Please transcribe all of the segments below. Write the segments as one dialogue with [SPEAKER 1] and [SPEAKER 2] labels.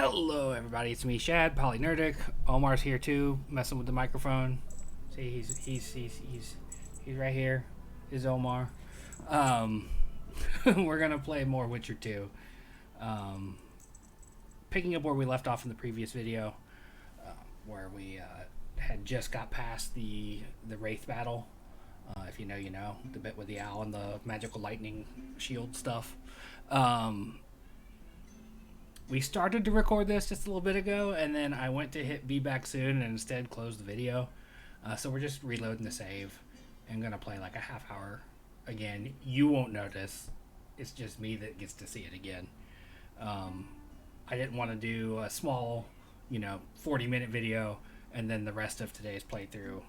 [SPEAKER 1] Hello everybody, it's me Shad, Polynerdic. Omar's here too, messing with the microphone. See, he's right here. Is Omar. We're gonna play more Witcher 2. Picking up where we left off in the previous video, where we had just got past the Wraith battle. If you know, you know. The bit with the owl and the magical lightning shield stuff. We started to record this just a little bit ago, and then I went to hit be back soon and instead closed the video. So we're just reloading the save and going to play like a half hour again. You won't notice. It's just me that gets to see it again. I didn't want to do a small, 40-minute video and then the rest of today's playthrough.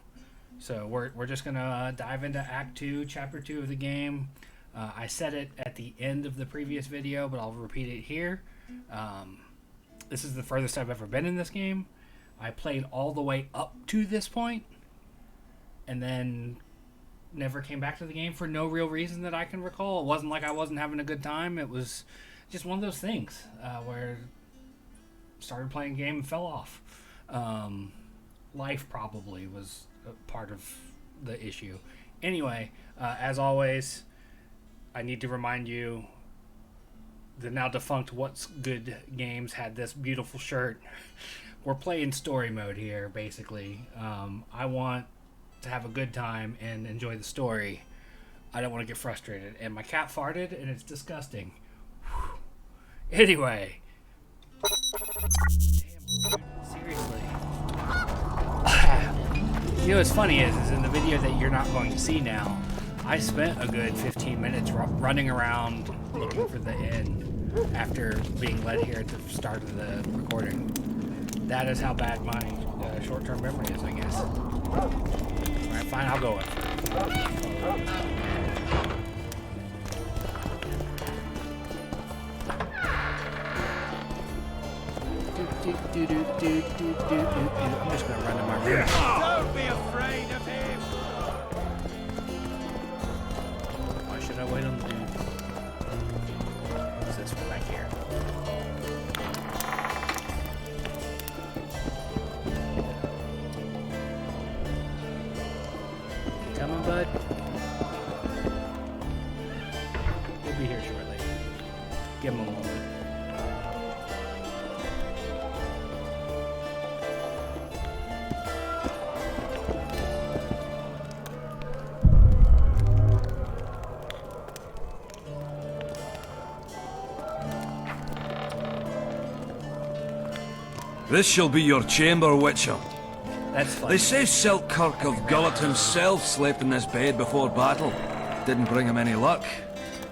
[SPEAKER 1] So we're just going to dive into Act 2, Chapter 2 of the game. I said it at the end of the previous video, but I'll repeat it here. This is the furthest I've ever been in this game. I played all the way up to this point and then never came back to the game for no real reason that I can recall. It wasn't like I wasn't having a good time. It was just one of those things where started playing a game and fell off. Life probably was a part of the issue. Anyway, as always, I need to remind you the now defunct What's Good Games had this beautiful shirt. We're playing story mode here, basically. I want to have a good time and enjoy the story. I don't want to get frustrated. And my cat farted, and it's disgusting. Whew. Anyway. Damn, dude, seriously. What's funny is in the video that you're not going to see now, I spent a good 15 minutes running around looking for the end after being led here at the start of the recording. That is how bad my short-term memory is, I guess. Alright, fine, I'll go in. I'm just gonna run to my room.
[SPEAKER 2] Don't be afraid of him!
[SPEAKER 1] Why should I wait on the dude? What's this one back here? Coming, bud? We'll be here shortly. Give him a moment.
[SPEAKER 3] This shall be your chamber, Witcher.
[SPEAKER 1] That's funny.
[SPEAKER 3] They say Selkirk of Geralt himself slept in this bed before battle. Didn't bring him any luck,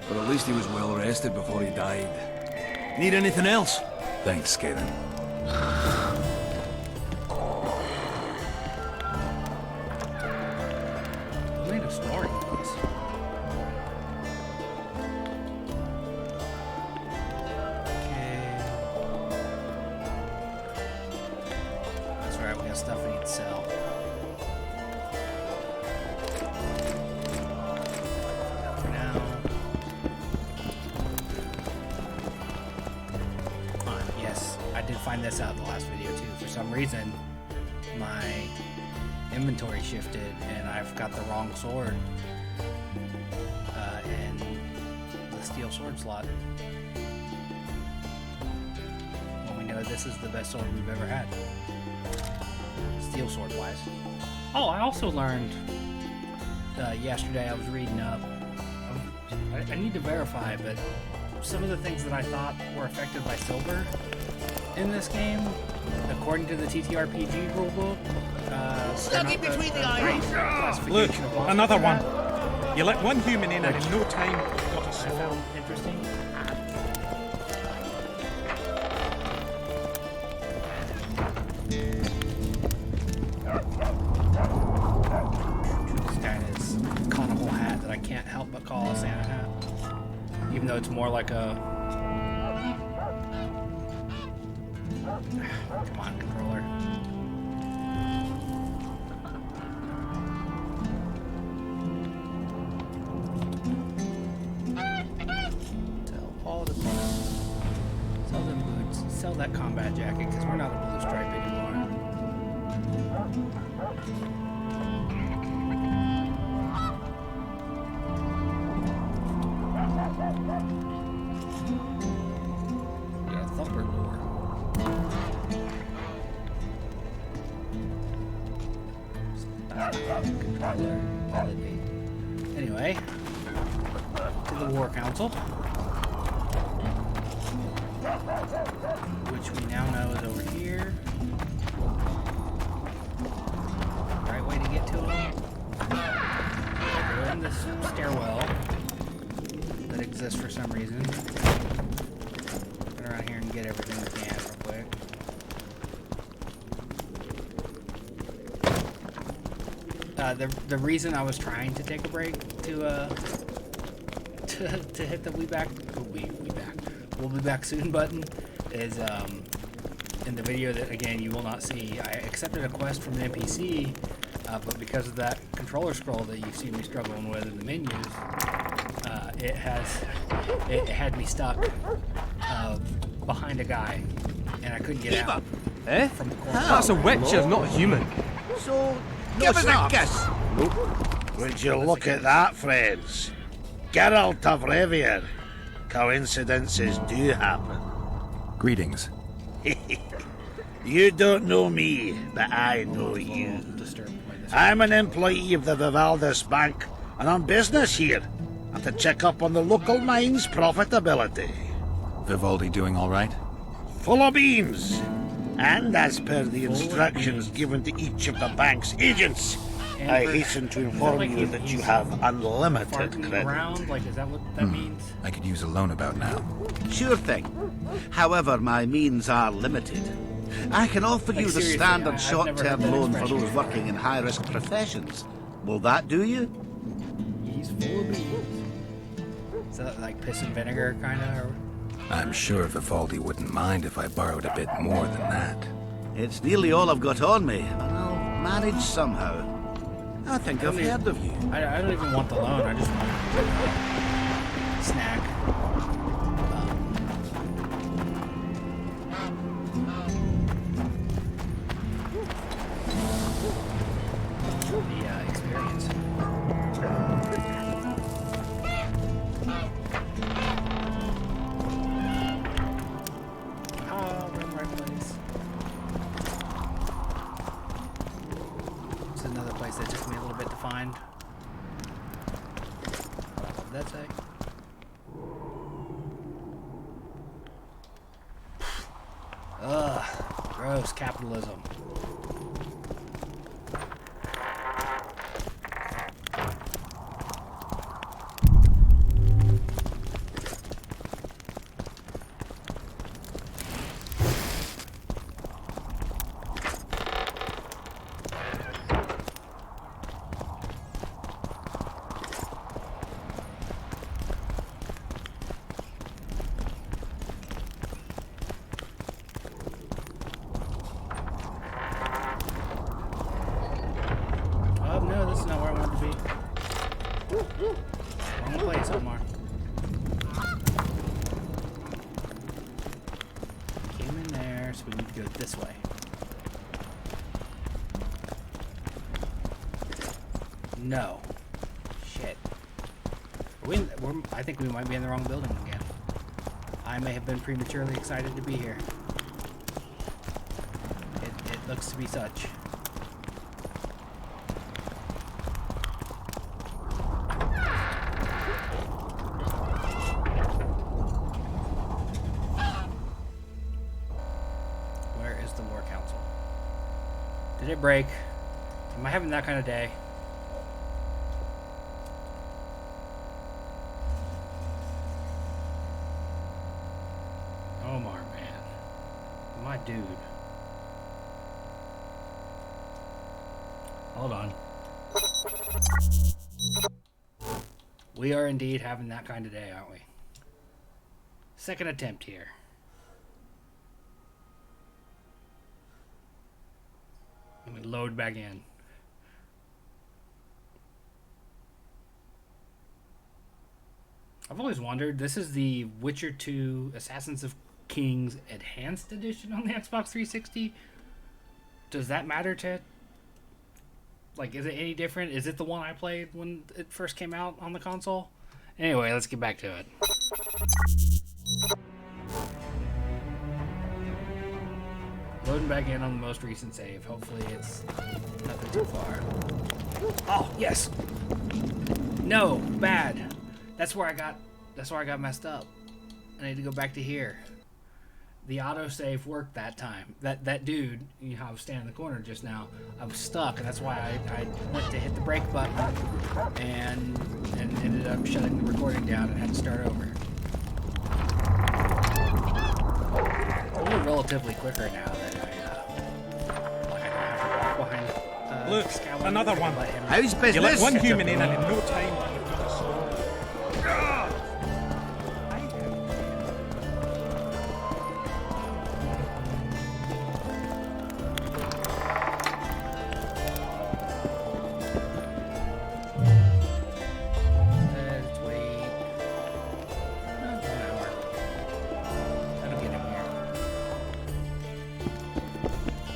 [SPEAKER 3] but at least he was well rested before he died. Need anything else? Thanks, Skaven.
[SPEAKER 1] Who made a story of this? Stuff we need to sell. For now. Yes, I did find this out in the last video too. For some reason, my inventory shifted and I've got the wrong sword in the steel sword slot. Well, we know this is the best sword we've ever had. Steel sword wise. Oh, I also learned yesterday, I was reading up, I need to verify, but some of the things that I thought were affected by silver in this game, according to the TTRPG rulebook,
[SPEAKER 2] Stuck in between the eyes.
[SPEAKER 4] Look, another one. You let one human in and in no time you've got a
[SPEAKER 1] I
[SPEAKER 4] sword.
[SPEAKER 1] found interesting. Can't help but call a Santa hat, even though it's more like a come on, controller. Sell all the clothes. Sell them boots. Sell sell that combat jacket because we're not a blue stripe anymore. We got a thumper lure. Controller. Validate. Anyway, to the War Council, which we now know is over here. Right way to get to them. We're in this stairwell that exists for some reason. Get around here and get everything we can real quick. The reason I was trying to take a break to hit the we'll be back soon button is in the video that again you will not see. I accepted a quest from an NPC, but because of that controller scroll that you see me struggling with in the menus, it had me stuck behind a guy, and I couldn't get out.
[SPEAKER 5] Eh?
[SPEAKER 1] From the corner.
[SPEAKER 5] That's a witcher, not a human.
[SPEAKER 2] So, give us a kiss.
[SPEAKER 6] Would you look at that, friends? Geralt of Rivia. Coincidences do happen.
[SPEAKER 7] Greetings.
[SPEAKER 6] You don't know me, but I know you. I'm an employee of the Vivaldis Bank, and on business here, and to check up on the local mine's profitability.
[SPEAKER 7] Vivaldi doing all right?
[SPEAKER 6] Full of beans. And as per the instructions given to each of the bank's agents, I hasten to inform you that you have unlimited credit.
[SPEAKER 1] Around? Like, is that what that means?
[SPEAKER 7] I could use a loan about now.
[SPEAKER 8] Sure thing. However, my means are limited. I can offer you the
[SPEAKER 1] seriously,
[SPEAKER 8] standard
[SPEAKER 1] I've
[SPEAKER 8] short-term
[SPEAKER 1] never heard that
[SPEAKER 8] loan for
[SPEAKER 1] expression
[SPEAKER 8] those working in high-risk professions. Will that do you?
[SPEAKER 1] He's full of beans. Is that like piss and vinegar, kind of?
[SPEAKER 7] I'm sure Vivaldi wouldn't mind if I borrowed a bit more than that.
[SPEAKER 8] It's nearly all I've got on me, but I'll manage somehow. I think I've heard of you.
[SPEAKER 1] I don't even want the loan. I just want a snack. The experience. We're in the right place. This is another place that took me a little bit to find. What did that say? Ugh, gross capitalism. No, this is not where I want to be. Wrong place, Omar. Came in there, so we need to go this way. No. Shit. I think we might be in the wrong building again. I may have been prematurely excited to be here. It looks to be such. Did it break? Am I having that kind of day? Omar, man. My dude. Hold on. We are indeed having that kind of day, aren't we? Second attempt here. Let me load back in. I've always wondered, this is the Witcher 2 Assassins of King's Enhanced Edition on the Xbox 360. Does that matter to... Like, is it any different? Is it the one I played when it first came out on the console? Anyway, let's get back to it. Loading back in on the most recent save. Hopefully it's nothing too far. Oh, yes! No, bad. That's where I got messed up. I need to go back to here. The autosave worked that time. That dude, you know, I was standing in the corner just now. I was stuck, and that's why I went to hit the brake button and ended up shutting the recording down and had to start over. We're relatively quicker now that I don't have to walk behind.
[SPEAKER 4] Look, another one.
[SPEAKER 8] How's business?
[SPEAKER 4] You let one human in, and in no time.
[SPEAKER 1] Let's wait. Oh, 1 hour. That'll get him here.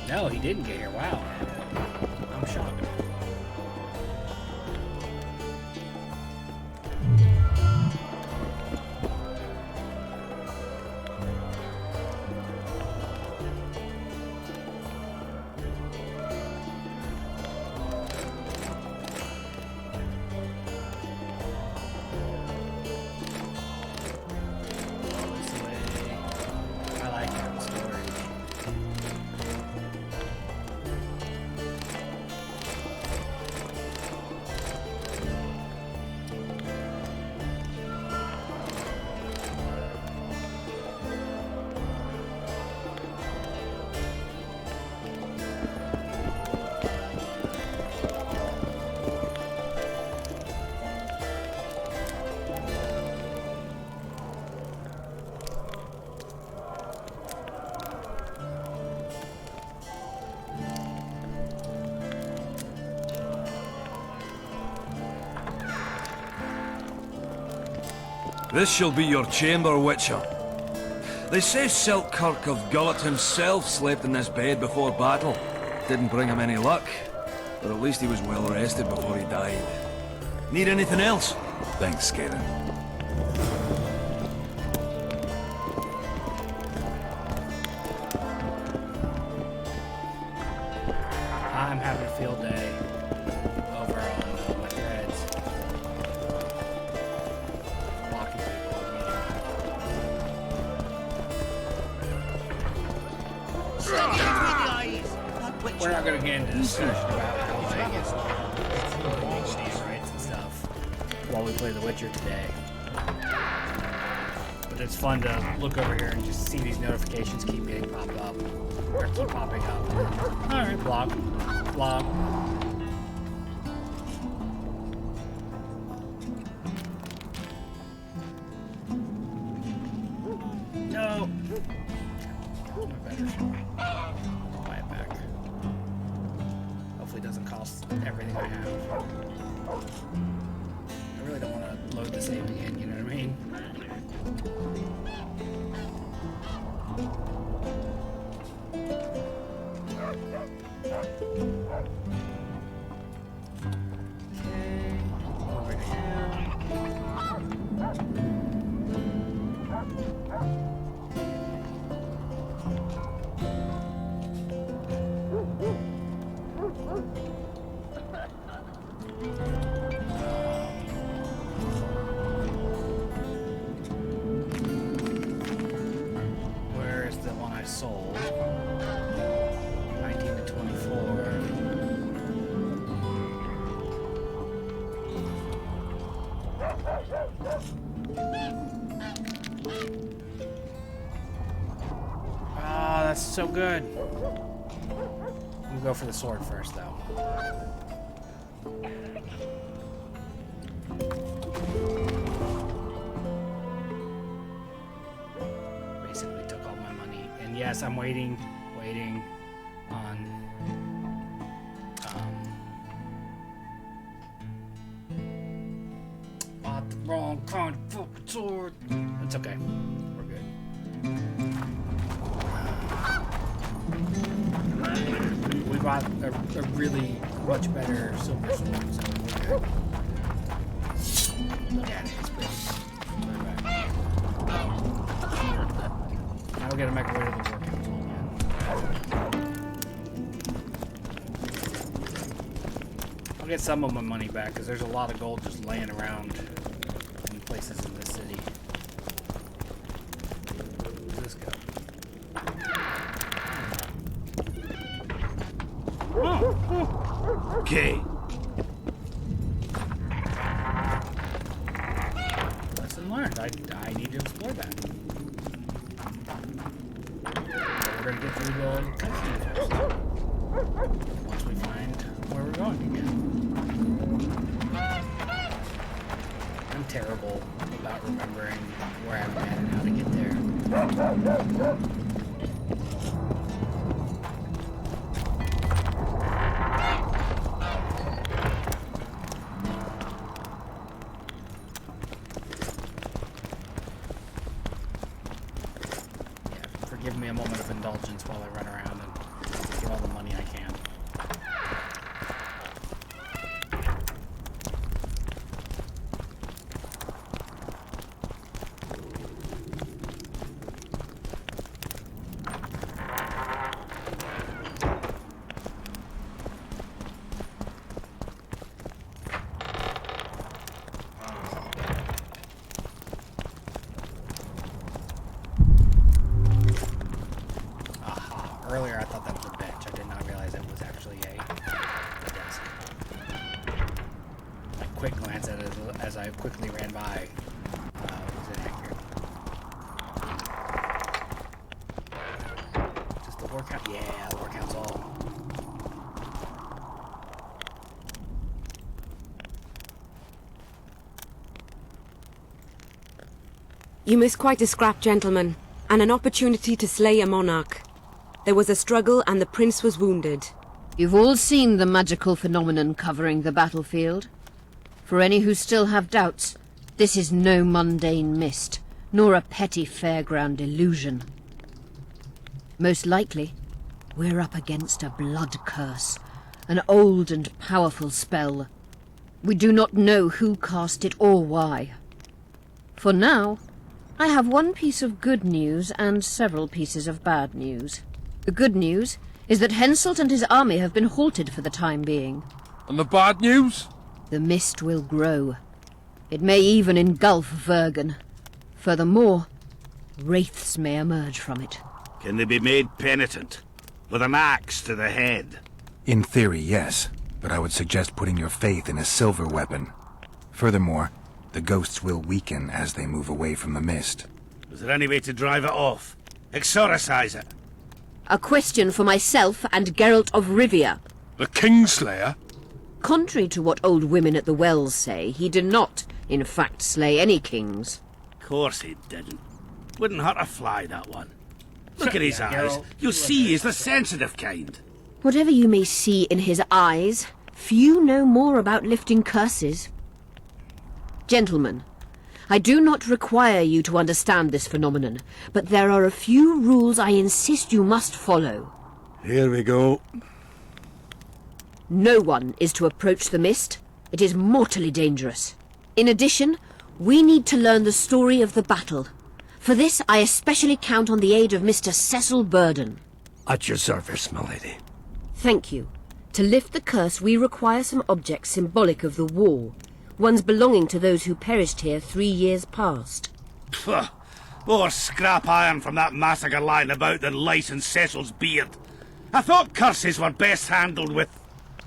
[SPEAKER 1] No, he didn't get here. Wow. I'm shocked. This way. I like having storage.
[SPEAKER 3] This shall be your chamber, Witcher. They say Selkirk of Gullet himself slept in this bed before battle. Didn't bring him any luck, but at least he was well rested before he died. Need anything else?
[SPEAKER 7] Thanks, Skater.
[SPEAKER 1] I'm having a field day over on my threads. Blocking people. We're not going to get into discussion about how I get rights and stuff while we play The Witcher today. But it's fun to look over here and just see these notifications keep getting popped up. Or keep popping up. Alright, block. Block. No! I better buy it back. Hopefully it doesn't cost everything I have. I really don't want to load the save again, you know what I mean? Okay, over here. Where is the one I sold? 19 to 24. Ah, that's so good. We'll go for the sword first, though. Basically took all my money. And yes, I'm waiting on bought the wrong kind of fucking sword. It's okay. We're good. We bought a really much better silver sword, so we're good. Look at it, it's pretty. Now we gotta make our way to the war council again. I'll get some of my money back because there's a lot of gold just laying around in places in this city. Where's this go?
[SPEAKER 6] Okay.
[SPEAKER 1] Lesson learned. I need to explore that. We're gonna get through the cutscene first. Once we find where we're going again. I'm terrible about remembering where I've been and how to get there. Give me a moment of indulgence while I run around and get all the money I can. Earlier I thought that was a bench. I did not realize it was actually a desk. A quick glance at it as I quickly ran by was inaccurate. Just the workout? Yeah, the workout's all.
[SPEAKER 5] You missed quite a scrap, gentlemen, and an opportunity to slay a monarch. There was a struggle and the prince was wounded.
[SPEAKER 9] You've all seen the magical phenomenon covering the battlefield. For any who still have doubts, this is no mundane mist, nor a petty fairground illusion. Most likely, we're up against a blood curse, an old and powerful spell. We do not know who cast it or why. For now, I have one piece of good news and several pieces of bad news. The good news is that Henselt and his army have been halted for the time being.
[SPEAKER 3] And the bad news?
[SPEAKER 9] The mist will grow. It may even engulf Vergen. Furthermore, wraiths may emerge from it.
[SPEAKER 6] Can they be made penitent? With an axe to the head?
[SPEAKER 7] In theory, yes, but I would suggest putting your faith in a silver weapon. Furthermore, the ghosts will weaken as they move away from the mist.
[SPEAKER 6] Is there any way to drive it off? Exorcise it?
[SPEAKER 9] A question for myself and Geralt of Rivia.
[SPEAKER 3] The Kingslayer?
[SPEAKER 9] Contrary to what old women at the wells say, he did not, in fact, slay any kings.
[SPEAKER 6] Course he didn't. Wouldn't hurt a fly, that one. Look at his
[SPEAKER 1] Yeah,
[SPEAKER 6] eyes.
[SPEAKER 1] Geralt,
[SPEAKER 6] You see he's the sensitive kind.
[SPEAKER 9] Whatever you may see in his eyes, few know more about lifting curses. Gentlemen, I do not require you to understand this phenomenon, but there are a few rules I insist you must follow.
[SPEAKER 6] Here we go.
[SPEAKER 9] No one is to approach the mist. It is mortally dangerous. In addition, we need to learn the story of the battle. For this, I especially count on the aid of Mr. Cecil Burden.
[SPEAKER 2] At your service, m'lady.
[SPEAKER 9] Thank you. To lift the curse, we require some objects symbolic of the war. Ones belonging to those who perished here 3 years past.
[SPEAKER 6] Pfft. More scrap iron from that massacre lying about than lice in Cecil's beard. I thought curses were best handled with...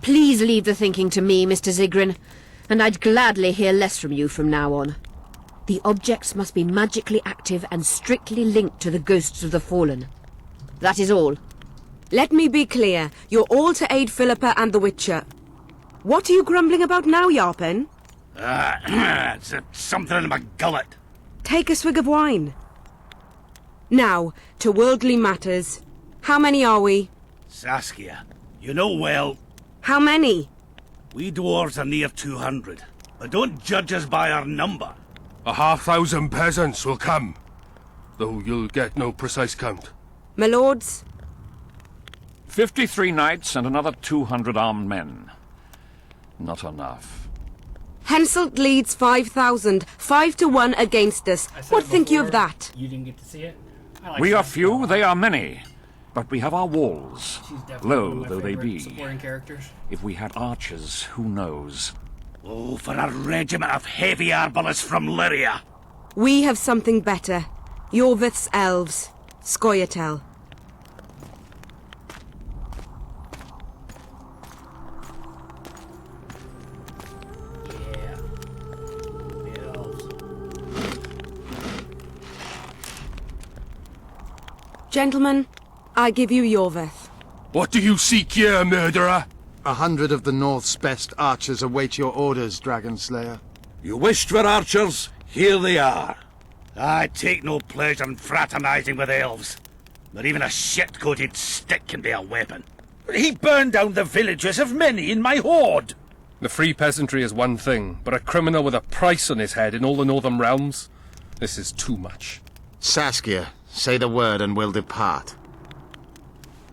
[SPEAKER 9] Please leave the thinking to me, Mr. Zigrin, and I'd gladly hear less from you from now on. The objects must be magically active and strictly linked to the ghosts of the fallen. That is all.
[SPEAKER 5] Let me be clear. You're all to aid Philippa and the Witcher. What are you grumbling about now, Yarpen?
[SPEAKER 6] it's something in my gullet.
[SPEAKER 5] Take a swig of wine. Now, to worldly matters. How many are we?
[SPEAKER 6] Saskia, you know well,
[SPEAKER 5] How many?
[SPEAKER 6] we dwarves are near 200. But don't judge us by our number.
[SPEAKER 3] 500 peasants will come.
[SPEAKER 2] though you'll get no precise count.
[SPEAKER 5] My lords,
[SPEAKER 10] 53 knights and another 200 armed men. Not enough.
[SPEAKER 5] Henselt leads 5,000, 5 to 1 against us.
[SPEAKER 1] I said
[SPEAKER 5] What
[SPEAKER 1] it
[SPEAKER 5] think you of
[SPEAKER 1] before,
[SPEAKER 5] that?
[SPEAKER 1] You didn't get to see it. I like
[SPEAKER 10] We are
[SPEAKER 1] Saskia a
[SPEAKER 10] few,
[SPEAKER 1] lot.
[SPEAKER 10] they are many. But we have our walls,
[SPEAKER 1] She's definitely one
[SPEAKER 10] low
[SPEAKER 1] of my
[SPEAKER 10] though they
[SPEAKER 1] favorite
[SPEAKER 10] be.
[SPEAKER 1] supporting characters.
[SPEAKER 10] If we had archers, who knows?
[SPEAKER 6] Oh, for a regiment of heavy arbalists from Lyria.
[SPEAKER 5] We have something better. Yorvith's elves. Scoia'tael.
[SPEAKER 1] Yeah. The elves.
[SPEAKER 5] Gentlemen, I give you Yorvith.
[SPEAKER 2] What do you seek here, murderer?
[SPEAKER 11] 100 of the North's best archers await your orders, Dragon Slayer.
[SPEAKER 6] You wished for archers? Here they are. I take no pleasure in fraternizing with elves. But even a shit-coated stick can be a weapon. He burned down the villages of many in my horde.
[SPEAKER 2] The free peasantry is one thing, but a criminal with a price on his head in all the Northern realms? This is too much.
[SPEAKER 11] Saskia, say the word and we'll depart.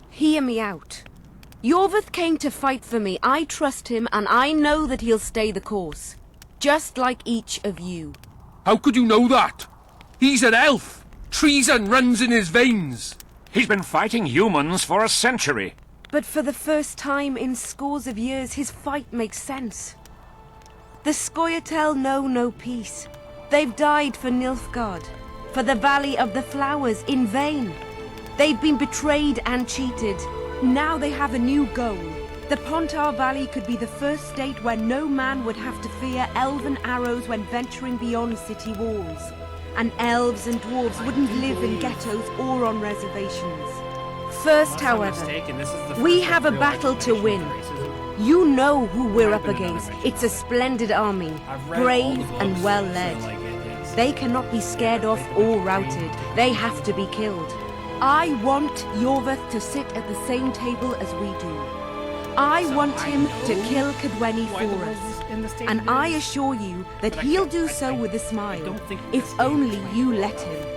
[SPEAKER 5] Hear me out. Yorvith came to fight for me. I trust him, and I know that he'll stay the course. Just like each of you.
[SPEAKER 2] How could you know that? He's an elf! Treason runs in his veins!
[SPEAKER 10] He's been fighting humans for a century.
[SPEAKER 5] But for the first time in scores of years, his fight makes sense. The Scoia'tael know no peace. They've died for Nilfgaard, for the Valley of the Flowers, in vain. They've been betrayed and cheated. Now they have a new goal. The Pontar Valley could be the first state where no man would have to fear elven arrows when venturing beyond city walls. And elves and dwarves wouldn't live in ghettos or on reservations. First,
[SPEAKER 1] Unless I'm
[SPEAKER 5] however,
[SPEAKER 1] mistaken, this is the
[SPEAKER 5] we
[SPEAKER 1] first
[SPEAKER 5] have a
[SPEAKER 1] real
[SPEAKER 5] battle to
[SPEAKER 1] explanation
[SPEAKER 5] win.
[SPEAKER 1] of racism.
[SPEAKER 5] You know who we're up
[SPEAKER 1] I've been in
[SPEAKER 5] against.
[SPEAKER 1] another
[SPEAKER 5] It's a splendid army,
[SPEAKER 1] I've read all
[SPEAKER 5] brave
[SPEAKER 1] the books,
[SPEAKER 5] and well
[SPEAKER 1] so,
[SPEAKER 5] led.
[SPEAKER 1] like, it's-
[SPEAKER 5] They cannot be scared off or routed. They have to be killed. I want Yorvith to sit at the same table as we do. I
[SPEAKER 1] So
[SPEAKER 5] want
[SPEAKER 1] I
[SPEAKER 5] him
[SPEAKER 1] know
[SPEAKER 5] to kill Cadweni
[SPEAKER 1] why the
[SPEAKER 5] for
[SPEAKER 1] rules
[SPEAKER 5] us.
[SPEAKER 1] in the state
[SPEAKER 5] And
[SPEAKER 1] are
[SPEAKER 5] I
[SPEAKER 1] this.
[SPEAKER 5] assure you that
[SPEAKER 1] But I
[SPEAKER 5] he'll
[SPEAKER 1] can't-
[SPEAKER 5] do
[SPEAKER 1] I-
[SPEAKER 5] so
[SPEAKER 1] I-
[SPEAKER 5] with a
[SPEAKER 1] I
[SPEAKER 5] smile,
[SPEAKER 1] don't think
[SPEAKER 5] if
[SPEAKER 1] this game
[SPEAKER 5] only
[SPEAKER 1] is
[SPEAKER 5] you
[SPEAKER 1] playing.
[SPEAKER 5] let him.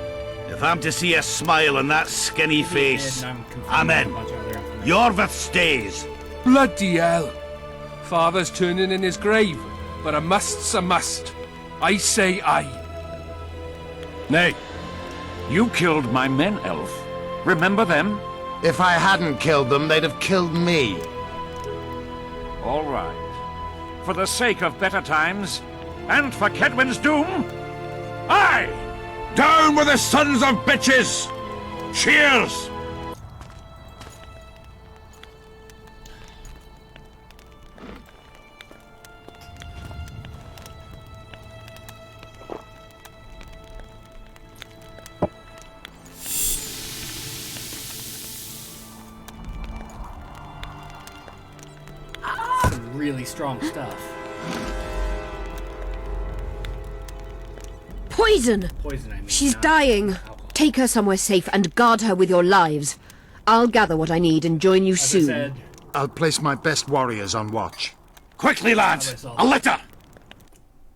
[SPEAKER 6] If I'm to see a smile on that skinny face,
[SPEAKER 1] And I'm confused
[SPEAKER 6] I'm
[SPEAKER 1] with a
[SPEAKER 6] in.
[SPEAKER 1] bunch of other information.
[SPEAKER 6] Yorvith stays.
[SPEAKER 2] Bloody hell! Father's turning in his grave, but a must's a must. I say aye.
[SPEAKER 10] Nay, you killed my men, elf. Remember them?
[SPEAKER 11] If I hadn't killed them, they'd have killed me.
[SPEAKER 10] All right. For the sake of better times, and for Kedwin's doom, aye!
[SPEAKER 3] Down with the sons of bitches! Cheers!
[SPEAKER 1] Some really strong stuff.
[SPEAKER 9] Poison!
[SPEAKER 1] Poison, I mean.
[SPEAKER 9] She's
[SPEAKER 1] not
[SPEAKER 9] dying.
[SPEAKER 1] alcohol.
[SPEAKER 9] Take her somewhere safe and guard her with your lives. I'll gather what I need and join you
[SPEAKER 1] As I
[SPEAKER 9] soon.
[SPEAKER 1] said,
[SPEAKER 11] I'll place my best warriors on watch.
[SPEAKER 6] Quickly, lads! A litter!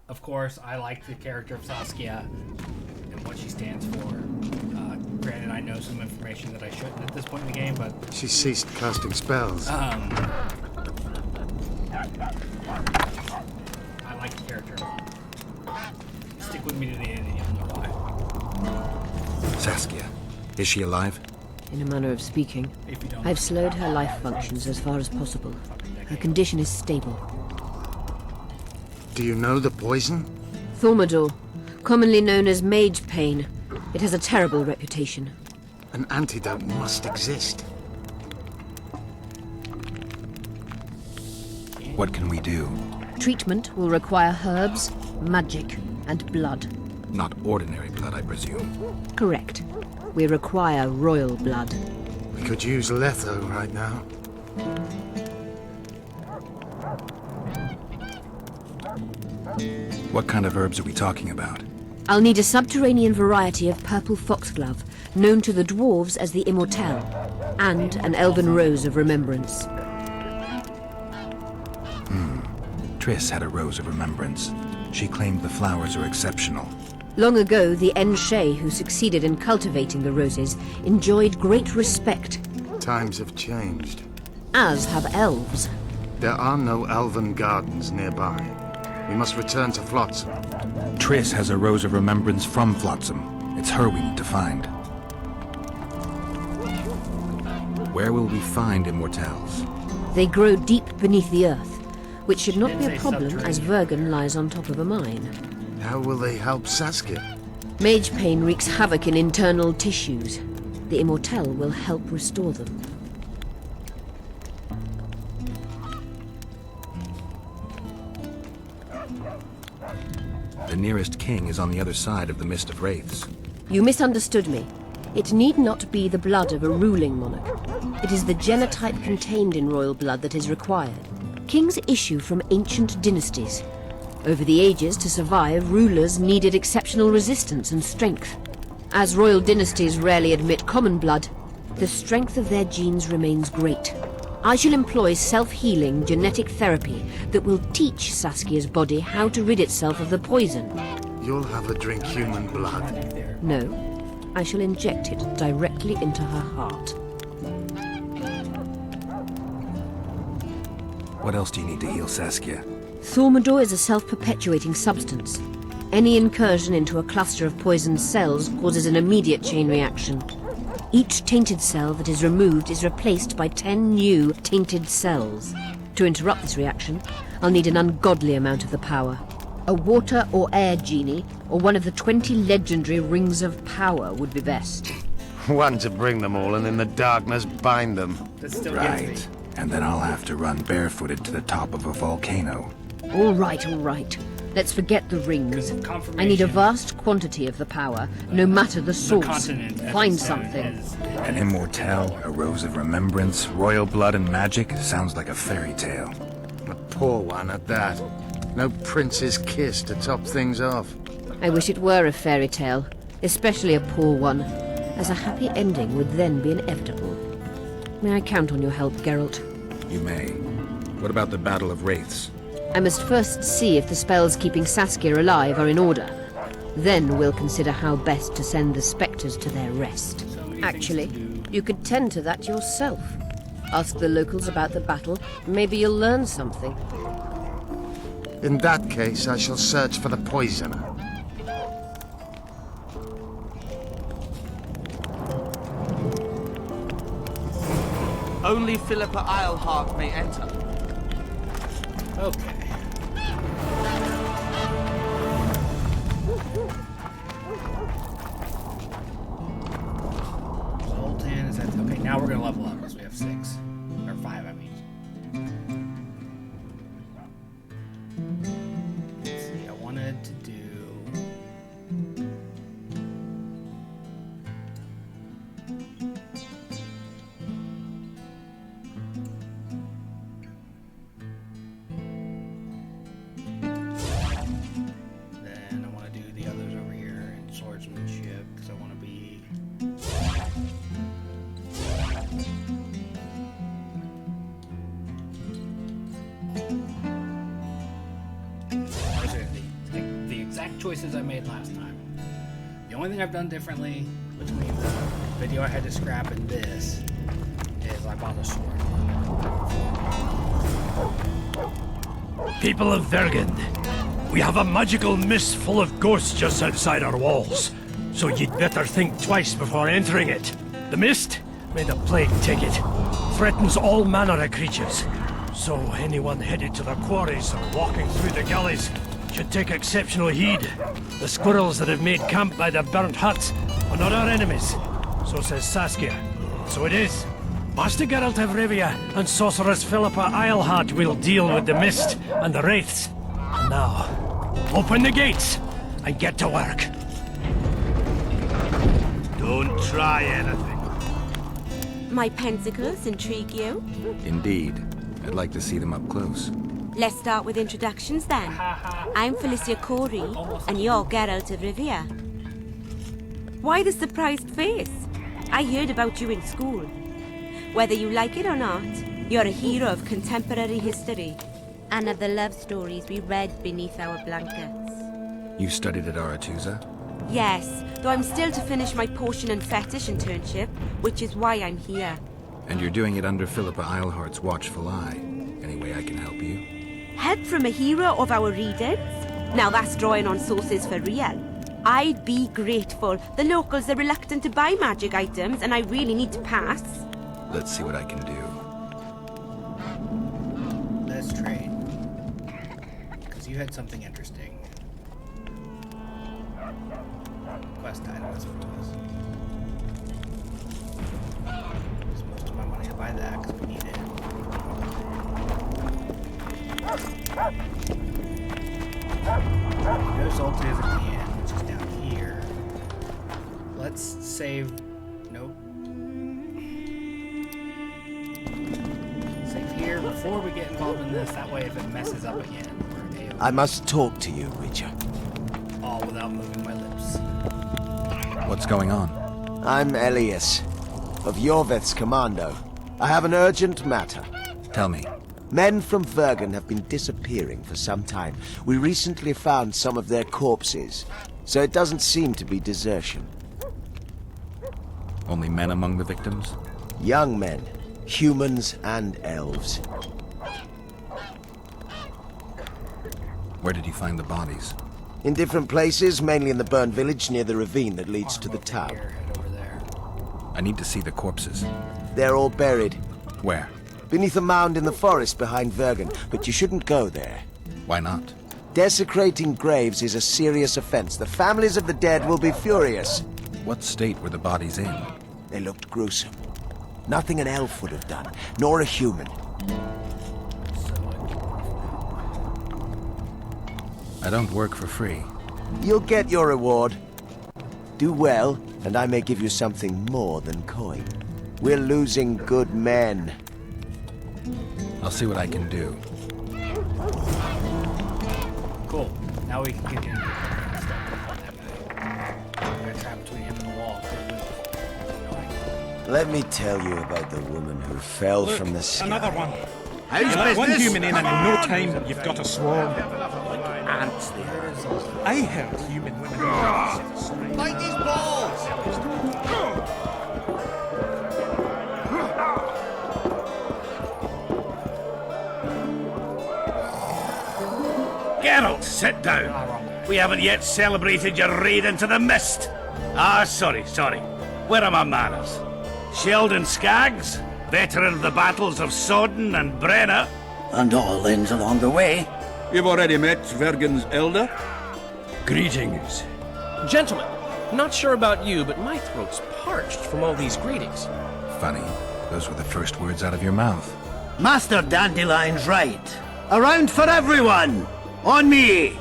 [SPEAKER 1] of course, I like the character of Saskia and what she stands for. Granted, I know some information that I shouldn't at this point in the game, but
[SPEAKER 11] She ceased casting spells.
[SPEAKER 1] I like the character. Stick with me to the end and you'll know why.
[SPEAKER 7] Saskia, is she alive?
[SPEAKER 9] In a manner of speaking,
[SPEAKER 1] If you don't
[SPEAKER 9] I've slowed her life functions as far as possible. Her condition is stable.
[SPEAKER 11] Do you know the poison?
[SPEAKER 9] Thaumadour, commonly known as mage pain. It has a terrible reputation.
[SPEAKER 11] An antidote must exist.
[SPEAKER 7] What can we do?
[SPEAKER 9] Treatment will require herbs, magic, and blood.
[SPEAKER 7] Not ordinary blood, I presume.
[SPEAKER 9] Correct. We require royal blood.
[SPEAKER 11] We could use Letho right now.
[SPEAKER 7] What kind of herbs are we talking about?
[SPEAKER 9] I'll need a subterranean variety of purple foxglove, known to the dwarves as the Immortelle, and an elven rose of remembrance.
[SPEAKER 7] Triss had a rose of remembrance. She claimed the flowers are exceptional.
[SPEAKER 9] Long ago, the Enshe who succeeded in cultivating the roses enjoyed great respect.
[SPEAKER 11] Times have changed.
[SPEAKER 9] As have elves.
[SPEAKER 11] There are no elven gardens nearby. We must return to Flotsam.
[SPEAKER 7] Triss has a rose of remembrance from Flotsam. It's her we need to find. Where will we find immortelles?
[SPEAKER 9] They grow deep beneath the earth, which should not be a
[SPEAKER 1] It's a
[SPEAKER 9] problem as
[SPEAKER 1] subterranean.
[SPEAKER 9] Vergen lies on top of a mine.
[SPEAKER 11] How will they help Saskia?
[SPEAKER 9] Mage pain wreaks havoc in internal tissues. The immortelle will help restore them.
[SPEAKER 7] The nearest king is on the other side of the Mist of Wraiths.
[SPEAKER 9] You misunderstood me. It need not be the blood of a ruling monarch. It is the genotype contained in royal blood that is required. Kings issue from ancient dynasties. Over the ages, to survive, rulers needed exceptional resistance and strength. As royal dynasties rarely admit common blood, the strength of their genes remains great. I shall employ self-healing genetic therapy that will teach Saskia's body how to rid itself of the poison.
[SPEAKER 11] You'll have her drink human blood.
[SPEAKER 9] No, I shall inject it directly into her heart.
[SPEAKER 7] What else do you need to heal Saskia?
[SPEAKER 9] Thaumadour is a self-perpetuating substance. Any incursion into a cluster of poisoned cells causes an immediate chain reaction. Each tainted cell that is removed is replaced by 10 new tainted cells. To interrupt this reaction, I'll need an ungodly amount of the power. A water or air genie, or one of the 20 legendary rings of power would be best.
[SPEAKER 11] One to bring them all and in the darkness bind them.
[SPEAKER 1] That still
[SPEAKER 7] Right.
[SPEAKER 1] gets me.
[SPEAKER 7] And then I'll have to run barefooted to the top of a volcano.
[SPEAKER 9] All right, all right. Let's forget the rings.
[SPEAKER 1] Confirmation.
[SPEAKER 9] I need a vast quantity of the power, no matter the
[SPEAKER 1] The
[SPEAKER 9] source.
[SPEAKER 1] continent
[SPEAKER 9] Find
[SPEAKER 1] episode
[SPEAKER 9] something.
[SPEAKER 1] is-
[SPEAKER 7] An immortelle, a rose of remembrance, royal blood and magic sounds like a fairy tale.
[SPEAKER 11] A poor one at that. No prince's kiss to top things off.
[SPEAKER 9] I wish it were a fairy tale, especially a poor one, as a happy ending would then be inevitable. May I count on your help, Geralt?
[SPEAKER 7] You may. What about the Battle of Wraiths?
[SPEAKER 9] I must first see if the spells keeping Saskia alive are in order. Then we'll consider how best to send the spectres to their rest. Actually, you could tend to that yourself. Ask the locals about the battle. Maybe you'll learn something.
[SPEAKER 11] In that case, I shall search for the poisoner.
[SPEAKER 12] Only Philippa Eilhart may enter.
[SPEAKER 1] Okay. Zoltan is at... Okay, now we're gonna level up because we have 6. Or 5, I mean. Let's see, I wanted to do... Then I want to do the others over here in swordsmanship because I want to be... Those are the exact choices I made last time. The only thing I've done differently between the video I had to scrap and this is I bought a sword.
[SPEAKER 13] People of Vergen, we have a magical mist full of ghosts just outside our walls, so you'd better think twice before entering it. The mist, may the plague take it, threatens all manner of creatures, so anyone headed to the quarries or walking through the gullies should take exceptional heed. The squirrels that have made camp by the burnt huts are not our enemies, so says Saskia. So it is. Master Geralt of Rivia and Sorceress Philippa Eilhart will deal with the mist and the wraiths. And now, open the gates and get to work.
[SPEAKER 11] Don't try anything.
[SPEAKER 5] My pentacles intrigue you?
[SPEAKER 7] Indeed. I'd like to see them up close.
[SPEAKER 5] Let's start with introductions then. I'm Felicia Corey, and you're Geralt of Rivia. Why the surprised face? I heard about you in school. Whether you like it or not, you're a hero of contemporary history, and of the love stories we read beneath our blankets.
[SPEAKER 7] You studied at Aretusa?
[SPEAKER 5] Yes, though I'm still to finish my potion and fetish internship, which is why I'm here.
[SPEAKER 7] And you're doing it under Philippa Eilhart's watchful eye. Any way I can help you?
[SPEAKER 5] Help from a hero of our readers? Now that's drawing on sources for real. I'd be grateful. The locals are reluctant to buy magic items, and I really need to pass.
[SPEAKER 7] Let's see what I can do.
[SPEAKER 1] Let's trade. Because you had something interesting. Quest item, that's what it was. Use most of my money to buy that because we need it. Result is at the end, which is down here. Let's save. Nope. Save here before we get involved in this. That way, if it messes up again, we're able.
[SPEAKER 14] I must talk to you, Witcher.
[SPEAKER 1] All without moving my lips.
[SPEAKER 7] What's going on?
[SPEAKER 14] I'm Elias, of Yorveth's commando. I have an urgent matter.
[SPEAKER 7] Tell me.
[SPEAKER 14] Men from Vergen have been disappearing for some time. We recently found some of their corpses, so it doesn't seem to be desertion.
[SPEAKER 7] Only men among the victims?
[SPEAKER 14] Young men, humans and elves.
[SPEAKER 7] Where did you find the bodies?
[SPEAKER 14] In different places, mainly in the burned village near the ravine that leads to the town.
[SPEAKER 7] I need to see the corpses.
[SPEAKER 14] They're all buried.
[SPEAKER 7] Where?
[SPEAKER 14] Beneath a mound in the forest behind Vergen, but you shouldn't go there.
[SPEAKER 7] Why not?
[SPEAKER 14] Desecrating graves is a serious offense. The families of the dead will be furious.
[SPEAKER 7] What state were the bodies in?
[SPEAKER 14] They looked gruesome. Nothing an elf would have done, nor a human.
[SPEAKER 7] I don't work for free.
[SPEAKER 14] You'll get your reward. Do well, and I may give you something more than coin. We're losing good men.
[SPEAKER 7] I'll see what I can do.
[SPEAKER 1] Cool. Now we can continue. I'm gonna trap between him and the wall.
[SPEAKER 14] Let me tell you about the woman who fell
[SPEAKER 4] Look,
[SPEAKER 14] from the sky.
[SPEAKER 4] another one.
[SPEAKER 14] How's
[SPEAKER 4] You let one
[SPEAKER 14] business?
[SPEAKER 4] human in, and in no time you've got a swarm.
[SPEAKER 14] Ants there.
[SPEAKER 4] I heard human women.
[SPEAKER 14] Fight these balls!
[SPEAKER 6] Geralt, sit down. We haven't yet celebrated your raid into the mist. Ah, sorry. Where are my manners? Sheldon Skaggs, veteran of the battles of Sodden and Brenna.
[SPEAKER 8] And all ends along the way.
[SPEAKER 3] You've already met Vergen's elder?
[SPEAKER 13] Greetings.
[SPEAKER 15] Gentlemen, not sure about you, but my throat's parched from all these greetings.
[SPEAKER 7] Funny. Those were the first words out of your mouth.
[SPEAKER 8] Master Dandelion's right. Around for everyone! On me!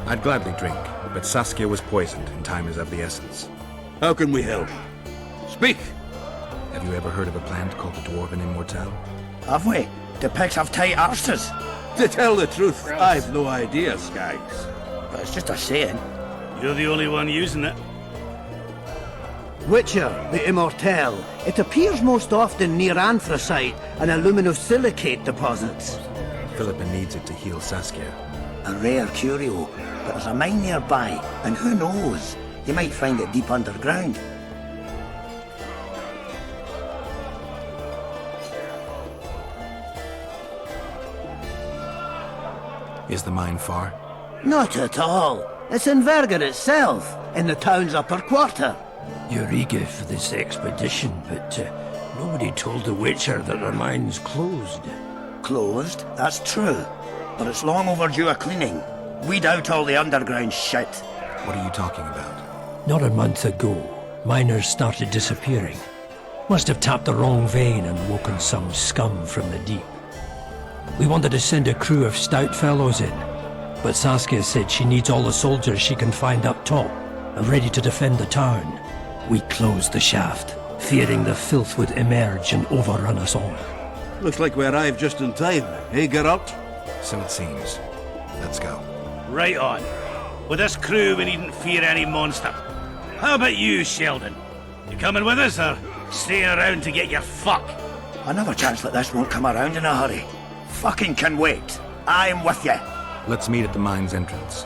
[SPEAKER 7] I'd gladly drink, but Saskia was poisoned and time is of the essence.
[SPEAKER 3] How can we help? Speak!
[SPEAKER 7] Have you ever heard of a plant called the Dwarven Immortelle?
[SPEAKER 8] Have we? The pigs have tight arses.
[SPEAKER 3] To tell the truth, I've no idea, Skaggs.
[SPEAKER 8] But it's just a saying.
[SPEAKER 6] You're the only one using it.
[SPEAKER 8] Witcher, the Immortelle. It appears most often near anthracite and aluminosilicate deposits.
[SPEAKER 7] Philippa needs it to heal Saskia.
[SPEAKER 8] A rare curio, but there's a mine nearby, and who knows? You might find it deep underground.
[SPEAKER 7] Is the mine far?
[SPEAKER 8] Not at all. It's in Vergen itself, in the town's upper quarter.
[SPEAKER 13] You're eager for this expedition, but nobody told the Witcher that the mine's closed.
[SPEAKER 8] Closed, that's true. But it's long overdue a cleaning. Weed out all the underground shit.
[SPEAKER 7] What are you talking about?
[SPEAKER 13] Not a month ago, miners started disappearing. Must have tapped the wrong vein and woken some scum from the deep. We wanted to send a crew of stout fellows in, but Saskia said she needs all the soldiers she can find up top and ready to defend the town. We closed the shaft, fearing the filth would emerge and overrun us all.
[SPEAKER 3] Looks like we arrived just in time, eh, Geralt?
[SPEAKER 7] So it seems. Let's go.
[SPEAKER 6] Right on. With this crew, we needn't fear any monster. How about you, Sheldon? You coming with us, or staying around to get your fuck?
[SPEAKER 8] Another chance like this won't come around in a hurry.
[SPEAKER 3] Fucking can wait. I'm with you.
[SPEAKER 7] Let's meet at the mine's entrance.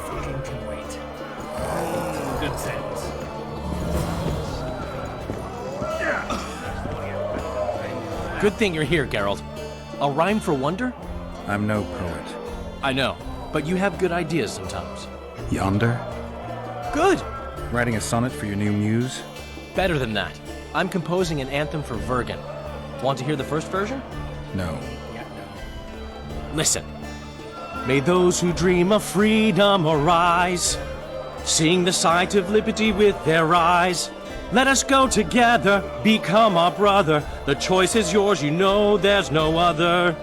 [SPEAKER 1] Fucking can wait. Good sentence.
[SPEAKER 15] Good thing you're here, Geralt. A rhyme for wonder?
[SPEAKER 7] I'm no poet.
[SPEAKER 15] I know, but you have good ideas sometimes.
[SPEAKER 7] Yonder?
[SPEAKER 15] Good!
[SPEAKER 7] Writing a sonnet for your new muse?
[SPEAKER 15] Better than that. I'm composing an anthem for Vergen. Want to hear the first version?
[SPEAKER 7] No.
[SPEAKER 15] Listen. May those who dream of freedom arise, seeing the sight of liberty with their eyes. Let us go together, become our brother. The choice is yours, you know there's no other.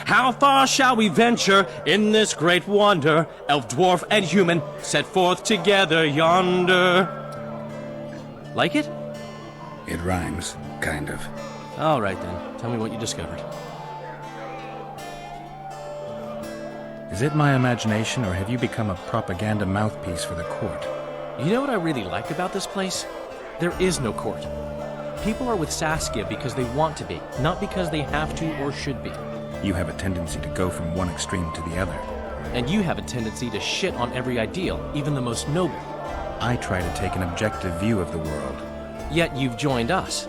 [SPEAKER 15] How far shall we venture in this great wonder? Elf, dwarf, and human set forth together yonder. Like it?
[SPEAKER 7] It rhymes, kind of.
[SPEAKER 15] All right then, tell me what you discovered.
[SPEAKER 7] Is it my imagination, or have you become a propaganda mouthpiece for the court?
[SPEAKER 15] You know what I really like about this place? There is no court. People are with Saskia because they want to be, not because they have to or should be.
[SPEAKER 7] You have a tendency to go from one extreme to the other.
[SPEAKER 15] And you have a tendency to shit on every ideal, even the most noble.
[SPEAKER 7] I try to take an objective view of the world.
[SPEAKER 15] Yet you've joined us.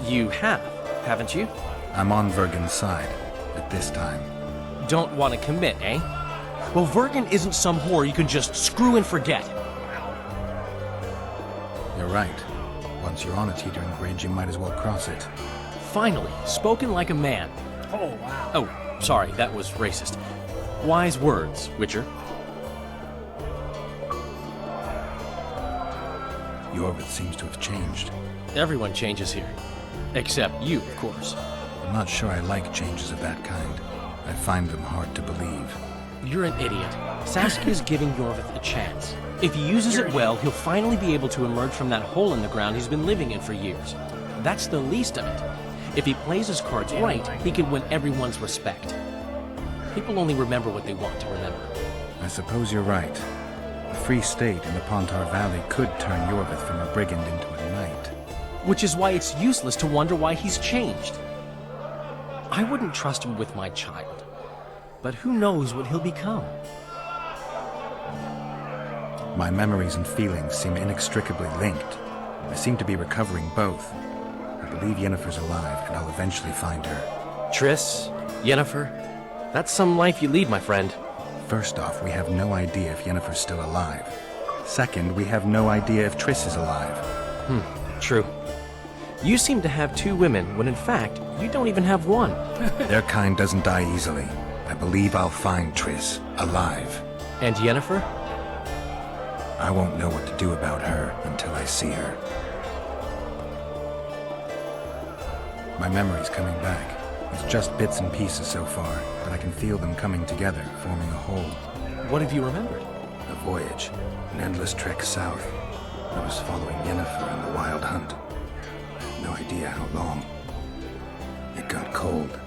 [SPEAKER 15] You have, haven't you?
[SPEAKER 7] I'm on Vergen's side, at this time.
[SPEAKER 15] Don't want to commit, eh? Well, Vergen isn't some whore you can just screw and forget.
[SPEAKER 7] You're right. Once you're on a teetering bridge, you might as well cross it.
[SPEAKER 15] Finally, spoken like a man.
[SPEAKER 1] Oh, wow.
[SPEAKER 15] Oh, sorry, that was racist. Wise words, Witcher.
[SPEAKER 7] Yorvith seems to have changed.
[SPEAKER 15] Everyone changes here. Except you, of course.
[SPEAKER 7] I'm not sure I like changes of that kind. I find them hard to believe.
[SPEAKER 15] You're an idiot. Saskia's giving Yorvith a chance. If he uses it well, he'll finally be able to emerge from that hole in the ground he's been living in for years. That's the least of it. If he plays his cards right, he can win everyone's respect. People only remember what they want to remember.
[SPEAKER 7] I suppose you're right. A free state in the Pontar Valley could turn Yorvith from a brigand into a knight.
[SPEAKER 15] Which is why it's useless to wonder why he's changed. I wouldn't trust him with my child. But who knows what he'll become?
[SPEAKER 7] My memories and feelings seem inextricably linked. I seem to be recovering both. I believe Yennefer's alive, and I'll eventually find her.
[SPEAKER 15] Triss, Yennefer, that's some life you lead, my friend.
[SPEAKER 7] First off, we have no idea if Yennefer's still alive. Second, we have no idea if Triss is alive.
[SPEAKER 15] True. You seem to have two women, when in fact, you don't even have one.
[SPEAKER 7] Their kind doesn't die easily. I believe I'll find Triss, alive.
[SPEAKER 15] And Yennefer?
[SPEAKER 7] I won't know what to do about her until I see her. My memory's coming back. It's just bits and pieces so far, but I can feel them coming together, forming a whole.
[SPEAKER 15] What have you remembered?
[SPEAKER 7] A voyage, an endless trek south. I was following Yennefer and the Wild Hunt. No idea how long. It got cold.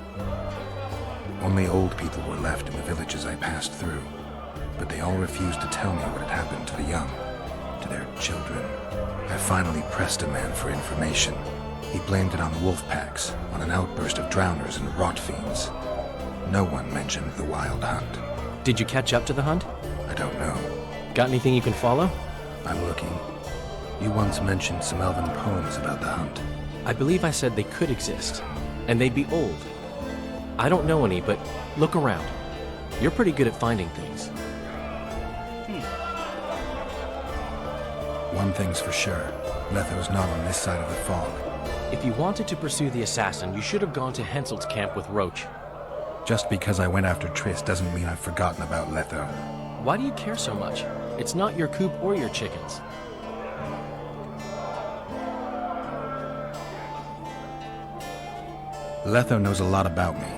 [SPEAKER 7] Only old people were left in the villages I passed through, but they all refused to tell me what had happened to the young, to their children. I finally pressed a man for information. He blamed it on wolf packs, on an outburst of drowners and rot fiends. No one mentioned the Wild Hunt.
[SPEAKER 15] Did you catch up to the hunt?
[SPEAKER 7] I don't know.
[SPEAKER 15] Got anything you can follow?
[SPEAKER 7] I'm looking. You once mentioned some elven poems about the hunt.
[SPEAKER 15] I believe I said they could exist, and they'd be old. I don't know any, but look around. You're pretty good at finding things.
[SPEAKER 7] One thing's for sure. Letho's not on this side of the fog.
[SPEAKER 15] If you wanted to pursue the assassin, you should have gone to Henselt's camp with Roach.
[SPEAKER 7] Just because I went after Triss doesn't mean I've forgotten about Letho.
[SPEAKER 15] Why do you care so much? It's not your coop or your chickens.
[SPEAKER 7] Letho knows a lot about me.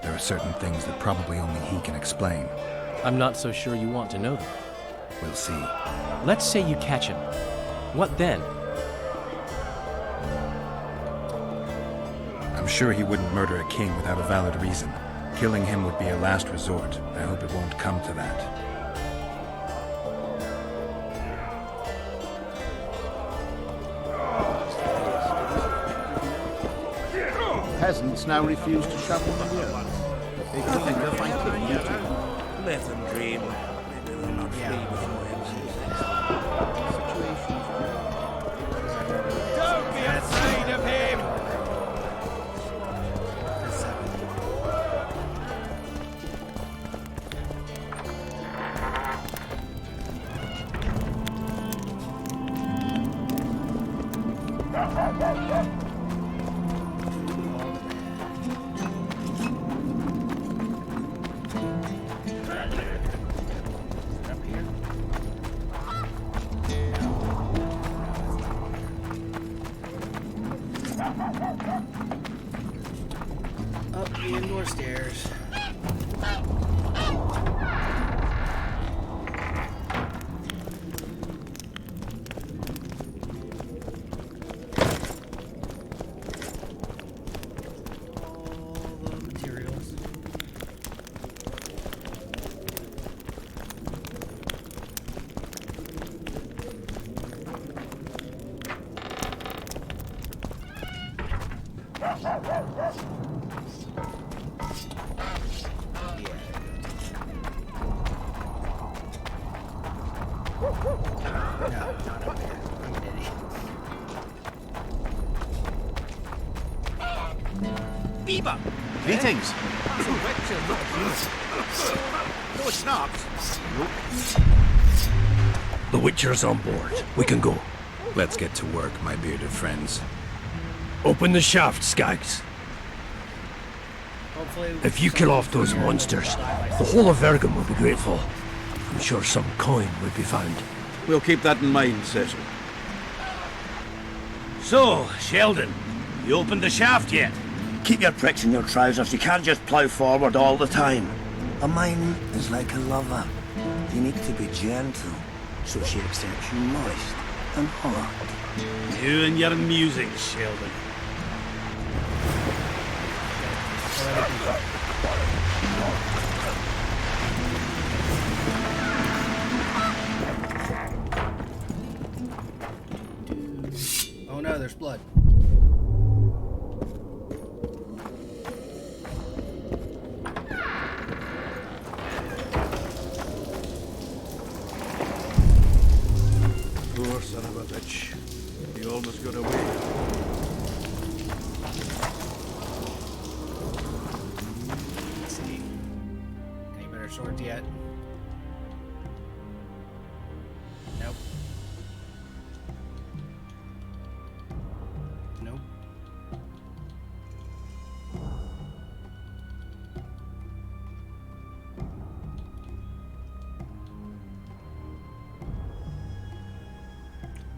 [SPEAKER 7] There are certain things that probably only he can explain.
[SPEAKER 15] I'm not so sure you want to know them.
[SPEAKER 7] We'll see.
[SPEAKER 15] Let's say you catch him. What then?
[SPEAKER 7] I'm sure he wouldn't murder a king without a valid reason. Killing him would be a last resort. I hope it won't come to that.
[SPEAKER 6] peasants now refuse to shovel the earth. They claim to find dignity.
[SPEAKER 12] Let them dream. Maybe they'll not flee before him.
[SPEAKER 13] Don't be afraid of him!
[SPEAKER 1] Up the indoor stairs. All the materials.
[SPEAKER 6] Bieber!
[SPEAKER 12] Greetings.
[SPEAKER 6] That's a witcher, not a human. No, it's not.
[SPEAKER 13] The Witcher's on board. We can go.
[SPEAKER 7] Let's get to work, my bearded friends.
[SPEAKER 13] Open the shaft, Skags.
[SPEAKER 1] Hopefully,
[SPEAKER 13] If you kill off those monsters, the whole of Vergum will be grateful. I'm sure some coin will be found.
[SPEAKER 6] We'll keep that in mind, Cecil.
[SPEAKER 16] So, Sheldon, you opened the shaft yet?
[SPEAKER 8] Keep your pricks in your trousers. You can't just plough forward all the time. A mine is like a lover. You need to be gentle, so she accepts you moist and hot.
[SPEAKER 16] You and your music, Sheldon.
[SPEAKER 1] oh no, there's blood.
[SPEAKER 6] Poor son of a bitch. He almost got away.
[SPEAKER 1] Let's see. Any better swords yet? Nope. Nope.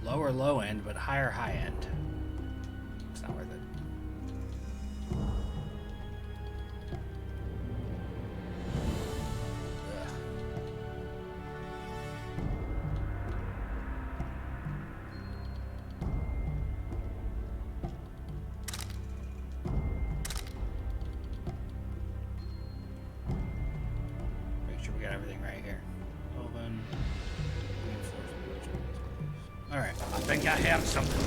[SPEAKER 1] Lower low end, but higher high end. It's not worth it. Ugh. Make sure we got everything right here. Open. Alright.
[SPEAKER 16] I think I heard something.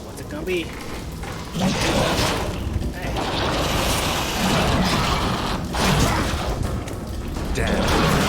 [SPEAKER 1] What's it gonna be?
[SPEAKER 7] Damn.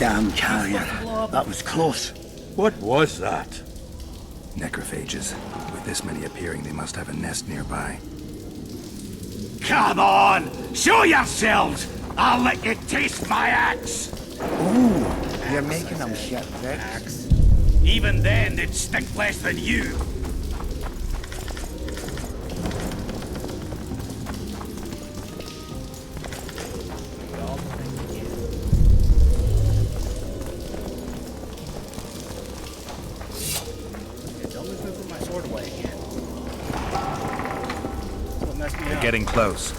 [SPEAKER 8] Damn carrier. That was close.
[SPEAKER 16] What was that?
[SPEAKER 7] Necrophages. With this many appearing, they must have a nest nearby.
[SPEAKER 16] Come on! Show yourselves! I'll let you taste my axe!
[SPEAKER 8] Ooh, you're making them shit bricks.
[SPEAKER 16] Even then, they'd stick less than you.
[SPEAKER 7] They're getting close.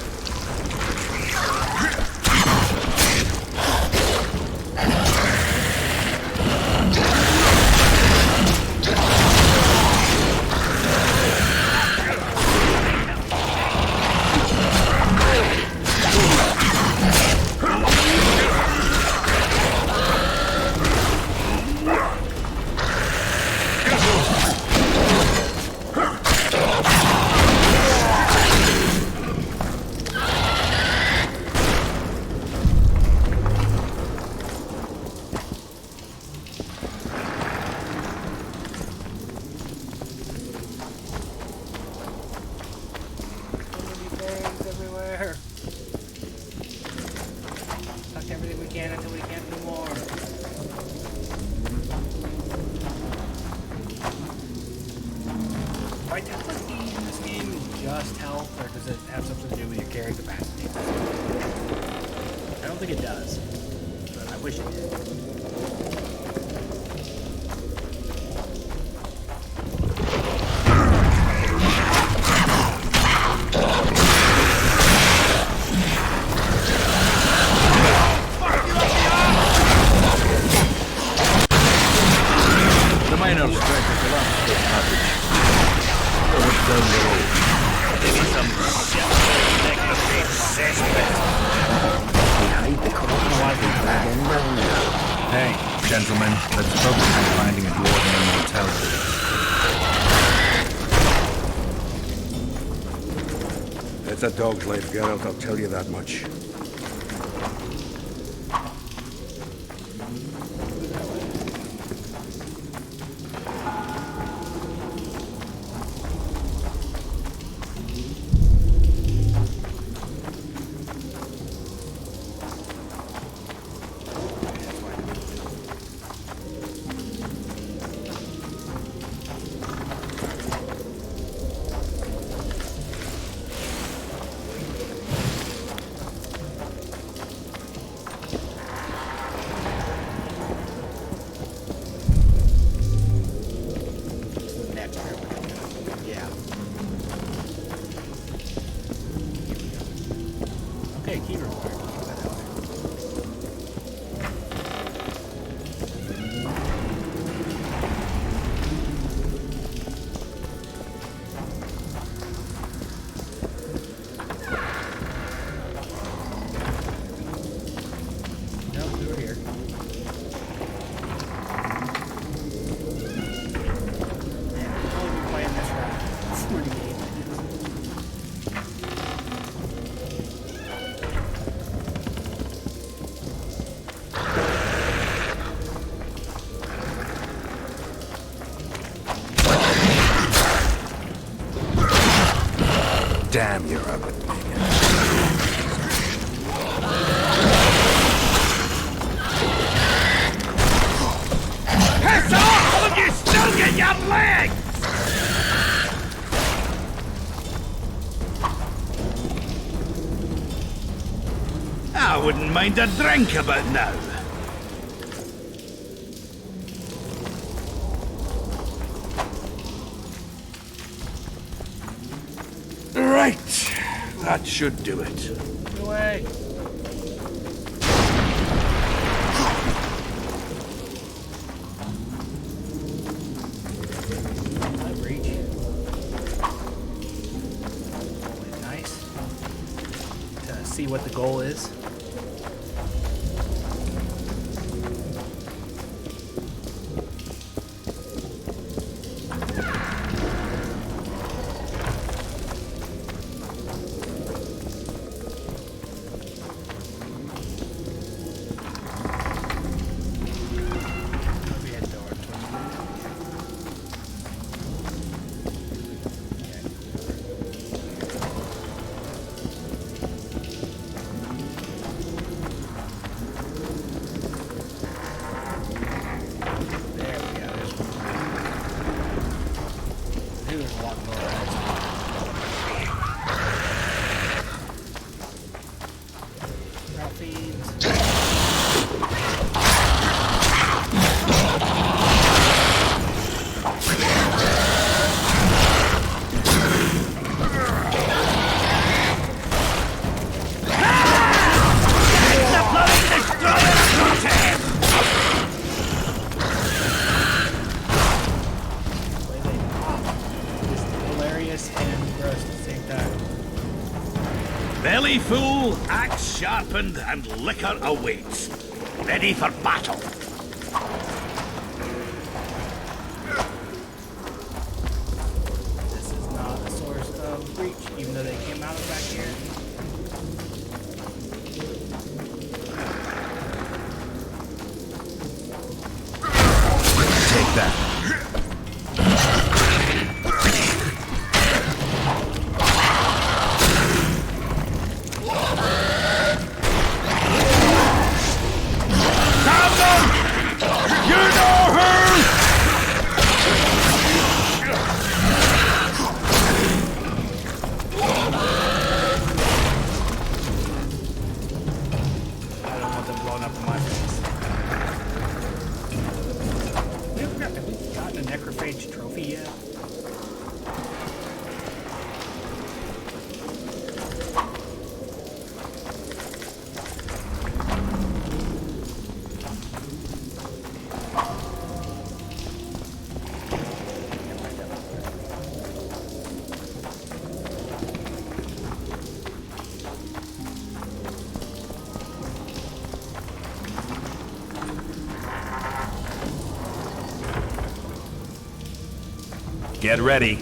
[SPEAKER 7] Hey, gentlemen, let's focus on finding a dwarven immortality.
[SPEAKER 16] It's a dog's life, Geralt, I'll tell you that much.
[SPEAKER 7] Damn, you're ugly.
[SPEAKER 16] Piss off! Will you still get your legs? I wouldn't mind a drink about now. Right, that should do it.
[SPEAKER 1] Go away. Nice. To see what the goal is. lot militarized.
[SPEAKER 16] Belly full, axe sharpened, and liquor awaits. Ready for battle.
[SPEAKER 1] This is not a source of breach, even though they came out of back here.
[SPEAKER 3] Take that.
[SPEAKER 10] Get ready.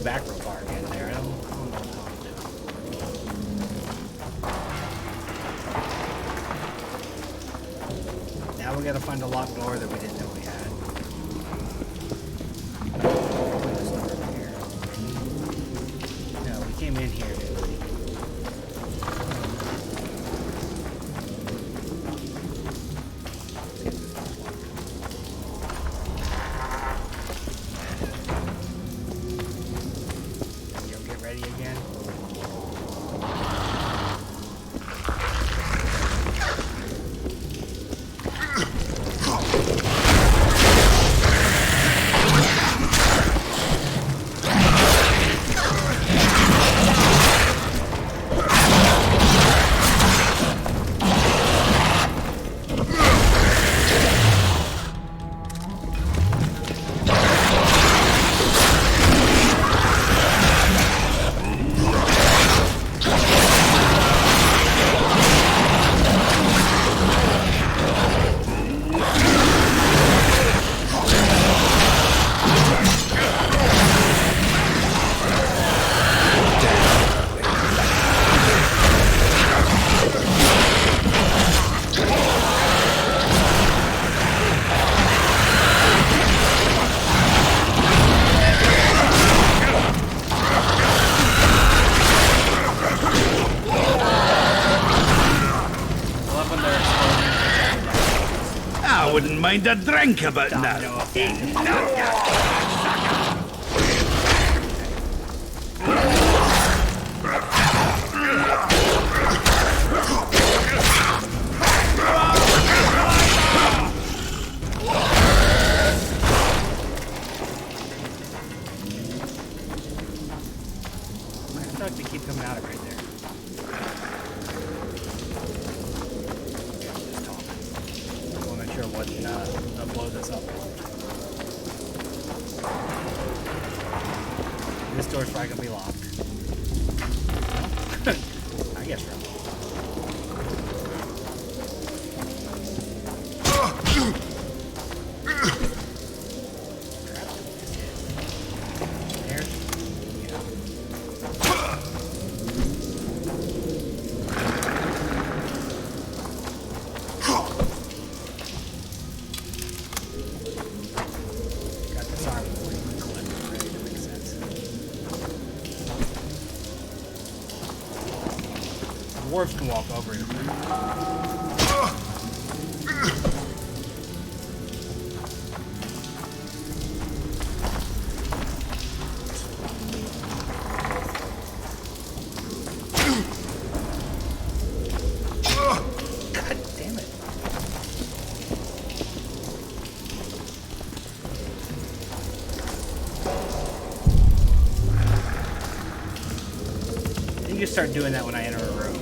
[SPEAKER 1] Back real far again there. I don't know what I'm doing. Now we gotta find a locked door that we didn't know we had. Probably this door over here. No, we came in here, didn't we?
[SPEAKER 16] I wouldn't mind a drink about that.
[SPEAKER 1] I thought they keep coming out of right there. Just talking. I want to make sure what blow this up. this door's probably gonna be locked. No? I guess so. Dwarves can walk over it. God damn it. You just start doing that when I enter a room.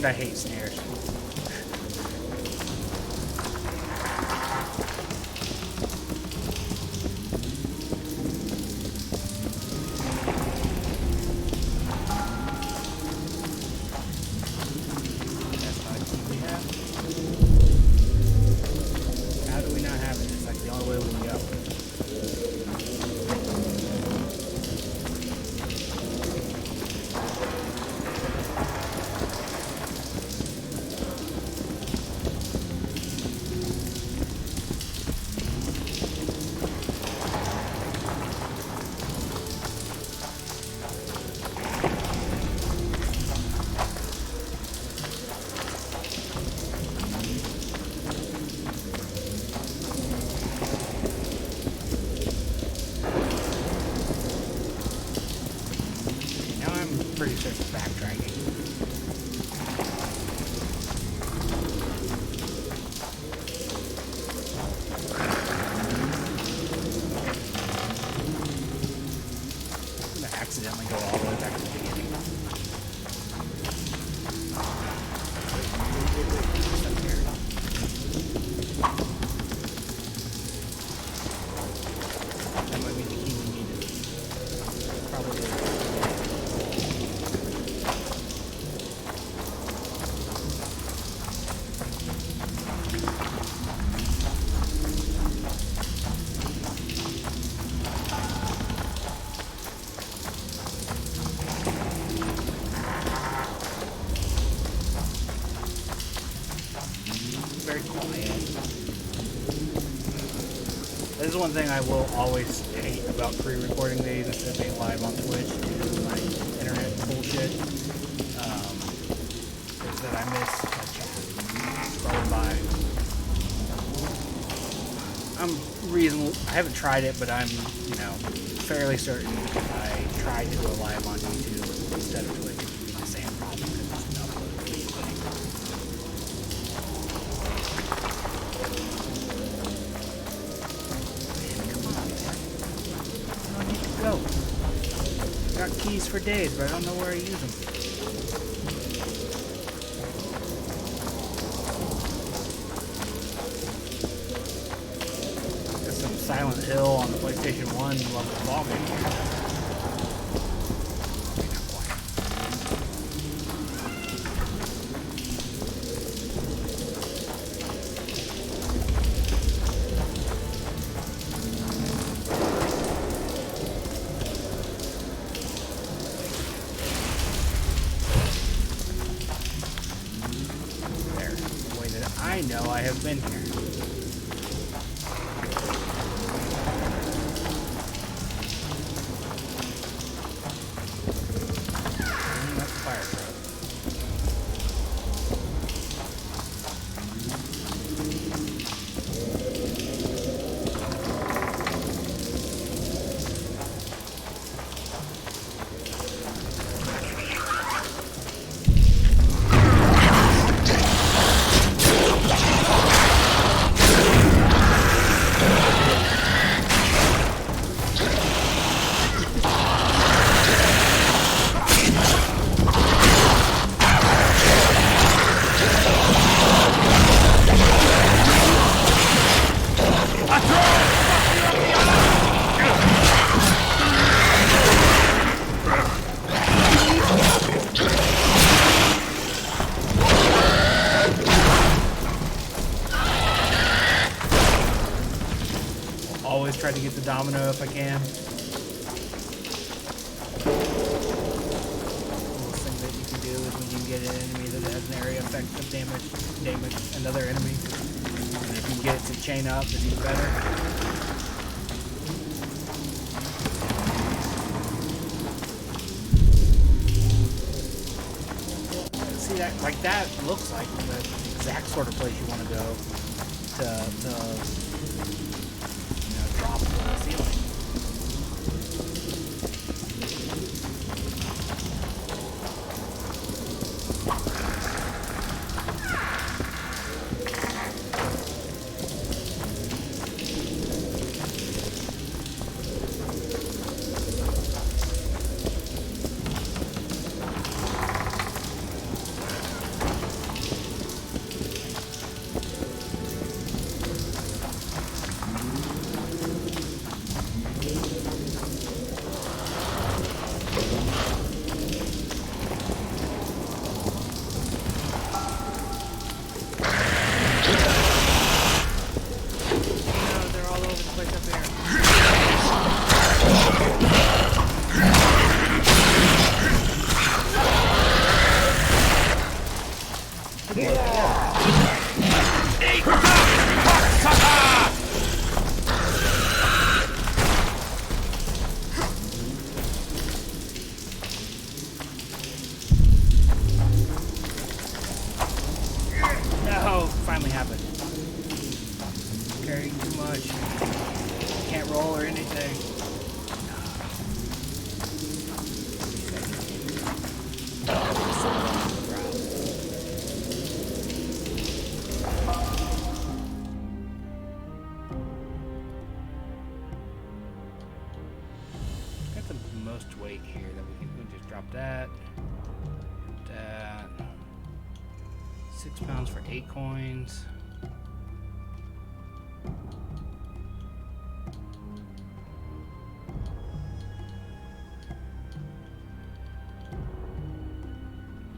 [SPEAKER 1] I hate snares. That's not a key we have. How do we not have it? It's like the only way we can go. Pretty sure it's backtracking. I'm gonna accidentally go all the way back to the beginning. That might be the key we needed. Probably is. Very quiet. This is one thing I will always hate about pre-recording these instead of being live on Twitch is like internet bullshit. Is that I miss my chat scrolling by. I'm reasonable. I haven't tried it, but I'm, fairly certain if I tried to go live on YouTube instead of Twitch, it would be the same problem because it's an upload thing. Go. Got keys for days, but I don't know where I use them. Got some Silent Hill on the PlayStation 1 level ball game here. Okay, not quite. have been here. That's a fire truck. Always try to get the domino if I can. Little thing that you can do is when you get an enemy that has an area effect of damage another enemy. And if you can get it to chain up, it's even better. See that? Like that looks like the exact sort of place you want to go to drop the ceiling. Finally happened. Carrying too much. Can't roll or anything. Got the most weight here that we can just drop that. That. 6 pounds for 8 coins.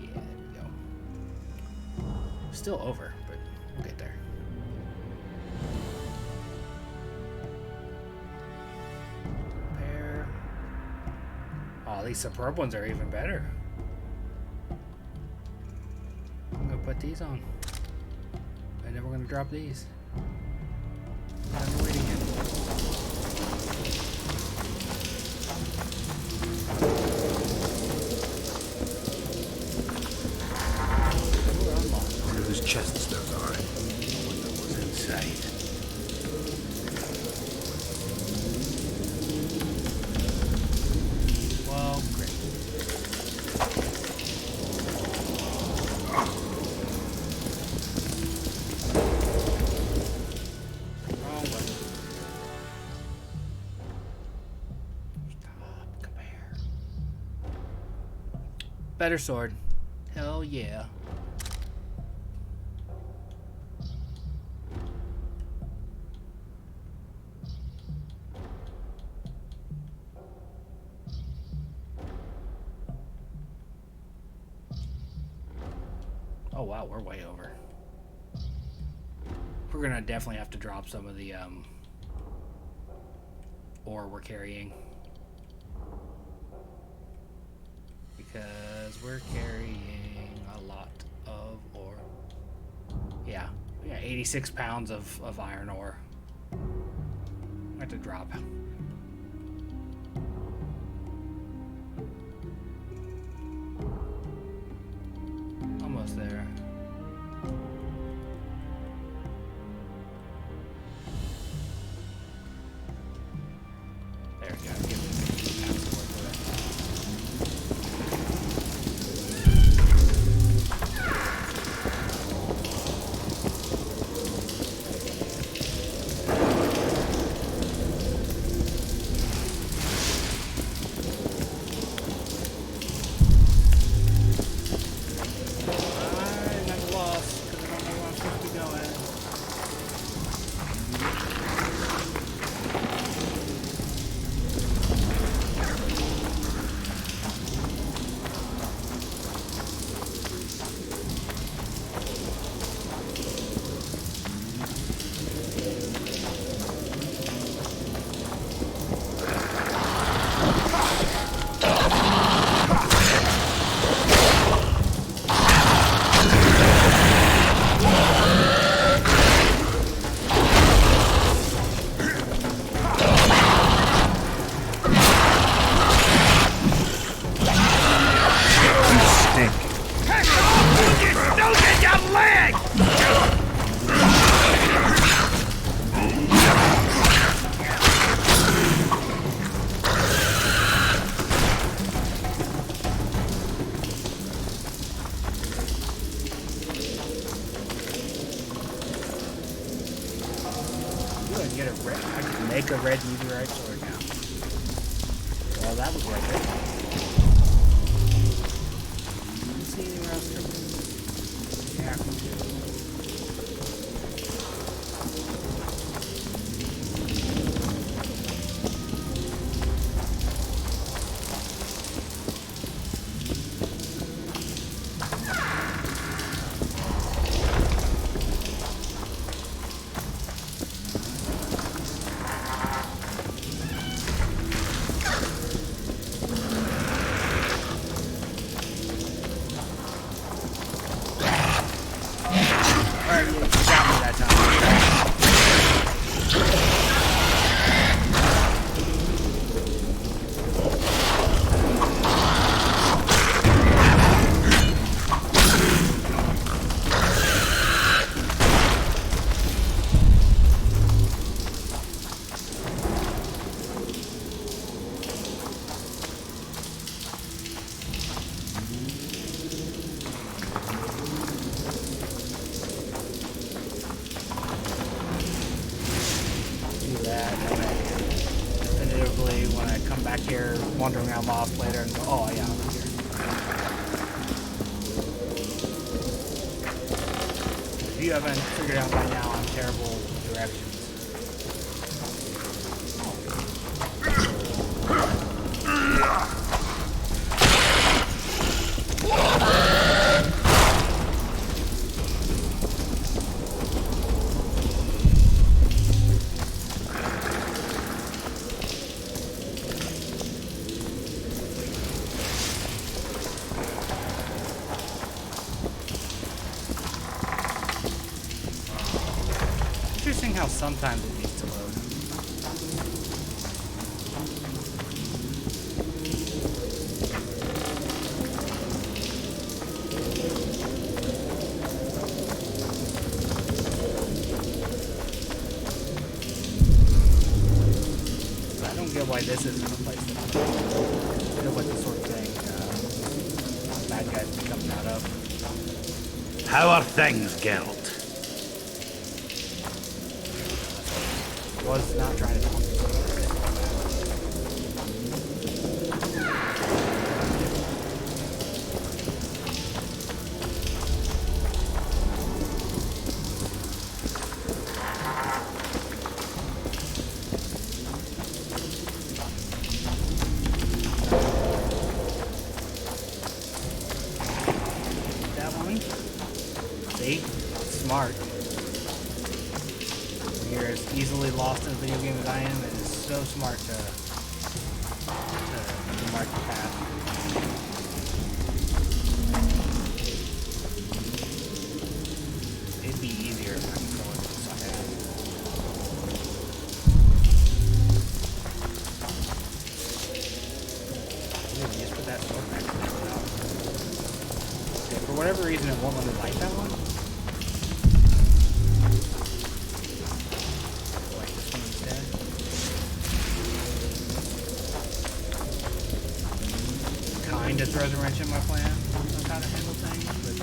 [SPEAKER 1] Yeah, there we go. Still over, but we'll get there. Repair. Oh, at least the purple ones are even better. Put these on. And then we're going to drop these. I'm waiting again.
[SPEAKER 7] Wonder whose chests those are.
[SPEAKER 6] What was inside?
[SPEAKER 1] Well, great. Better sword. Hell yeah. Oh wow, we're way over. We're gonna definitely have to drop some of the ore we're carrying. Because we're carrying a lot of ore. Yeah, Yeah, 86 pounds of iron ore. I have to drop. Almost there. There we go. Give me 15 pounds worth of it. I can make a red meteorite sword now. Well, that was worth it. Let's see anywhere else. Yeah. Wandering around lost later and go, oh yeah, over here. If you haven't figured out by now, I'm terrible with directions. Interesting how sometimes it needs to load. I don't get why this isn't the place that I feel like the sort of thing bad guys be coming out of.
[SPEAKER 6] How are things, Geralt?
[SPEAKER 1] Was not trying to talk to you. That one? See? Smart. You're as easily lost in a video game as I am. It is so smart to mark the path. It'd be easier if I the reason it won't let me light that one? Light this one instead. Kinda throws a wrench in my plan of how to handle things, but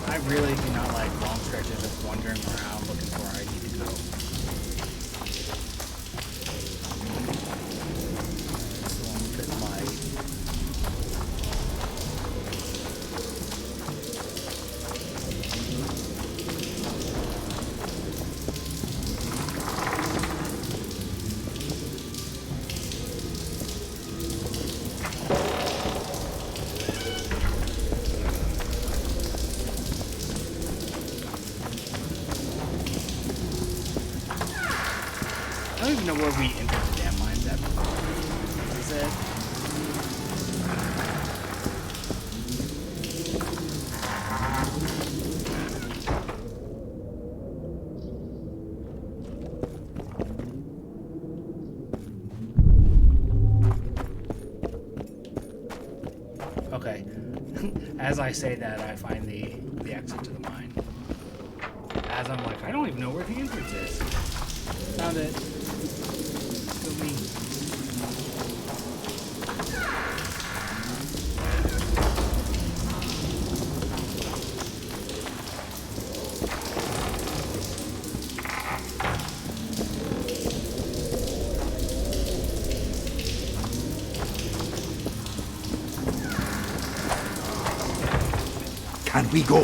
[SPEAKER 1] I really do not like long stretches of wandering around looking for where I need to go. This one fit light. I don't even know where we entered the damn mines at. What is it? Okay. As I say that, I find the exit to the mine. As I'm like, I don't even know where the entrance is. Found it. Go me.
[SPEAKER 16] Can we go?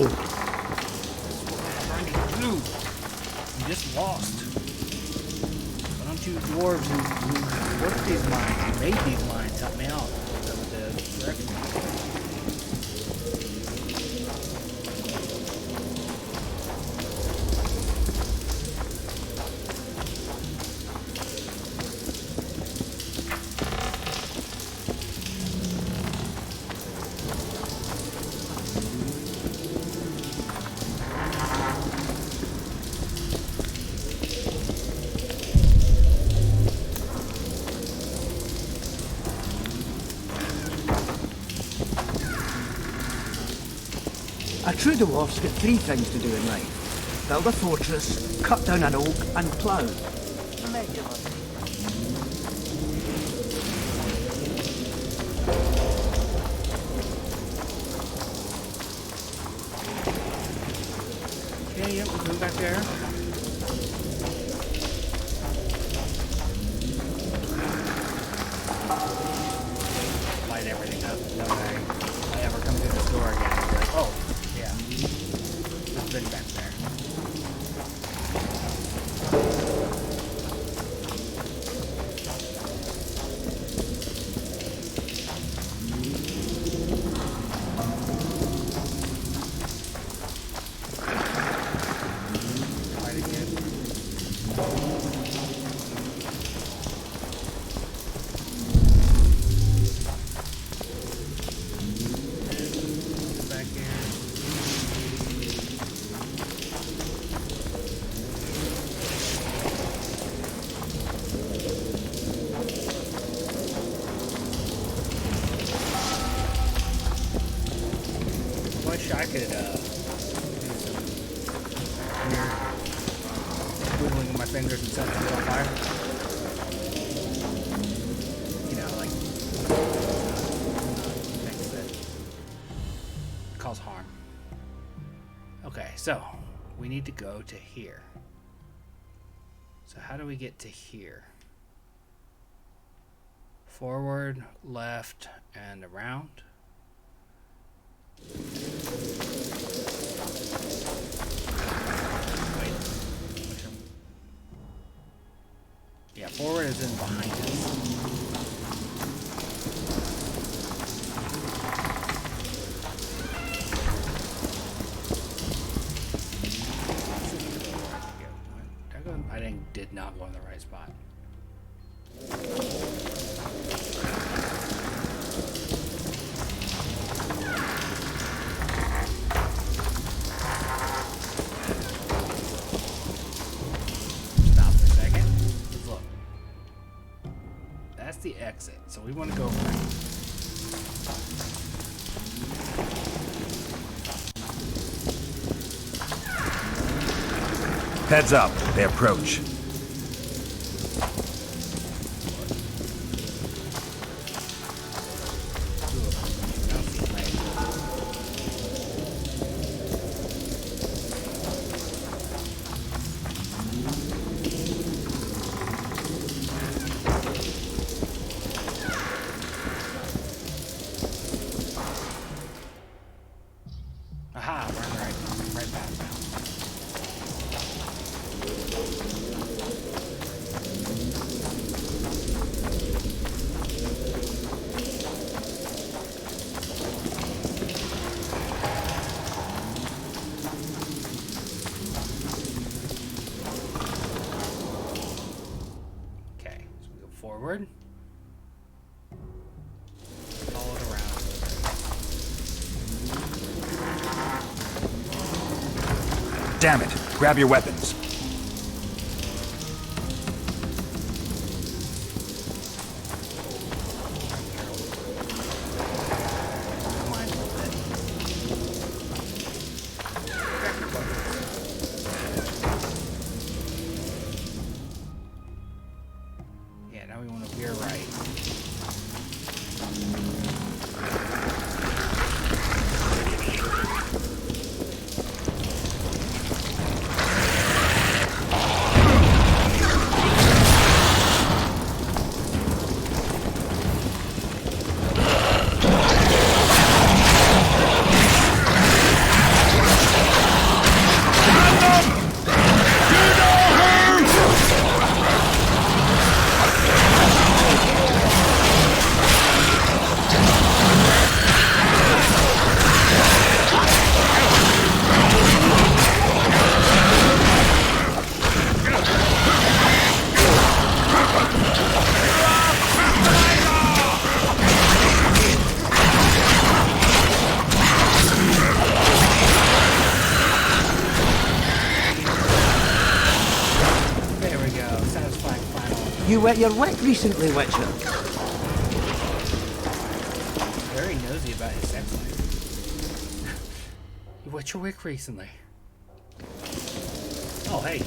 [SPEAKER 1] I'm just lost. Why don't you dwarves who worked these mines, who made these mines, help me out with the direction?
[SPEAKER 17] A true dwarf's got three things to do in life. Build a fortress, cut down an oak, and plough.
[SPEAKER 1] Okay, yep, we'll go back there. Light everything up. That way, if I ever come through this door again, I'll be like, oh, yeah. There's been back there. Light again. Back here. One shot. my fingers and set them on fire. You know, like things that cause harm. Okay, so we need to go to here. So how do we get to here? Forward, left, and around. Wait. Yeah, forward is in behind us. I did not go in the right spot. Stop for a second. Let's look. That's the exit, so we want to go right.
[SPEAKER 3] Heads up, they approach.
[SPEAKER 1] Aha, we're on the right path now. Okay, so we go forward. Follow it around.
[SPEAKER 3] Damn it! Grab your weapons.
[SPEAKER 1] Yeah, now we want to veer right.
[SPEAKER 17] You wet your wick recently, Witcher?
[SPEAKER 1] Very nosy about his sex life. You wet your wick recently. Oh, hey.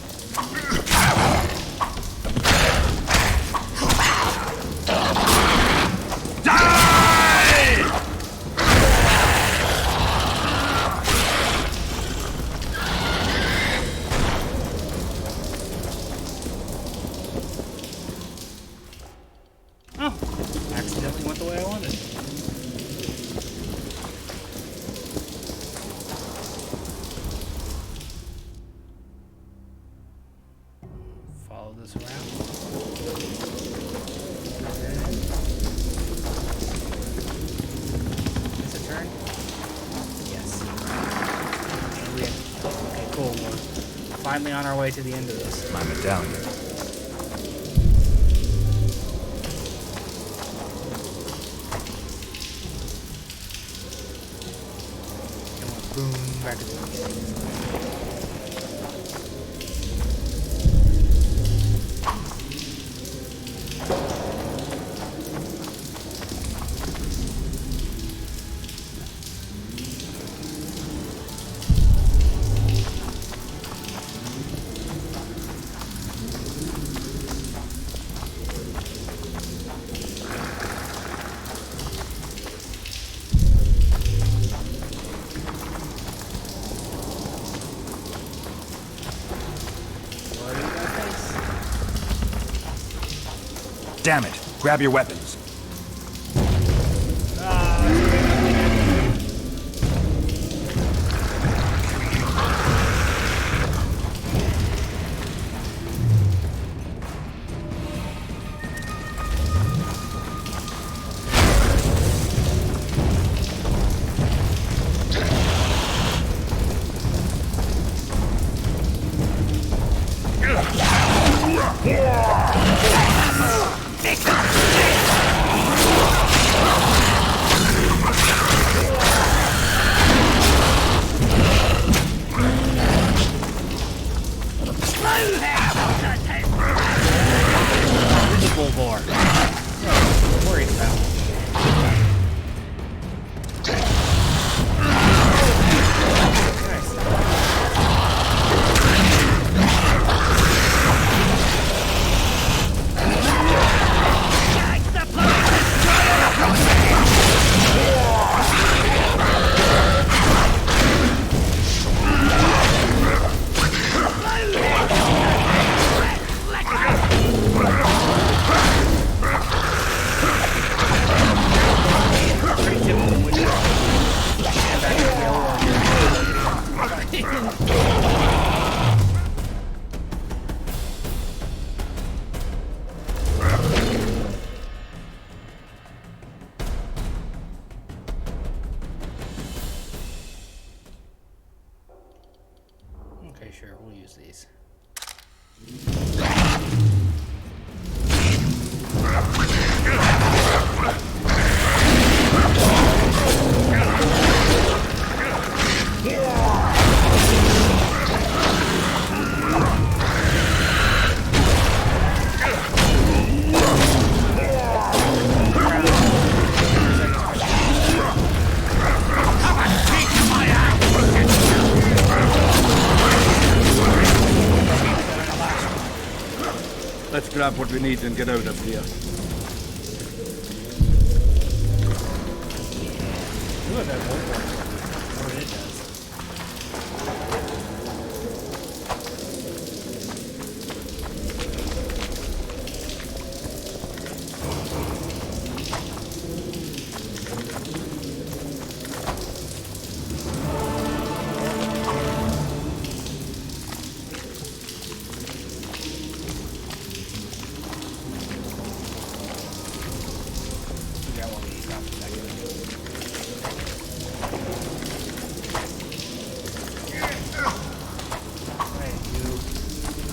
[SPEAKER 1] Accidentally went the way I wanted. Follow this around. Is it a turn? Yes. Okay, cool. We're finally on our way to the end of this.
[SPEAKER 3] My medallion.
[SPEAKER 1] Boom, back to the beginning.
[SPEAKER 3] Damn it. Grab your weapons.
[SPEAKER 1] Okay, sure, we'll use these.
[SPEAKER 16] Let's grab what we need and get out of here.
[SPEAKER 1] Look at that what it does.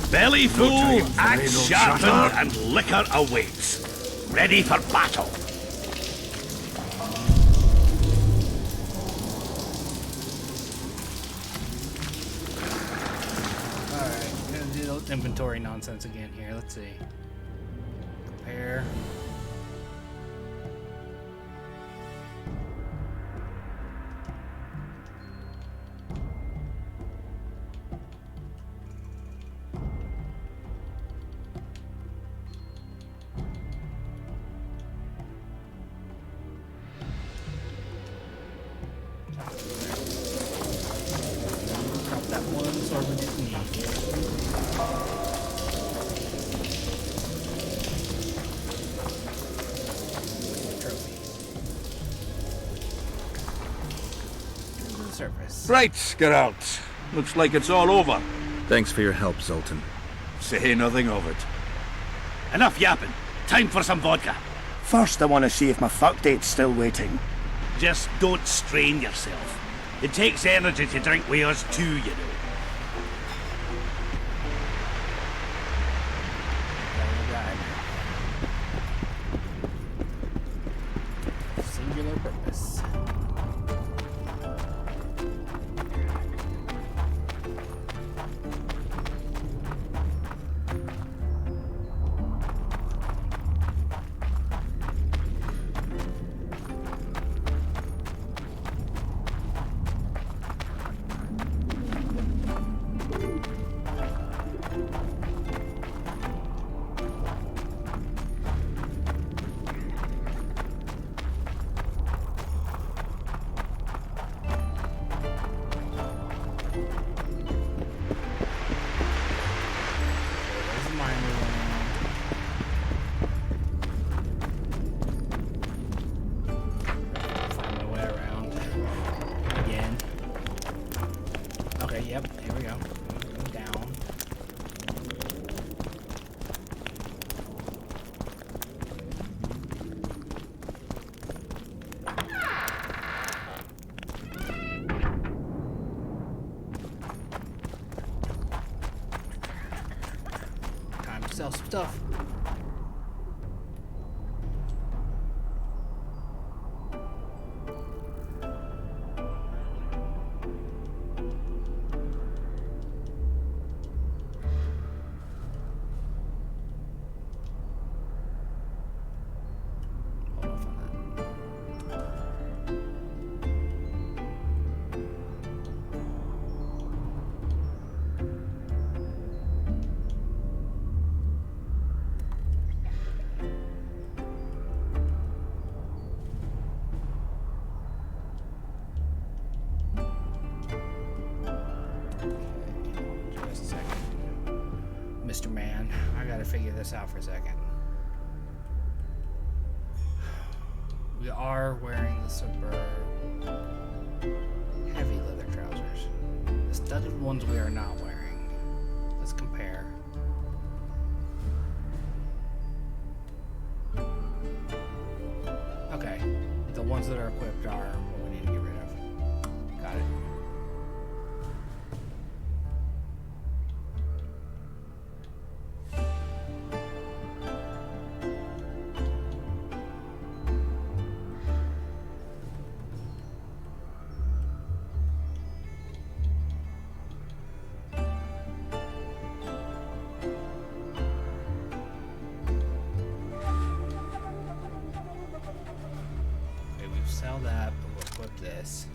[SPEAKER 16] Belly full, axe sharpened, and liquor awaits. Ready for battle.
[SPEAKER 1] Alright, I'm gonna do the inventory nonsense again here. Let's see. Compare.
[SPEAKER 16] Right, Geralt. Looks like it's all over.
[SPEAKER 7] Thanks for your help, Zoltan.
[SPEAKER 16] Say nothing of it. Enough yapping. Time for some vodka.
[SPEAKER 8] First, I want to see if my fuck date's still waiting.
[SPEAKER 16] Just don't strain yourself. It takes energy to drink with us too, you know.
[SPEAKER 1] Singular purpose. sell some stuff. Mr. Man, I gotta figure this out for a second. We are wearing the super heavy leather trousers. The studded ones we are not wearing. Let's compare. Okay, the ones that are equipped are what we need to get rid of. Got it. Sell that, but we'll equip this.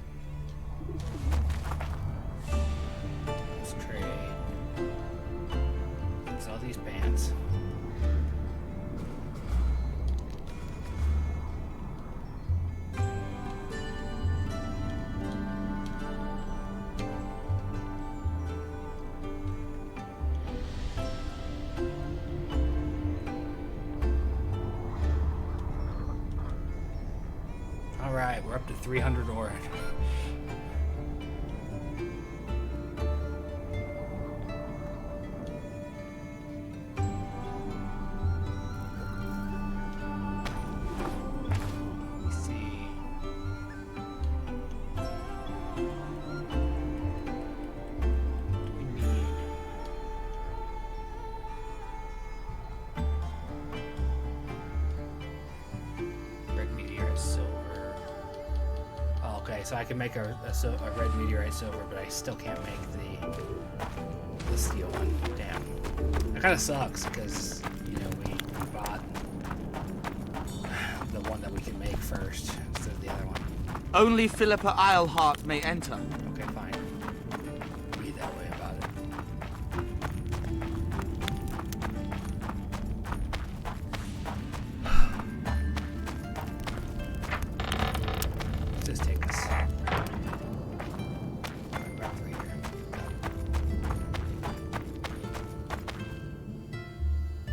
[SPEAKER 1] Let's trade. Sell these pants. Alright, we're up to 300 ore. Let's see. We need red meteorite silver. Okay, so I can make a red meteorite silver, but I still can't make the steel one. Damn. That kind of sucks, because, you know, we bought the one that we can make first instead of the other one.
[SPEAKER 18] Only Philippa Eilhart may enter.
[SPEAKER 1] Okay, fine. Be that way about it. What's this take us? Right through here.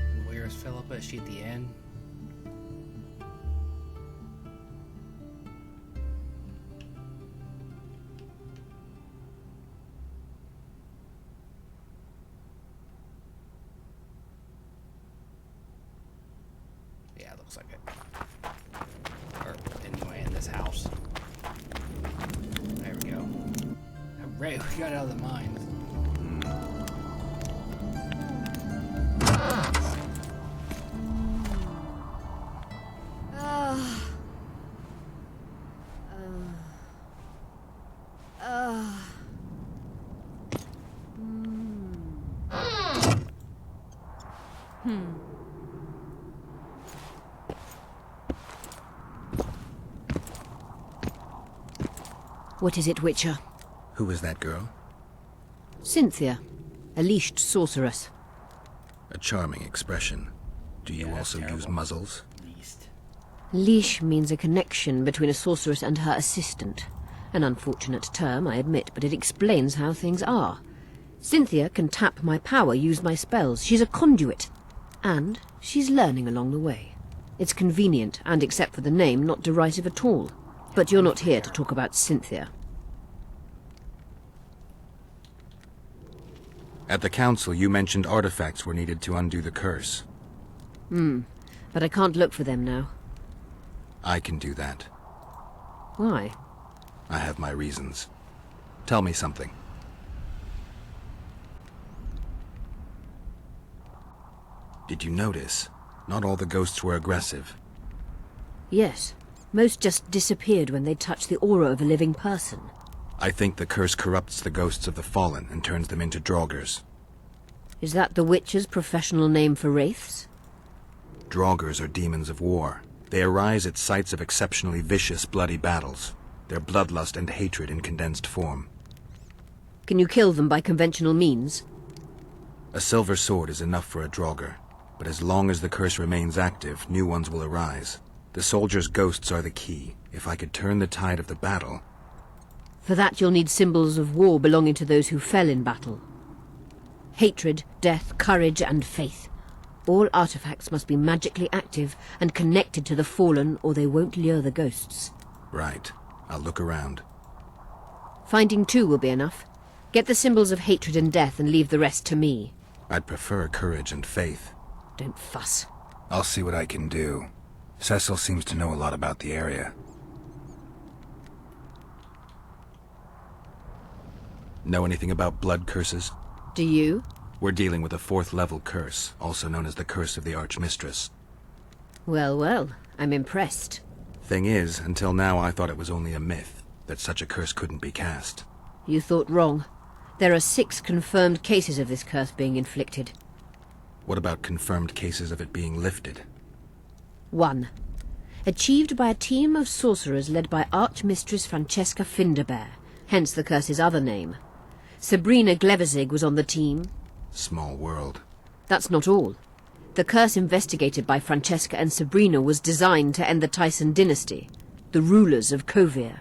[SPEAKER 1] And where's Philippa? Is she at the end? Yeah, it looks like it. Or anyway, in this house. There we go. Hooray, we got out of the mines.
[SPEAKER 9] What is it, Witcher?
[SPEAKER 7] Who is that girl?
[SPEAKER 9] Cynthia, a leashed sorceress.
[SPEAKER 7] A charming expression. Do you also use muzzles?
[SPEAKER 9] Leash means a connection between a sorceress and her assistant. An unfortunate term, I admit, but it explains how things are. Cynthia can tap my power, use my spells. She's a conduit. And she's learning along the way. It's convenient, and except for the name, not derisive at all. But you're not here to talk about Cynthia.
[SPEAKER 7] At the council, you mentioned artifacts were needed to undo the curse.
[SPEAKER 9] But I can't look for them now.
[SPEAKER 7] I can do that.
[SPEAKER 9] Why?
[SPEAKER 7] I have my reasons. Tell me something. Did you notice? Not all the ghosts were aggressive.
[SPEAKER 9] Yes. Most just disappeared when they touched the aura of a living person.
[SPEAKER 7] I think the curse corrupts the ghosts of the fallen and turns them into draugrs.
[SPEAKER 9] Is that the Witcher's professional name for wraiths?
[SPEAKER 7] Draugrs are demons of war. They arise at sites of exceptionally vicious, bloody battles. Their bloodlust and hatred in condensed form.
[SPEAKER 9] Can you kill them by conventional means?
[SPEAKER 7] A silver sword is enough for a draugr, but as long as the curse remains active, new ones will arise. The soldiers' ghosts are the key. If I could turn the tide of the battle...
[SPEAKER 9] For that you'll need symbols of war belonging to those who fell in battle. Hatred, death, courage, and faith. All artifacts must be magically active and connected to the fallen, or they won't lure the ghosts.
[SPEAKER 7] Right. I'll look around.
[SPEAKER 9] Finding 2 will be enough. Get the symbols of hatred and death and leave the rest to me.
[SPEAKER 7] I'd prefer courage and faith.
[SPEAKER 9] Don't fuss.
[SPEAKER 7] I'll see what I can do. Cecil seems to know a lot about the area. Know anything about blood curses?
[SPEAKER 9] Do you?
[SPEAKER 7] We're dealing with a 4th level curse, also known as the Curse of the Archmistress.
[SPEAKER 9] Well, well, I'm impressed.
[SPEAKER 7] Thing is, until now I thought it was only a myth, that such a curse couldn't be cast.
[SPEAKER 9] You thought wrong. There are 6 confirmed cases of this curse being inflicted.
[SPEAKER 7] What about confirmed cases of it being lifted?
[SPEAKER 9] 1. Achieved by a team of sorcerers led by Archmistress Francesca Finderbear, hence the curse's other name. Sabrina Glevizig was on the team.
[SPEAKER 7] Small world.
[SPEAKER 9] That's not all. The curse investigated by Francesca and Sabrina was designed to end the Tyson dynasty, the rulers of Kovir.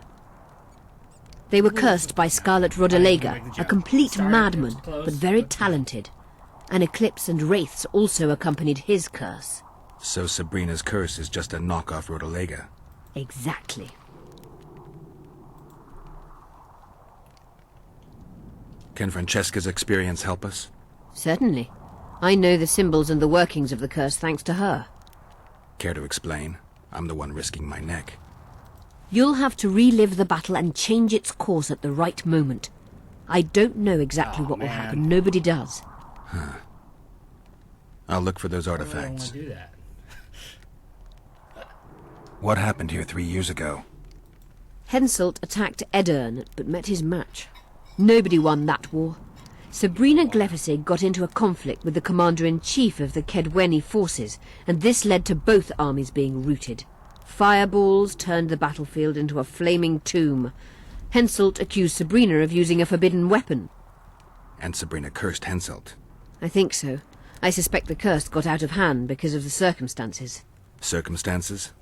[SPEAKER 9] They were cursed by Scarlet Rodalega, a complete madman, but very talented. An eclipse and wraiths also accompanied his curse.
[SPEAKER 7] So Sabrina's curse is just a knockoff Rodalega?
[SPEAKER 9] Exactly.
[SPEAKER 7] Can Francesca's experience help us?
[SPEAKER 9] Certainly. I know the symbols and the workings of the curse thanks to her.
[SPEAKER 7] Care to explain? I'm the one risking my neck.
[SPEAKER 9] You'll have to relive the battle and change its course at the right moment. I don't know exactly what will happen. Nobody does.
[SPEAKER 7] Huh. I'll look for those artifacts.
[SPEAKER 1] I don't want to do that.
[SPEAKER 7] What happened here 3 years ago?
[SPEAKER 9] Henselt attacked Edirn, but met his match. Nobody won that war. Sabrina Glevizig got into a conflict with the commander-in-chief of the Kedweni forces, and this led to both armies being routed. Fireballs turned the battlefield into a flaming tomb. Henselt accused Sabrina of using a forbidden weapon.
[SPEAKER 7] And Sabrina cursed Henselt.
[SPEAKER 9] I think so. I suspect the curse got out of hand because of the circumstances.
[SPEAKER 7] Circumstances?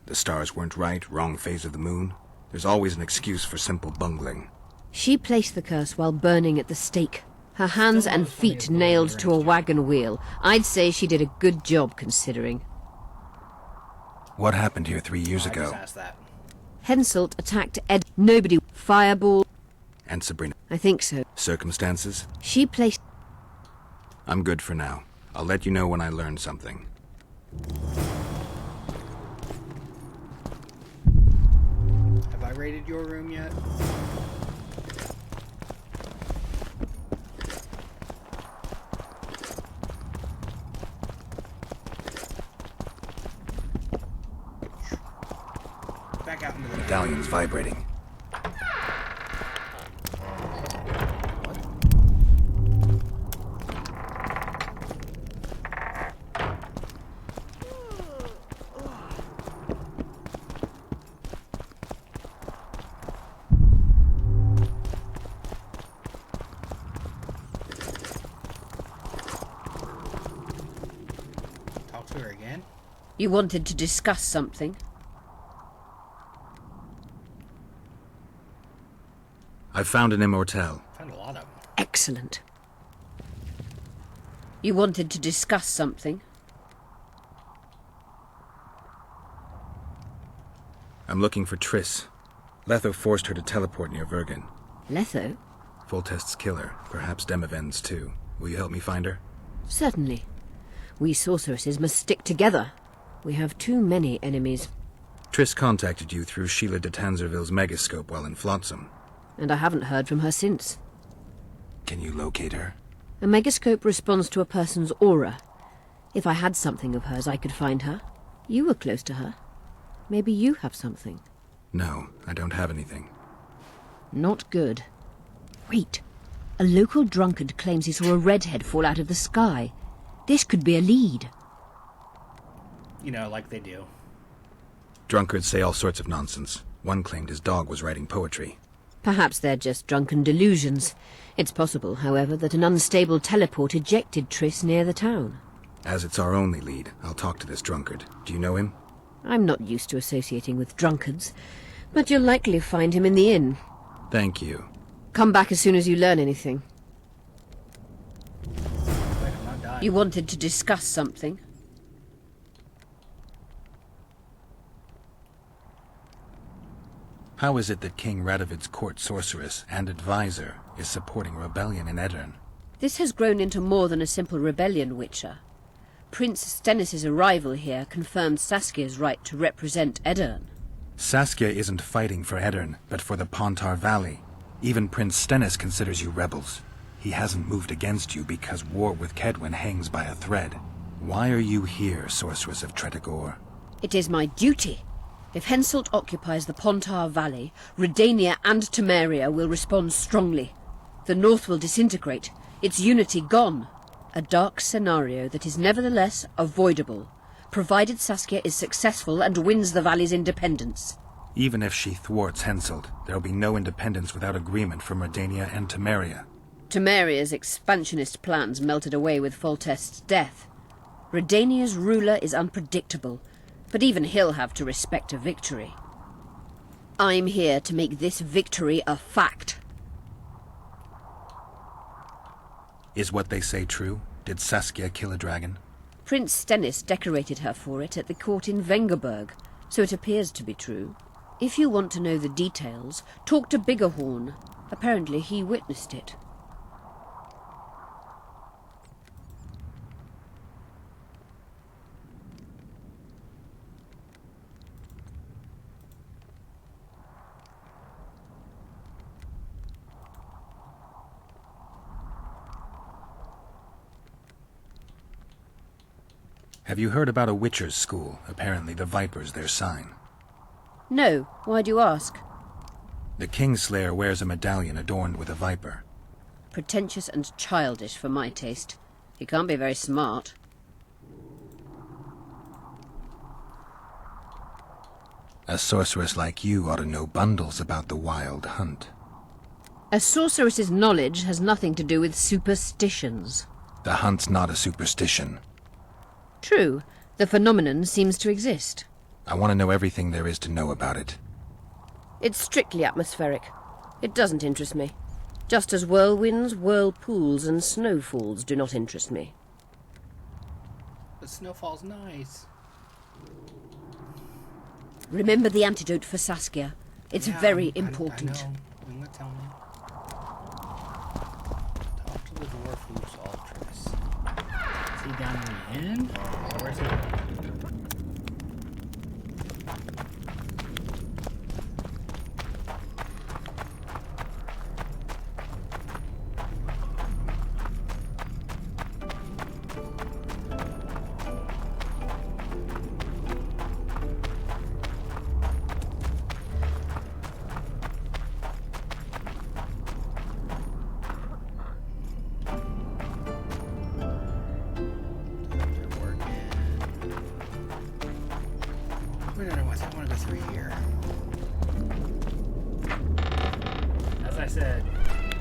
[SPEAKER 7] The stars weren't right, wrong phase of the moon. There's always an excuse for simple bungling.
[SPEAKER 9] She placed the curse while burning at the stake. Her hands and feet nailed to a wagon wheel. I'd say she did a good job, considering.
[SPEAKER 7] What happened here 3 years ago?
[SPEAKER 9] Henselt attacked Ed. Nobody. Fireball.
[SPEAKER 7] And Sabrina.
[SPEAKER 9] I think so.
[SPEAKER 7] Circumstances?
[SPEAKER 9] She placed...
[SPEAKER 7] I'm good for now. I'll let you know when I learn something.
[SPEAKER 1] Have I raided your room yet? Back out into the
[SPEAKER 7] Medallion's vibrating.
[SPEAKER 1] Talk to her again?
[SPEAKER 9] You wanted to discuss something?
[SPEAKER 7] I've found an immortelle.
[SPEAKER 1] Found a lot of them.
[SPEAKER 9] Excellent. You wanted to discuss something?
[SPEAKER 7] I'm looking for Triss. Letho forced her to teleport near Vergen.
[SPEAKER 9] Letho?
[SPEAKER 7] Foltest's killer, perhaps Demavend's too. Will you help me find her?
[SPEAKER 9] Certainly. We sorceresses must stick together. We have too many enemies.
[SPEAKER 7] Triss contacted you through Sheila de Tanzerville's megascope while in Flotsam.
[SPEAKER 9] And I haven't heard from her since.
[SPEAKER 7] Can you locate her?
[SPEAKER 9] A megascope responds to a person's aura. If I had something of hers, I could find her. You were close to her. Maybe you have something.
[SPEAKER 7] No, I don't have anything.
[SPEAKER 9] Not good. Wait. A local drunkard claims he saw a redhead fall out of the sky. This could be a lead.
[SPEAKER 1] You know, like they do.
[SPEAKER 7] Drunkards say all sorts of nonsense. One claimed his dog was writing poetry.
[SPEAKER 9] Perhaps they're just drunken delusions. It's possible, however, that an unstable teleport ejected Triss near the town.
[SPEAKER 7] As it's our only lead, I'll talk to this drunkard. Do you know him?
[SPEAKER 9] I'm not used to associating with drunkards, but you'll likely find him in the inn.
[SPEAKER 7] Thank you.
[SPEAKER 9] Come back as soon as you learn anything. You wanted to discuss something?
[SPEAKER 7] How is it that King Radovid's court sorceress and advisor is supporting rebellion in Edirn?
[SPEAKER 9] This has grown into more than a simple rebellion, Witcher. Prince Stennis' arrival here confirmed Saskia's right to represent Edirn.
[SPEAKER 7] Saskia isn't fighting for Edirn, but for the Pontar Valley. Even Prince Stennis considers you rebels. He hasn't moved against you because war with Kedwen hangs by a thread. Why are you here, Sorceress of Tretogor?
[SPEAKER 9] It is my duty. If Henselt occupies the Pontar Valley, Redania and Temeria will respond strongly. The North will disintegrate, its unity gone. A dark scenario that is nevertheless avoidable, provided Saskia is successful and wins the Valley's independence.
[SPEAKER 7] Even if she thwarts Henselt, there'll be no independence without agreement from Redania and Temeria.
[SPEAKER 9] Temeria's expansionist plans melted away with Foltest's death. Redania's ruler is unpredictable, but even he'll have to respect a victory. I'm here to make this victory a fact.
[SPEAKER 7] Is what they say true? Did Saskia kill a dragon?
[SPEAKER 9] Prince Stennis decorated her for it at the court in Vengerberg, so it appears to be true. If you want to know the details, talk to Biggerhorn. Apparently he witnessed it.
[SPEAKER 7] Have you heard about a Witcher's school? Apparently the Viper's their sign.
[SPEAKER 9] No. Why do you ask?
[SPEAKER 7] The Kingslayer wears a medallion adorned with a viper.
[SPEAKER 9] Pretentious and childish for my taste. He can't be very smart.
[SPEAKER 7] A sorceress like you ought to know bundles about the Wild Hunt.
[SPEAKER 9] A sorceress's knowledge has nothing to do with superstitions.
[SPEAKER 7] The hunt's not a superstition.
[SPEAKER 9] True. The phenomenon seems to exist.
[SPEAKER 7] I want to know everything there is to know about it.
[SPEAKER 9] It's strictly atmospheric. It doesn't interest me. Just as whirlwinds, whirlpools, and snowfalls do not interest me.
[SPEAKER 1] The snowfall's nice.
[SPEAKER 9] Remember the antidote for Saskia. It's very important.
[SPEAKER 1] I know. I'm gonna tell me. Talk to the dwarf who solved Triss. Is he down in the inn? Or where's he?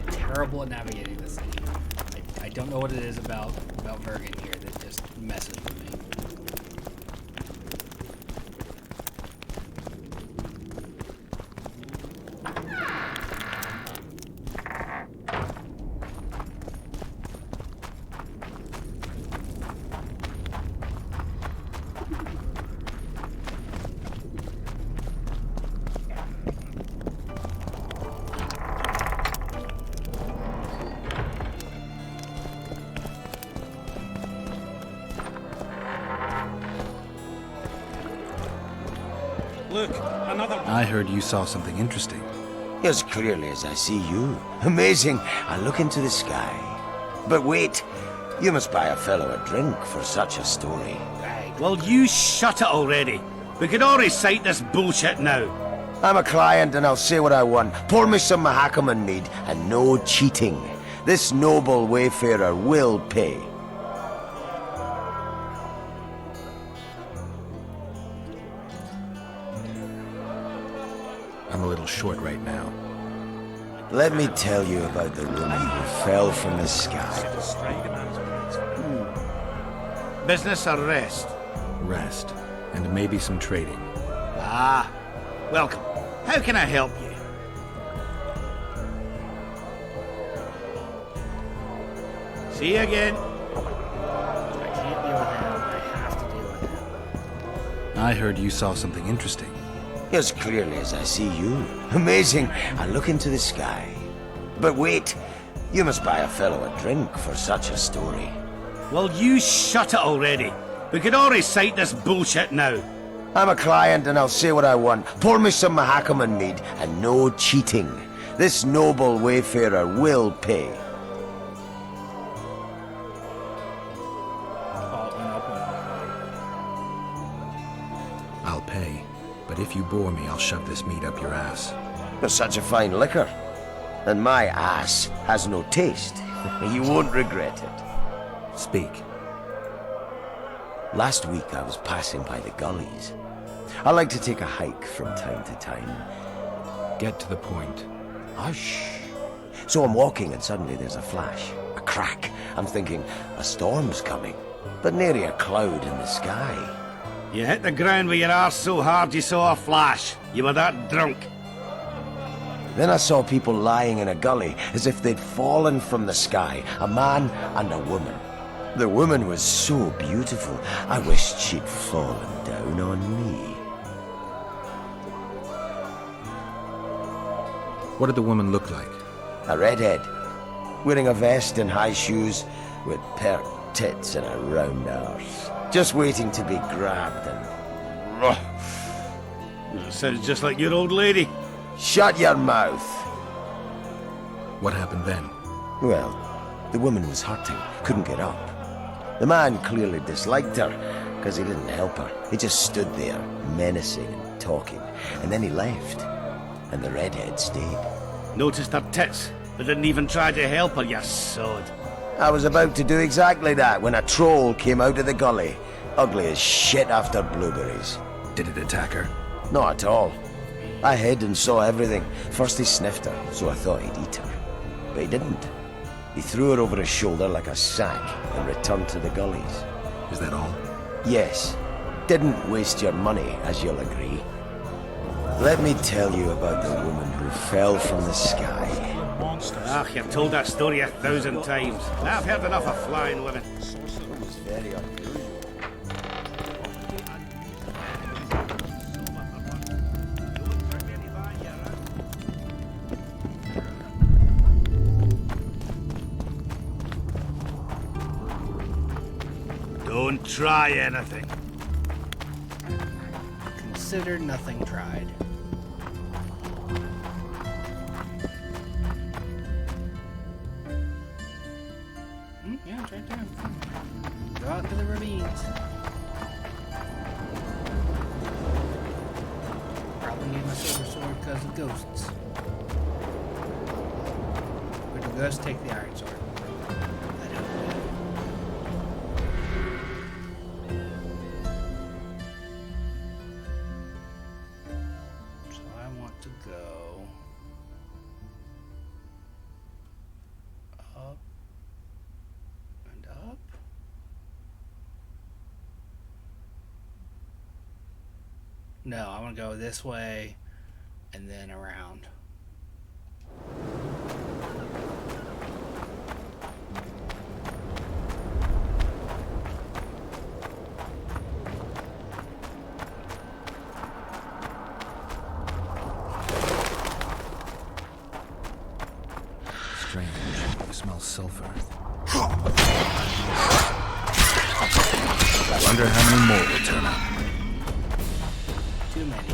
[SPEAKER 1] Terrible at navigating this thing. I don't know what it is about Vergen here that just messes with me.
[SPEAKER 4] Look, another one.
[SPEAKER 7] I heard you saw something interesting.
[SPEAKER 14] As clearly as I see you. Amazing. I look into the sky. But wait, You must buy a fellow a drink for such a story.
[SPEAKER 16] Well, you shut it already. We could all recite this bullshit now.
[SPEAKER 14] I'm a client and I'll say what I want. Pour me some Mahakaman mead and no cheating. This noble wayfarer will pay.
[SPEAKER 7] I'm a little short right now.
[SPEAKER 14] Let me tell you about the woman who fell from the sky.
[SPEAKER 16] Business or rest?
[SPEAKER 7] Rest. And maybe some trading.
[SPEAKER 16] Ah, welcome. How can I help you? See you again.
[SPEAKER 1] I can't deal with him. I have to deal with him.
[SPEAKER 7] I heard you saw something interesting.
[SPEAKER 14] As clearly as I see you. Amazing. I look into the sky. But wait, you must buy a fellow a drink for such a story.
[SPEAKER 16] Well, you shut it already. We could all recite this bullshit now.
[SPEAKER 14] I'm a client and I'll say what I want. Pour me some Mahakaman mead and no cheating. This noble wayfarer will pay.
[SPEAKER 7] I'll pay. But if you bore me, I'll shove this meat up your ass.
[SPEAKER 14] You're such a fine liquor. And my ass has no taste. You won't regret it.
[SPEAKER 7] Speak.
[SPEAKER 14] Last week I was passing by the gullies. I like to take a hike from time to time.
[SPEAKER 7] Get to the point.
[SPEAKER 14] Hush. So I'm walking and suddenly there's a flash, a crack. I'm thinking, a storm's coming. But nary a cloud in the sky.
[SPEAKER 16] You hit the ground with your arse so hard you saw a flash. You were that drunk.
[SPEAKER 14] Then I saw people lying in a gully as if they'd fallen from the sky, a man and a woman. The woman was so beautiful, I wished she'd fallen down on me.
[SPEAKER 7] What did the woman look like?
[SPEAKER 14] A redhead, wearing a vest and high shoes, with pert tits and a round arse. Just waiting to be grabbed and...
[SPEAKER 16] That sounds just like your old lady.
[SPEAKER 14] Shut your mouth!
[SPEAKER 7] What happened then?
[SPEAKER 14] Well, the woman was hurting, couldn't get up. The man clearly disliked her, because he didn't help her. He just stood there, menacing and talking, and then he left. And the redhead stayed.
[SPEAKER 16] Noticed her tits, but didn't even try to help her, you sod.
[SPEAKER 14] I was about to do exactly that when a troll came out of the gully. Ugly as shit after blueberries.
[SPEAKER 7] Did it attack her?
[SPEAKER 14] Not at all. I hid and saw everything. First he sniffed her, so I thought he'd eat her. But he didn't. He threw her over his shoulder like a sack and returned to the gullies.
[SPEAKER 7] Is that all?
[SPEAKER 14] Yes. Didn't waste your money, as you'll agree. Let me tell you about the woman who fell from the sky.
[SPEAKER 16] Ah, you've told that story 1,000 times. I've heard enough of flying women.
[SPEAKER 14] Very unusual.
[SPEAKER 16] Don't try anything.
[SPEAKER 1] Consider nothing tried. Yeah, it's right there. Go out to the ravines. Probably need my silver sword because of ghosts. Would the ghosts take the iron sword? I don't know. So I want to go up and up. No, I want to go this way and then around.
[SPEAKER 7] Strange. I smell sulfur. I wonder how many more will turn up.
[SPEAKER 1] Too many.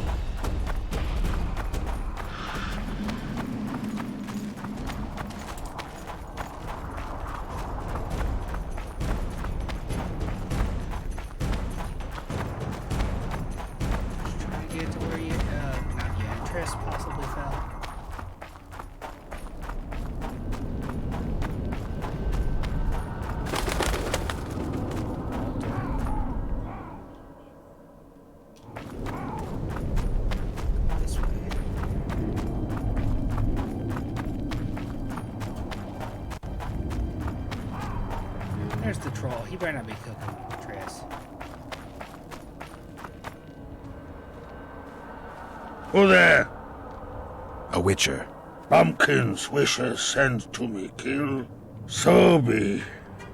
[SPEAKER 1] where's the troll? He better not be cooking Triss.
[SPEAKER 6] Who there?
[SPEAKER 7] A witcher.
[SPEAKER 6] Pumpkin's wishes sent to me kill. So be.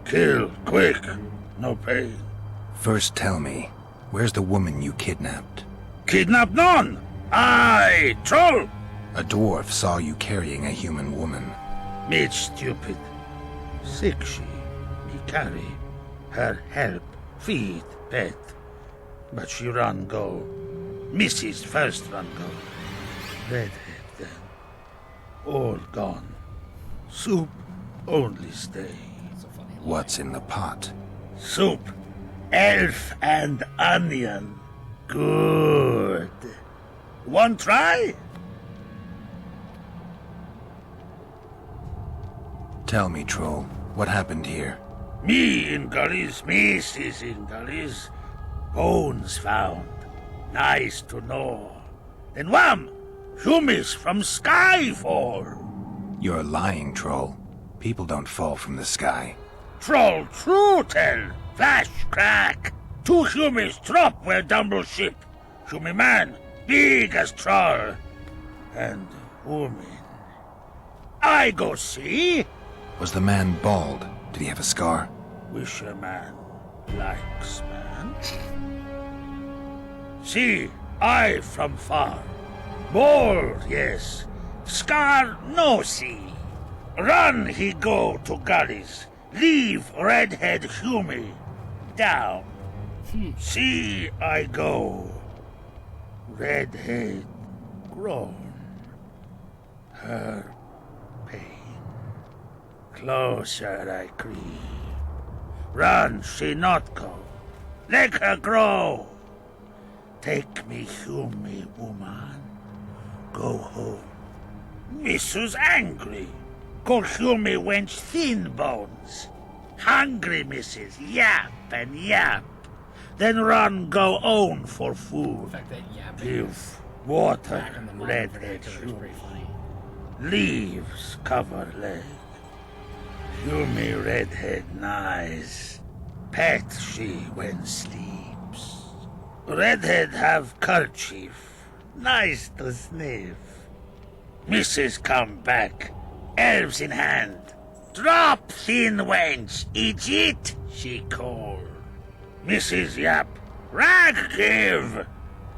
[SPEAKER 6] Kill, quick. No pain.
[SPEAKER 7] First tell me, where's the woman you kidnapped?
[SPEAKER 6] Kidnap none! Aye, troll!
[SPEAKER 7] A dwarf saw you carrying a human woman.
[SPEAKER 6] Me stupid. Sick she. Me carry. Her help. Feed, pet. But she run go. Mrs. first run go. Redhead then. All gone. Soup only stay.
[SPEAKER 7] What's in the pot?
[SPEAKER 6] Soup. Elf and onion. Good. One try?
[SPEAKER 7] Tell me, troll, what happened here?
[SPEAKER 6] Me in gullies, Mrs. in gullies. Bones found. Nice to know. Then wham! Humis from sky fall.
[SPEAKER 7] You're lying, troll. People don't fall from the sky.
[SPEAKER 6] Troll true tell. Flash crack. 2 humis drop where Dumble ship. Humi man, big as troll. And woman. I go see.
[SPEAKER 7] Was the man bald? Did he have a scar?
[SPEAKER 6] Wish a man likes man. See, I from far. Bald, yes. Scar no see. Run he go to gullies. Leave redhead Humi. Down. See I go. Redhead grown. Her pain. Closer I creep. Run she not go. Let her grow. Take me Humi woman. Go home. Mrs. angry. Call Humi wench thin bones. Hungry Mrs. Yap and yap. Then run go own for food. Give water redhead Humi. Leaves cover leg. Humi redhead nice. Pet she when sleeps. Redhead have kerchief. Nice to sniff. Mrs. come back. Elves in hand. Drop thin wench. Eat, she call. Mrs. Yap. Rag give.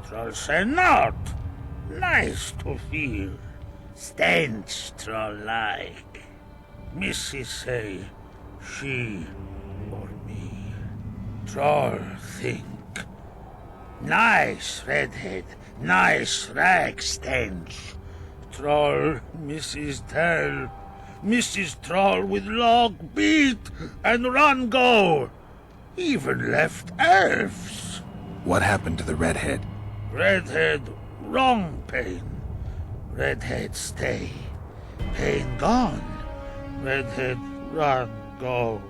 [SPEAKER 6] Troll say not. Nice to feel. Stench troll like. Mrs. say she or me. Troll think. Nice redhead. Nice rag stench. Troll, Mrs. tell. Mrs. Troll with log beat and run go. Even left elves.
[SPEAKER 7] What happened to the redhead?
[SPEAKER 6] Redhead wrong pain. Redhead stay. Pain gone. Redhead run go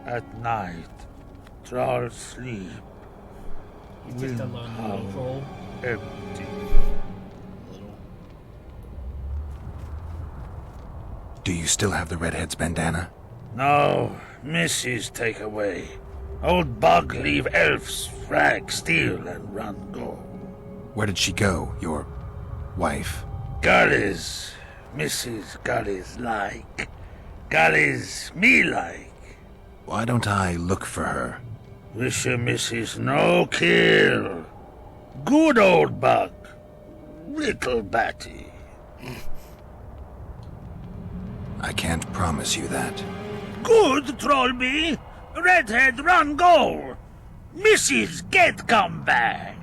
[SPEAKER 6] at night. Troll sleep.
[SPEAKER 1] He's just a lone little troll.
[SPEAKER 6] Empty.
[SPEAKER 7] Do you still have the redhead's bandana?
[SPEAKER 6] No, Mrs. take away. Old bug leave elves frag steal and run go.
[SPEAKER 7] Where did she go, your wife?
[SPEAKER 6] Gullies, Mrs. Gullies like. Gullies me like.
[SPEAKER 7] Why don't I look for her?
[SPEAKER 6] Wish a Mrs. no kill. Good old bug. Little batty.
[SPEAKER 7] I can't promise you that.
[SPEAKER 6] Good, Trollby. Redhead run go. Mrs. get come back.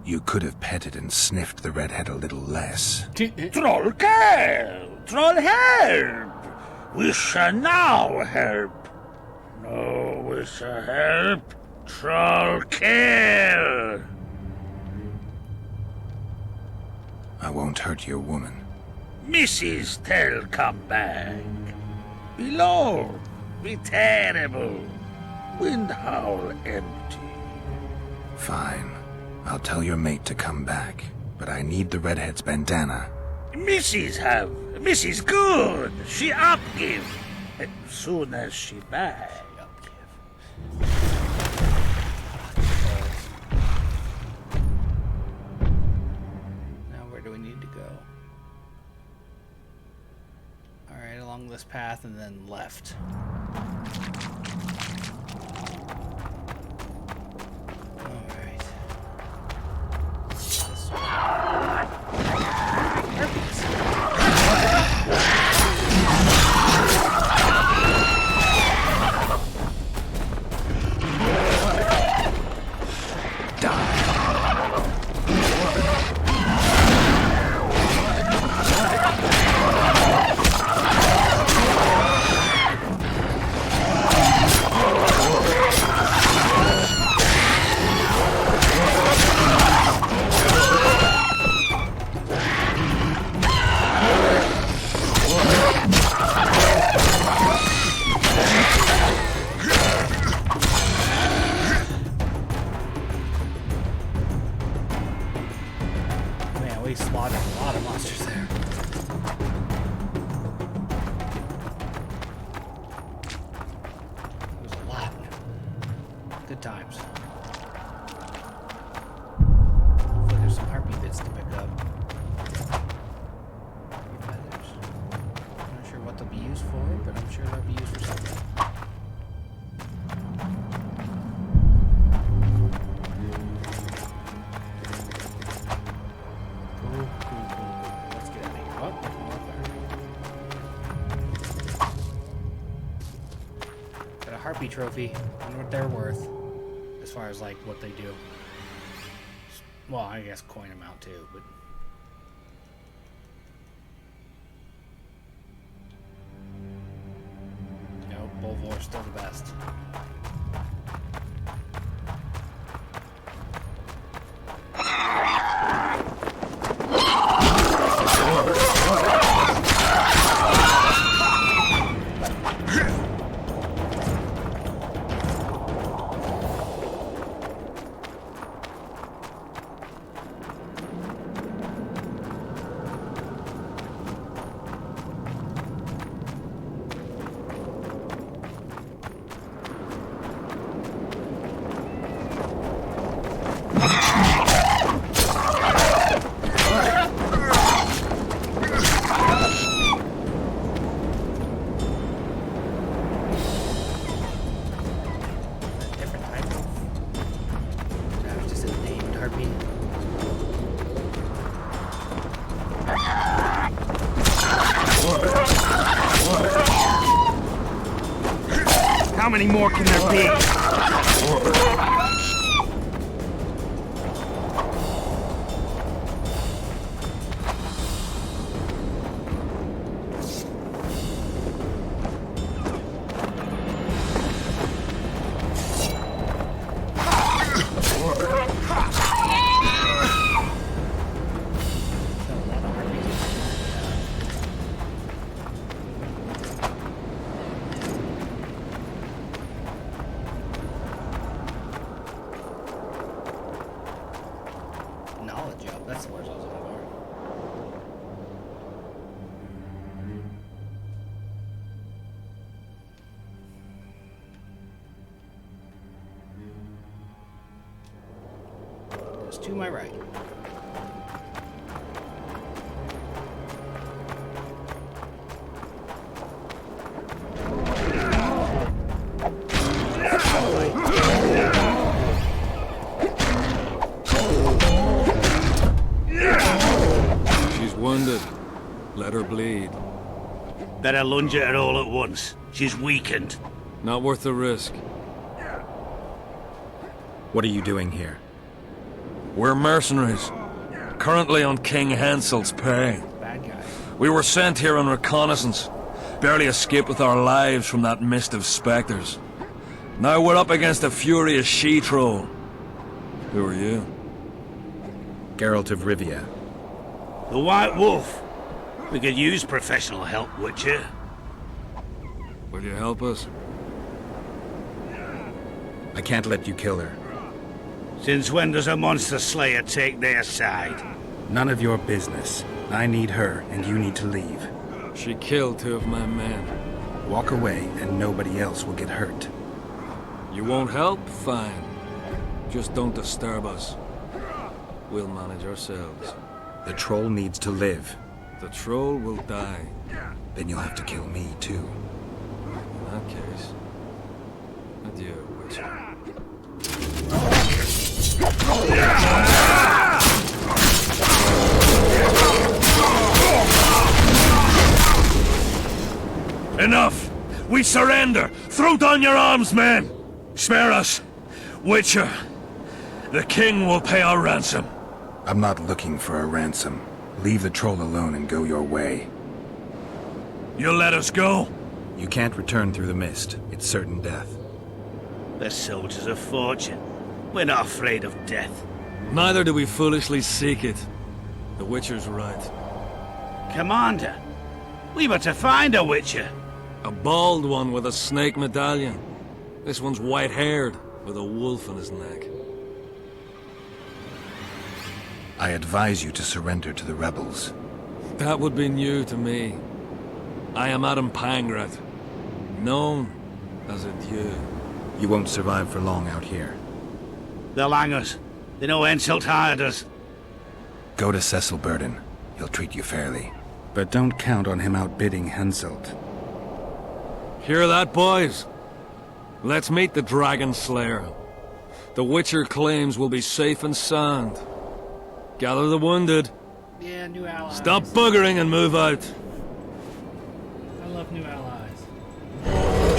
[SPEAKER 7] You could have petted and sniffed the redhead a little less.
[SPEAKER 6] Troll care. Troll help. Wish a now help. No wish a help. Troll care.
[SPEAKER 7] I won't hurt your woman.
[SPEAKER 6] Mrs. tell come back. Below, be terrible. Wind howl empty.
[SPEAKER 7] Fine. I'll tell your mate to come back, but I need the redhead's bandana.
[SPEAKER 6] Mrs. have. Mrs. good. She up give. Soon as she back.
[SPEAKER 1] this path and then left. Alright. This way. We slaughtered a lot of monsters there. It was a lot. Good times. Hopefully there's some harpy bits to pick up. Feathers. I'm not sure what they'll be used for, but I'm sure they'll be used for something. Harpy trophy. I wonder what they're worth as far as like what they do. Well, I guess coin amount too, but no, Bolvor's still the best.
[SPEAKER 16] How many more can there be?
[SPEAKER 1] That's the words I was looking for. Just to my right.
[SPEAKER 3] Wounded. Let her bleed.
[SPEAKER 6] Better lunge at her all at once. She's weakened.
[SPEAKER 3] Not worth the risk.
[SPEAKER 7] What are you doing here?
[SPEAKER 3] We're mercenaries. Currently on King Hansel's pay.
[SPEAKER 1] Bad guy.
[SPEAKER 3] We were sent here on reconnaissance. Barely escaped with our lives from that mist of specters. Now we're up against a furious she-troll. Who are you?
[SPEAKER 7] Geralt of Rivia.
[SPEAKER 6] The White Wolf. We could use professional help, Witcher.
[SPEAKER 3] Will you help us?
[SPEAKER 7] I can't let you kill her.
[SPEAKER 6] Since when does a monster slayer take their side?
[SPEAKER 7] None of your business. I need her, and you need to leave.
[SPEAKER 3] She killed 2 of my men.
[SPEAKER 7] Walk away, and nobody else will get hurt.
[SPEAKER 3] You won't help? Fine. Just don't disturb us. We'll manage ourselves.
[SPEAKER 7] The troll needs to live.
[SPEAKER 3] The troll will die.
[SPEAKER 7] Then you'll have to kill me, too.
[SPEAKER 3] In that case, adieu, Witcher.
[SPEAKER 2] Enough! We surrender! Throw down your arms, men! Spare us! Witcher, the king will pay our ransom.
[SPEAKER 7] I'm not looking for a ransom. Leave the troll alone and go your way.
[SPEAKER 2] You'll let us go?
[SPEAKER 7] You can't return through the mist. It's certain death.
[SPEAKER 6] The soldiers of fortune. We're not afraid of death.
[SPEAKER 3] Neither do we foolishly seek it. The Witcher's right.
[SPEAKER 6] Commander, we were to find a Witcher.
[SPEAKER 3] A bald one with a snake medallion. This one's white-haired, with a wolf in his neck.
[SPEAKER 7] I advise you to surrender to the rebels.
[SPEAKER 3] That would be new to me. I am Adam Pangrat, known as a Dieu.
[SPEAKER 7] You won't survive for long out here.
[SPEAKER 6] They'll hang us. They know Henselt hired us.
[SPEAKER 7] Go to Cecil Burden. He'll treat you fairly. But don't count on him outbidding Henselt.
[SPEAKER 3] Hear that, boys? Let's meet the Dragon Slayer. The Witcher claims we'll be safe and sound. Gather the wounded.
[SPEAKER 1] Yeah, new allies.
[SPEAKER 3] Stop buggering and move out.
[SPEAKER 1] I love new allies.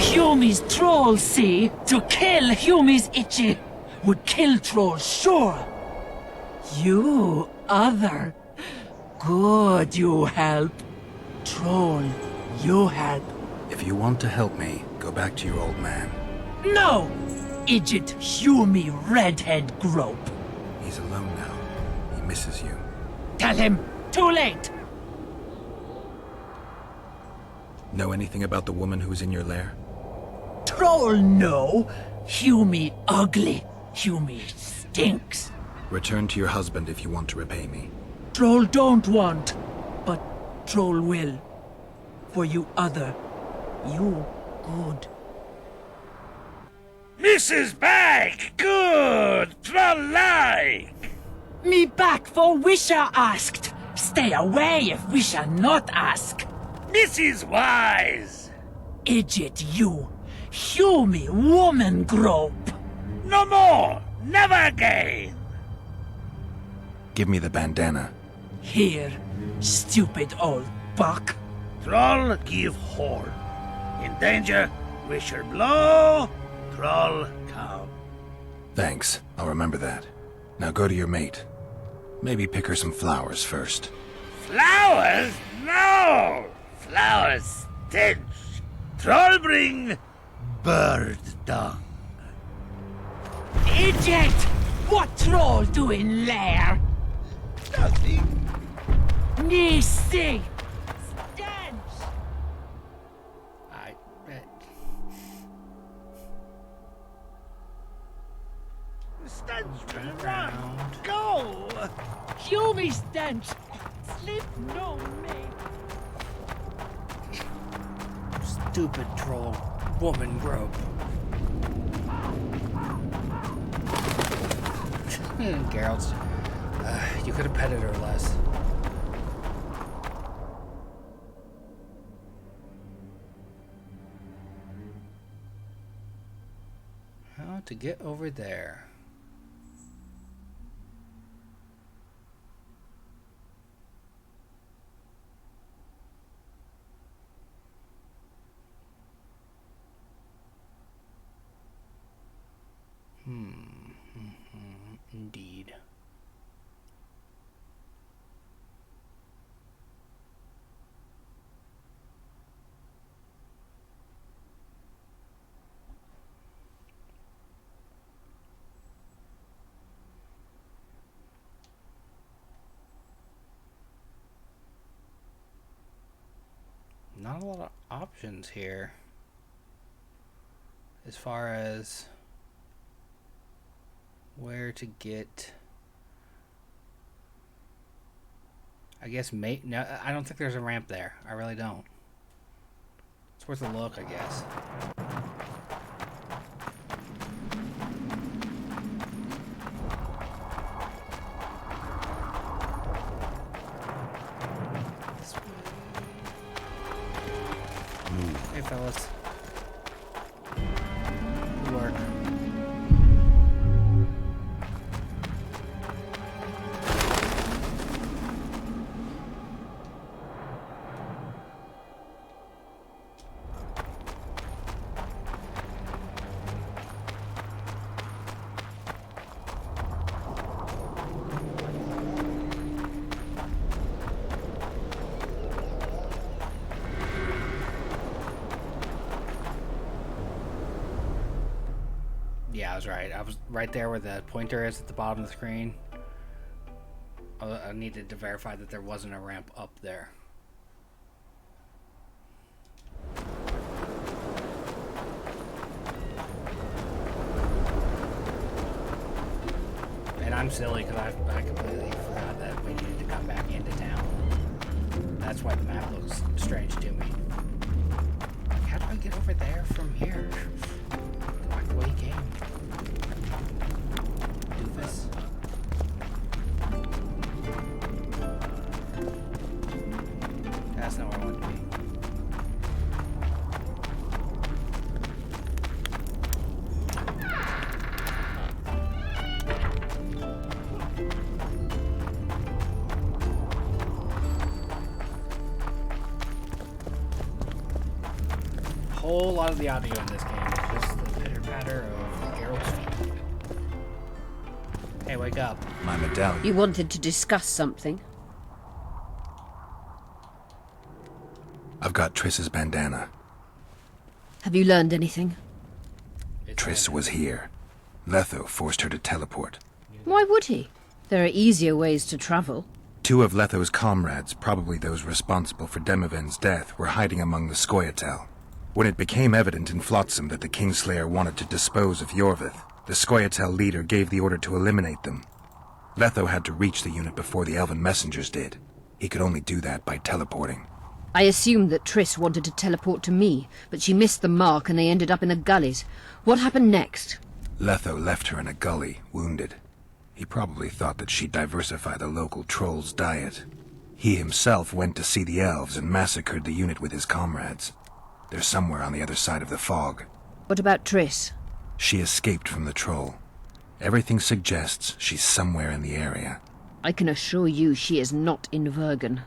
[SPEAKER 19] Humi's troll, see? To kill Humi's itchy would kill trolls, sure. You, other. Good, you help. Troll, you help.
[SPEAKER 7] If you want to help me, go back to your old man.
[SPEAKER 19] No! Idjit Humi redhead grope.
[SPEAKER 7] He's alone now. He misses you.
[SPEAKER 19] Tell him, too late!
[SPEAKER 7] Know anything about the woman who was in your lair?
[SPEAKER 19] Troll, no. Humi ugly. Humi stinks.
[SPEAKER 7] Return to your husband if you want to repay me.
[SPEAKER 19] Troll don't want, but Troll will. For you other, you good.
[SPEAKER 6] Mrs. Bag! Good! Troll-like!
[SPEAKER 19] Me back for Wisha asked. Stay away if Wisha not ask.
[SPEAKER 6] Mrs. Wise!
[SPEAKER 19] Idjit you. Humi woman grope.
[SPEAKER 6] No more! Never again!
[SPEAKER 7] Give me the bandana.
[SPEAKER 19] Here, stupid old buck.
[SPEAKER 6] Troll give horn. In danger, Wisher blow, Troll come.
[SPEAKER 7] Thanks. I'll remember that. Now go to your mate. Maybe pick her some flowers first.
[SPEAKER 6] Flowers? No! Flowers stench. Troll bring bird dung.
[SPEAKER 19] Idiot! What troll doing there?
[SPEAKER 6] Nothing.
[SPEAKER 19] Nissi! Stench!
[SPEAKER 1] I bet.
[SPEAKER 6] Stench, run! Go!
[SPEAKER 19] Humi stench! Sleep no me!
[SPEAKER 1] Stupid troll. Woman grope. Geralt, you could have petted her less. How to get over there? Indeed. Not a lot of options here as far as where to get, I guess, mate. No, I don't think there's a ramp there. I really don't. It's worth a look, I guess. This fellas. Good work. Yeah, I was right. I was right there where the pointer is at the bottom of the screen. I needed to verify that there wasn't a ramp up there. And I'm silly because I completely forgot that we needed to come back into town. That's why the map looks strange to me. How do I get over there from here? Back the way he came. Doofus. That's not where I want to be. Whole lot of the audio in this game is just the pitter-patter of Geralt's feet. Hey, wake up.
[SPEAKER 7] My medallion.
[SPEAKER 9] You wanted to discuss something?
[SPEAKER 7] I've got Triss's bandana.
[SPEAKER 9] Have you learned anything?
[SPEAKER 7] Triss was here. Letho forced her to teleport.
[SPEAKER 9] Why would he? There are easier ways to travel.
[SPEAKER 7] 2 of Letho's comrades, probably those responsible for Demoven's death, were hiding among the Scoia'tael. When it became evident in Flotsam that the Kingslayer wanted to dispose of Yorvith, the Scoia'tael leader gave the order to eliminate them. Letho had to reach the unit before the Elven messengers did. He could only do that by teleporting.
[SPEAKER 9] I assumed that Triss wanted to teleport to me, but she missed the mark and they ended up in the gullies. What happened next?
[SPEAKER 7] Letho left her in a gully, wounded. He probably thought that she'd diversify the local trolls' diet. He himself went to see the elves and massacred the unit with his comrades. They're somewhere on the other side of the fog.
[SPEAKER 9] What about Triss?
[SPEAKER 7] She escaped from the troll. Everything suggests she's somewhere in the area.
[SPEAKER 9] I can assure you she is not in Vergen.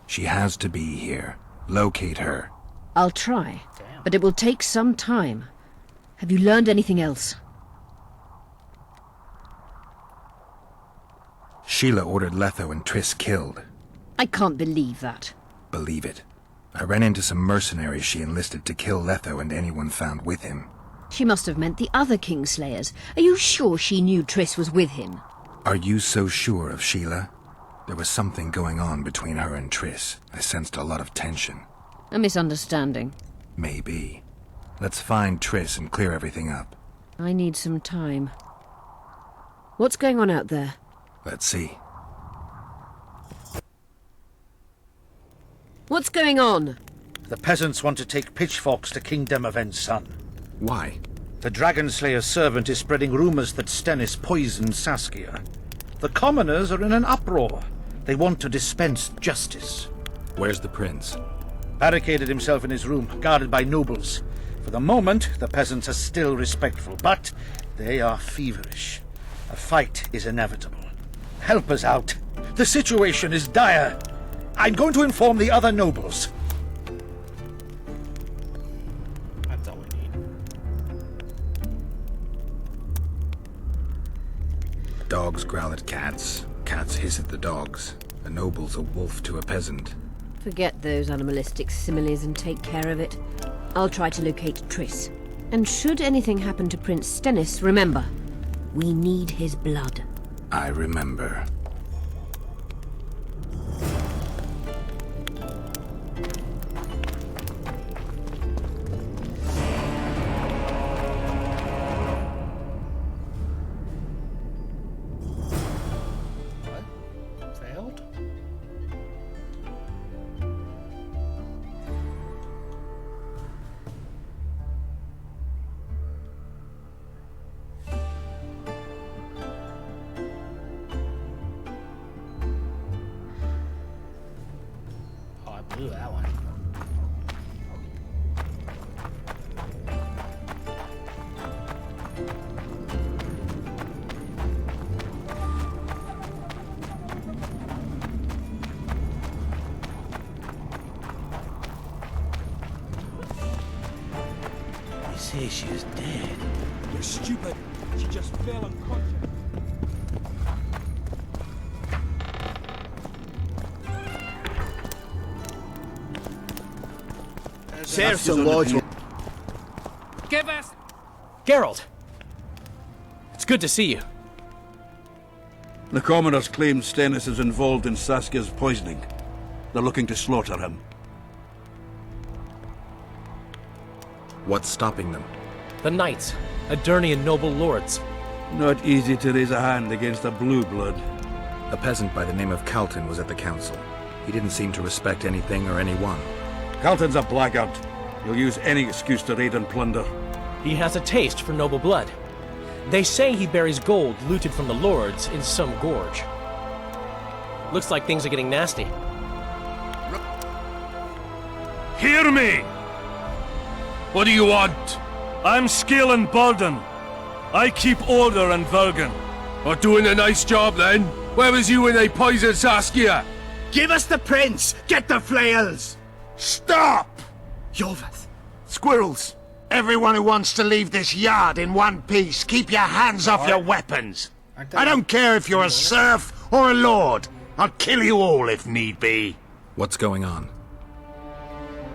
[SPEAKER 7] She has to be here. Locate her.
[SPEAKER 9] I'll try, but it will take some time. Have you learned anything else?
[SPEAKER 7] Sheila ordered Letho and Triss killed.
[SPEAKER 9] I can't believe that.
[SPEAKER 7] Believe it. I ran into some mercenaries she enlisted to kill Letho and anyone found with him.
[SPEAKER 9] She must have meant the other Kingslayers. Are you sure she knew Triss was with him?
[SPEAKER 7] Are you so sure of Sheila? There was something going on between her and Triss. I sensed a lot of tension.
[SPEAKER 9] A misunderstanding.
[SPEAKER 7] Maybe. Let's find Triss and clear everything up.
[SPEAKER 9] I need some time. What's going on out there?
[SPEAKER 7] Let's see.
[SPEAKER 9] What's going on?
[SPEAKER 6] The peasants want to take pitchforks to King Demoven's son.
[SPEAKER 7] Why?
[SPEAKER 6] The Dragonslayer's servant is spreading rumors that Stennis poisoned Saskia. The commoners are in an uproar. They want to dispense justice.
[SPEAKER 7] Where's the prince?
[SPEAKER 6] Barricaded himself in his room, guarded by nobles. For the moment, the peasants are still respectful, but they are feverish. A fight is inevitable. Help us out. The situation is dire. I'm going to inform the other nobles.
[SPEAKER 1] That's all we need.
[SPEAKER 7] Dogs growl at cats. Cats hiss at the dogs. A noble's a wolf to a peasant.
[SPEAKER 9] Forget those animalistic similes and take care of it. I'll try to locate Triss. And should anything happen to Prince Stennis, remember, we need his blood.
[SPEAKER 7] I remember.
[SPEAKER 1] Failed? Oh, I blew that one.
[SPEAKER 6] say she is dead?
[SPEAKER 15] You're stupid. She just fell unconscious.
[SPEAKER 6] Sir, some lords will...
[SPEAKER 1] Give us...
[SPEAKER 20] Geralt! It's good to see you.
[SPEAKER 21] The commoners claim Stennis is involved in Saskia's poisoning. They're looking to slaughter him.
[SPEAKER 7] What's stopping them?
[SPEAKER 20] The knights, Adernian noble lords.
[SPEAKER 21] Not easy to raise a hand against a blue blood.
[SPEAKER 7] A peasant by the name of Calton was at the council. He didn't seem to respect anything or anyone.
[SPEAKER 21] Calton's a blackguard. He'll use any excuse to raid and plunder.
[SPEAKER 20] He has a taste for noble blood. They say he buries gold looted from the lords in some gorge. Looks like things are getting nasty.
[SPEAKER 2] Hear me! What do you want? I'm Skill and Bolden. I keep order in Vergen. Are doing a nice job then? Where was you when they poisoned Saskia?
[SPEAKER 6] Give us the prince! Get the flails!
[SPEAKER 11] Stop!
[SPEAKER 6] Yorvath!
[SPEAKER 11] Squirrels! Everyone who wants to leave this yard in one piece, keep your hands off your weapons! I don't care if you're a serf or a lord. I'll kill you all if need be.
[SPEAKER 7] What's going on?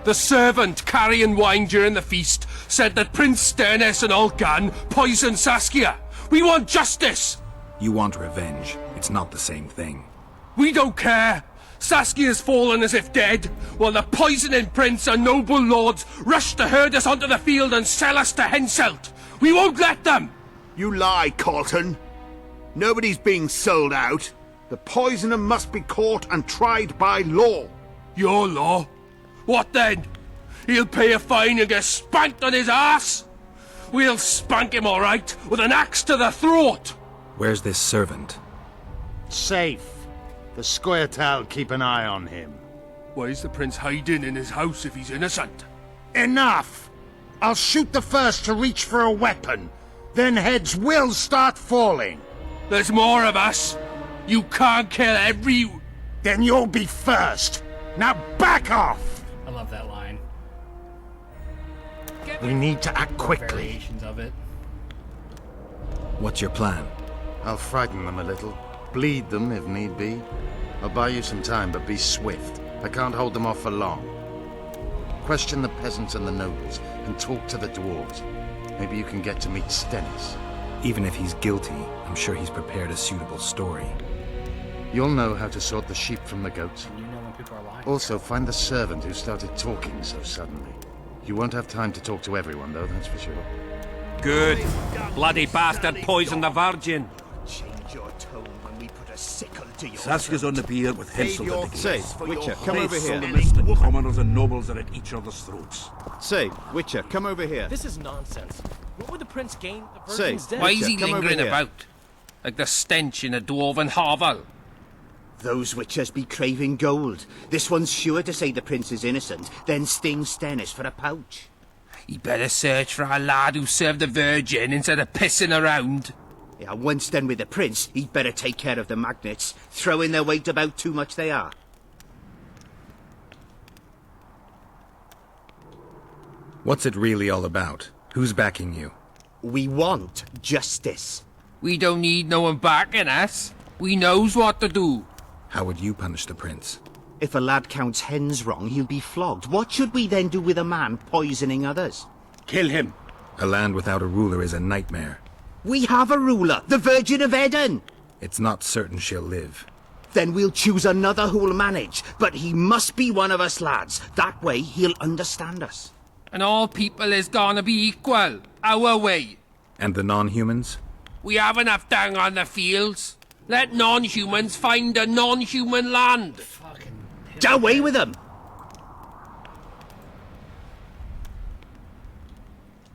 [SPEAKER 2] The servant carrying wine during the feast said that Prince Stennis and Olgan poisoned Saskia. We want justice!
[SPEAKER 7] You want revenge. It's not the same thing.
[SPEAKER 2] We don't care. Saskia's fallen as if dead, while the poisoning prince and noble lords rush to herd us onto the field and sell us to Henselt. We won't let them!
[SPEAKER 6] You lie, Calton. Nobody's being sold out. The poisoner must be caught and tried by law.
[SPEAKER 2] Your law? What then? He'll pay a fine and get spanked on his ass? We'll spank him all right, with an axe to the throat!
[SPEAKER 7] Where's this servant?
[SPEAKER 11] Safe. The Scoia'tael keep an eye on him.
[SPEAKER 2] Why is the prince hiding in his house if he's innocent?
[SPEAKER 11] Enough! I'll shoot the first to reach for a weapon. Then heads will start falling.
[SPEAKER 2] There's more of us. You can't kill every...
[SPEAKER 11] Then you'll be first. Now back off!
[SPEAKER 1] I love that line.
[SPEAKER 11] We need to act quickly.
[SPEAKER 1] Variations of it.
[SPEAKER 7] What's your plan?
[SPEAKER 11] I'll frighten them a little. Bleed them if need be. I'll buy you some time, but be swift. I can't hold them off for long. Question the peasants and the nobles, and talk to the dwarves. Maybe you can get to meet Stennis.
[SPEAKER 7] Even if he's guilty, I'm sure he's prepared a suitable story.
[SPEAKER 11] You'll know how to sort the sheep from the goats.
[SPEAKER 1] You know when people are lying.
[SPEAKER 11] Also, find the servant who started talking so suddenly. You won't have time to talk to everyone, though, that's for sure.
[SPEAKER 10] Good. Bloody bastard poisoned the Virgin.
[SPEAKER 6] Change your tone when we put a sickle to your
[SPEAKER 21] Saskia's on the pier with Henselt at the
[SPEAKER 12] Say,
[SPEAKER 21] gates.
[SPEAKER 12] Witcher, come over here.
[SPEAKER 21] The commoners and nobles are at each other's throats.
[SPEAKER 12] Say, Witcher, come over here.
[SPEAKER 20] This is nonsense. What would the prince gain the
[SPEAKER 12] Say,
[SPEAKER 20] Virgin's death?
[SPEAKER 10] Why is he
[SPEAKER 12] come over
[SPEAKER 10] lingering
[SPEAKER 12] here.
[SPEAKER 10] about? Like the stench in a dwarven hovel?
[SPEAKER 6] Those witchers be craving gold. This one's sure to say the prince is innocent, then sting Stennis for a pouch.
[SPEAKER 2] He better search for a lad who served the Virgin instead of pissing around.
[SPEAKER 6] Yeah, once done with the prince, he'd better take care of the magnets, throwing their weight about too much they are.
[SPEAKER 7] What's it really all about? Who's backing you?
[SPEAKER 6] We want justice.
[SPEAKER 2] We don't need no one backing us. We knows what to do.
[SPEAKER 7] How would you punish the prince?
[SPEAKER 6] If a lad counts hens wrong, he'll be flogged. What should we then do with a man poisoning others?
[SPEAKER 21] Kill him.
[SPEAKER 7] A land without a ruler is a nightmare.
[SPEAKER 6] We have a ruler, the Virgin of Eden.
[SPEAKER 7] It's not certain she'll live.
[SPEAKER 6] Then we'll choose another who'll manage. But he must be one of us lads. That way he'll understand us.
[SPEAKER 2] And all people is gonna be equal, our way.
[SPEAKER 7] And the non-humans?
[SPEAKER 2] We have enough down on the fields. Let non-humans find a non-human land.
[SPEAKER 6] Get away with them!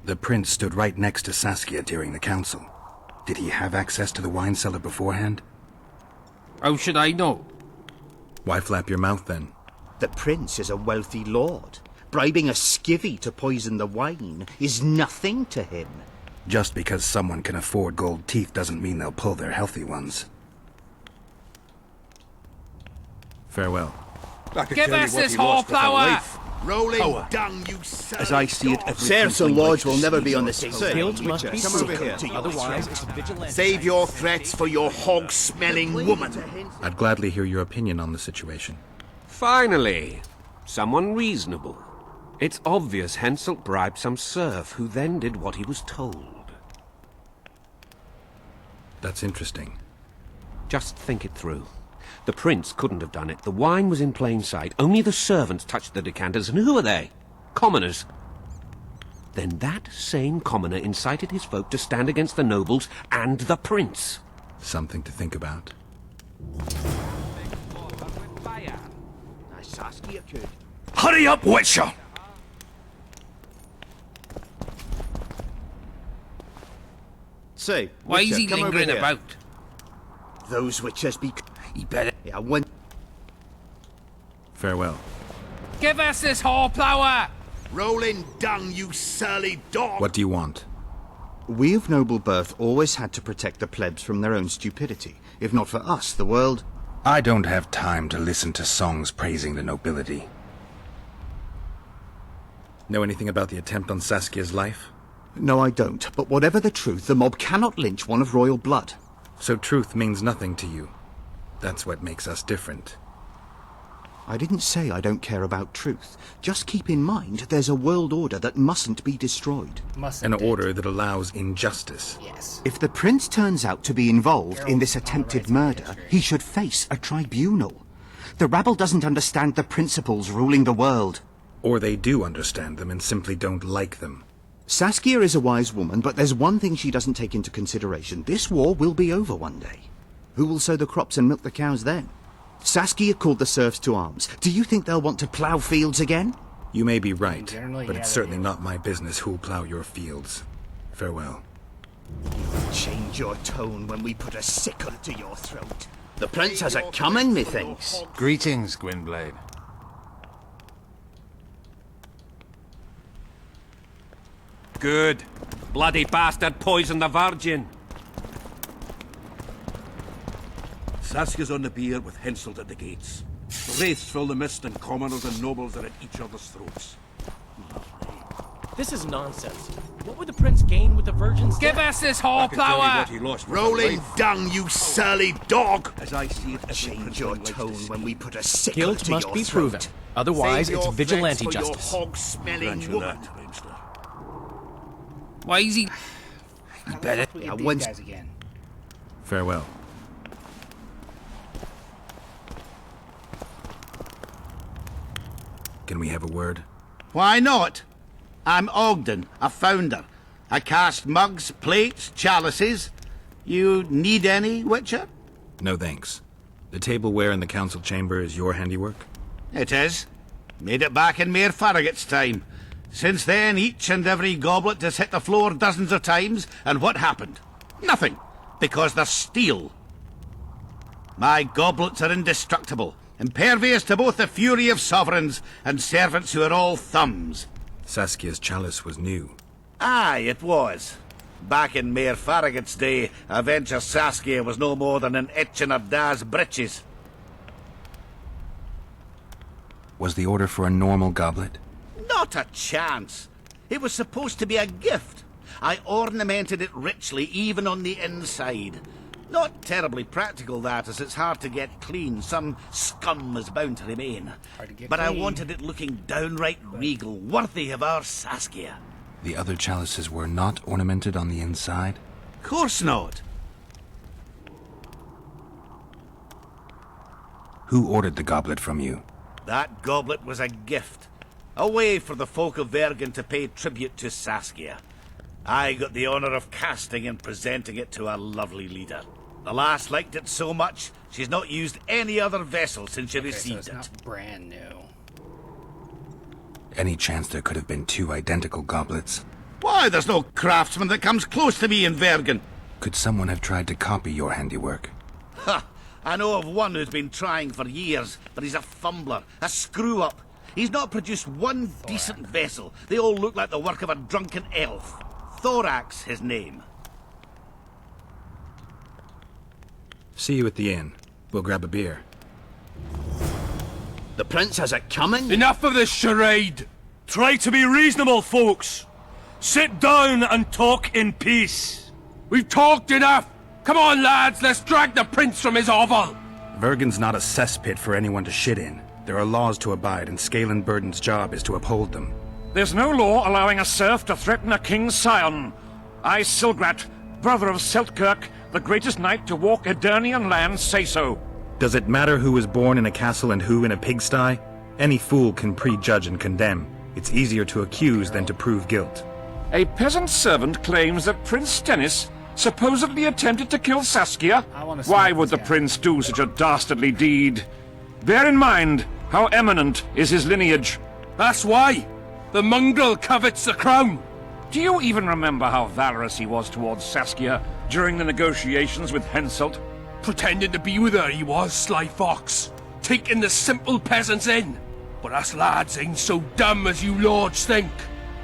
[SPEAKER 7] The prince stood right next to Saskia during the council. Did he have access to the wine cellar beforehand?
[SPEAKER 2] How should I know?
[SPEAKER 7] Why flap your mouth then?
[SPEAKER 6] The prince is a wealthy lord. Bribing a skivvy to poison the wine is nothing to him.
[SPEAKER 7] Just because someone can afford gold teeth doesn't mean they'll pull their healthy ones. Farewell.
[SPEAKER 21] I could
[SPEAKER 2] Give
[SPEAKER 21] tell you
[SPEAKER 2] us
[SPEAKER 21] what
[SPEAKER 2] this
[SPEAKER 21] he lost with a
[SPEAKER 2] whoreflower!
[SPEAKER 21] life.
[SPEAKER 16] Rolling
[SPEAKER 6] dung, you
[SPEAKER 21] As I see it,
[SPEAKER 16] Serfs and lords will never be on the same page.
[SPEAKER 20] Guilt must be
[SPEAKER 16] Come over
[SPEAKER 20] proven.
[SPEAKER 16] here.
[SPEAKER 20] Otherwise, it's vigilante.
[SPEAKER 16] Save your threats for your hog-smelling woman.
[SPEAKER 7] I'd gladly hear your opinion on the situation.
[SPEAKER 5] Finally, someone reasonable. It's obvious Henselt bribed some serf who then did what he was told.
[SPEAKER 7] That's interesting.
[SPEAKER 5] Just think it through. The prince couldn't have done it. The wine was in plain sight. Only the servants touched the decanters, and who are they? Commoners. Then that same commoner incited his folk to stand against the nobles and the prince.
[SPEAKER 7] Something to think about.
[SPEAKER 16] Hurry up, Witcher!
[SPEAKER 22] Say,
[SPEAKER 16] Why is he
[SPEAKER 22] come over
[SPEAKER 16] lingering
[SPEAKER 22] here.
[SPEAKER 16] about?
[SPEAKER 22] Those witches be...
[SPEAKER 16] He better...
[SPEAKER 22] Yeah, when...
[SPEAKER 7] Farewell.
[SPEAKER 1] Give us this hornblower!
[SPEAKER 16] Rolling dung, you surly dog!
[SPEAKER 7] What do you want?
[SPEAKER 22] We of noble birth always had to protect the plebs from their own stupidity. If not for us, the world...
[SPEAKER 7] I don't have time to listen to songs praising the nobility. Know anything about the attempt on Saskia's life?
[SPEAKER 22] No, I don't. But whatever the truth, the mob cannot lynch one of royal blood.
[SPEAKER 7] So truth means nothing to you. That's what makes us different.
[SPEAKER 22] I didn't say I don't care about truth. Just keep in mind there's a world order that mustn't be destroyed.
[SPEAKER 7] An order that allows injustice.
[SPEAKER 1] Yes.
[SPEAKER 22] If the prince turns out to be involved in this attempted murder, he should face a tribunal. The rabble doesn't understand the principles ruling the world.
[SPEAKER 7] Or they do understand them and simply don't like them.
[SPEAKER 22] Saskia is a wise woman, but there's one thing she doesn't take into consideration. This war will be over one day. Who will sow the crops and milk the cows then? Saskia called the serfs to arms. Do you think they'll want to plough fields again?
[SPEAKER 7] You may be right,
[SPEAKER 1] Generally,
[SPEAKER 7] but
[SPEAKER 1] yeah,
[SPEAKER 7] it's
[SPEAKER 1] they
[SPEAKER 7] certainly
[SPEAKER 1] do.
[SPEAKER 7] not my business who'll plough your fields. Farewell.
[SPEAKER 16] Change your tone when we put a sickle to your throat. The prince has it coming, methinks.
[SPEAKER 11] Greetings, Gwynblade.
[SPEAKER 5] Good. Bloody bastard poisoned the Virgin.
[SPEAKER 21] Saskia's on the bier with Henselt at the gates. Wraiths fill the mist and commoners and nobles are at each other's throats.
[SPEAKER 20] This is nonsense. What would the prince gain with the virgin's
[SPEAKER 1] Give
[SPEAKER 20] death?
[SPEAKER 1] us this
[SPEAKER 21] I can tell you
[SPEAKER 1] hornblower!
[SPEAKER 21] what he lost was a
[SPEAKER 16] Rolling
[SPEAKER 21] life.
[SPEAKER 16] dung, you surly dog!
[SPEAKER 21] As I see it,
[SPEAKER 16] Change your tone when we put a sickle
[SPEAKER 20] Guilt
[SPEAKER 16] to
[SPEAKER 20] must
[SPEAKER 16] your
[SPEAKER 20] be
[SPEAKER 16] throat.
[SPEAKER 20] proven. Otherwise,
[SPEAKER 16] Save
[SPEAKER 20] it's
[SPEAKER 16] your
[SPEAKER 20] vigilante
[SPEAKER 16] threats for
[SPEAKER 20] justice.
[SPEAKER 16] Your hog-smelling
[SPEAKER 21] Grant you
[SPEAKER 16] woman.
[SPEAKER 21] that, Raimster.
[SPEAKER 1] Why is he...
[SPEAKER 16] You better...
[SPEAKER 1] We
[SPEAKER 22] Yeah,
[SPEAKER 1] get these
[SPEAKER 22] when's-
[SPEAKER 1] guys again.
[SPEAKER 7] Farewell. Can we have a word?
[SPEAKER 6] Why not? I'm Ogden, a founder. I cast mugs, plates, chalices. You need any, Witcher?
[SPEAKER 7] No thanks. The tableware in the council chamber is your handiwork?
[SPEAKER 6] It is. Made it back in Mayor Farragut's time. Since then, each and every goblet has hit the floor dozens of times, and what happened? Nothing, because they're steel. My goblets are indestructible, impervious to both the fury of sovereigns and servants who are all thumbs.
[SPEAKER 7] Saskia's chalice was new.
[SPEAKER 6] Aye, it was. Back in Mayor Farragut's day, a venture Saskia was no more than an itch in her da's breeches.
[SPEAKER 7] Was the order for a normal goblet?
[SPEAKER 6] Not a chance. It was supposed to be a gift. I ornamented it richly, even on the inside. Not terribly practical, that, as it's hard to get clean. Some scum is bound to remain. But I wanted it looking downright regal, worthy of our Saskia.
[SPEAKER 7] The other chalices were not ornamented on the inside?
[SPEAKER 6] Course not.
[SPEAKER 7] Who ordered the goblet from you?
[SPEAKER 6] That goblet was a gift. A way for the folk of Vergen to pay tribute to Saskia. I got the honor of casting and presenting it to our lovely leader. The lass liked it so much, she's not used any other vessel since she received
[SPEAKER 1] so it's
[SPEAKER 6] it.
[SPEAKER 1] not brand new.
[SPEAKER 7] Any chance there could have been two identical goblets?
[SPEAKER 6] Why, there's no craftsman that comes close to me in Vergen.
[SPEAKER 7] Could someone have tried to copy your handiwork?
[SPEAKER 6] Ha! I know of one who's been trying for years, but he's a fumbler, a screw-up. He's not produced one decent vessel. They all look like the work of a drunken elf. Thorax, his name.
[SPEAKER 7] See you at the inn. We'll grab a beer.
[SPEAKER 22] The prince has it coming?
[SPEAKER 2] Enough of this charade! Try to be reasonable, folks! Sit down and talk in peace! We've talked enough! Come on, lads, let's drag the prince from his hovel!
[SPEAKER 7] Vergen's not a cesspit for anyone to shit in. There are laws to abide, and Scalen Burden's job is to uphold them.
[SPEAKER 10] There's no law allowing a serf to threaten a king's scion. I, Silgrat, brother of Seltkirk, the greatest knight to walk Edirnian lands, say so.
[SPEAKER 7] Does it matter who was born in a castle and who in a pigsty? Any fool can prejudge and condemn. It's easier to accuse than to prove guilt.
[SPEAKER 10] A peasant servant claims that Prince Stennis supposedly attempted to kill Saskia. Why would the prince do such a dastardly deed? Bear in mind how eminent is his lineage.
[SPEAKER 2] That's why! The mongrel covets the crown!
[SPEAKER 10] Do you even remember how valorous he was towards Saskia during the negotiations with Henselt?
[SPEAKER 2] Pretending to be with her he was, sly fox. Taking the simple peasants in. But us lads ain't so dumb as you lords think.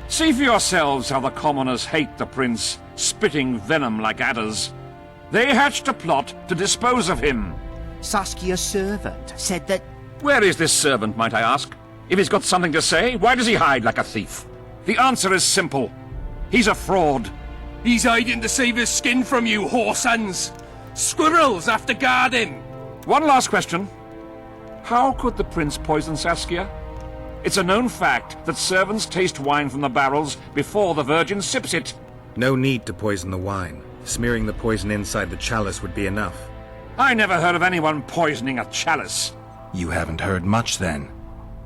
[SPEAKER 10] See for yourselves how the commoners hate the prince, spitting venom like adders. They hatched a plot to dispose of him.
[SPEAKER 13] Saskia's servant said that...
[SPEAKER 10] Where is this servant, might I ask? If he's got something to say, why does he hide like a thief? The answer is simple. He's a fraud.
[SPEAKER 2] He's hiding to save his skin from you, whoresons. Squirrels have to guard him.
[SPEAKER 10] One last question. How could the prince poison Saskia? It's a known fact that servants taste wine from the barrels before the virgin sips it.
[SPEAKER 7] No need to poison the wine. Smearing the poison inside the chalice would be enough.
[SPEAKER 10] I never heard of anyone poisoning a chalice.
[SPEAKER 7] You haven't heard much, then.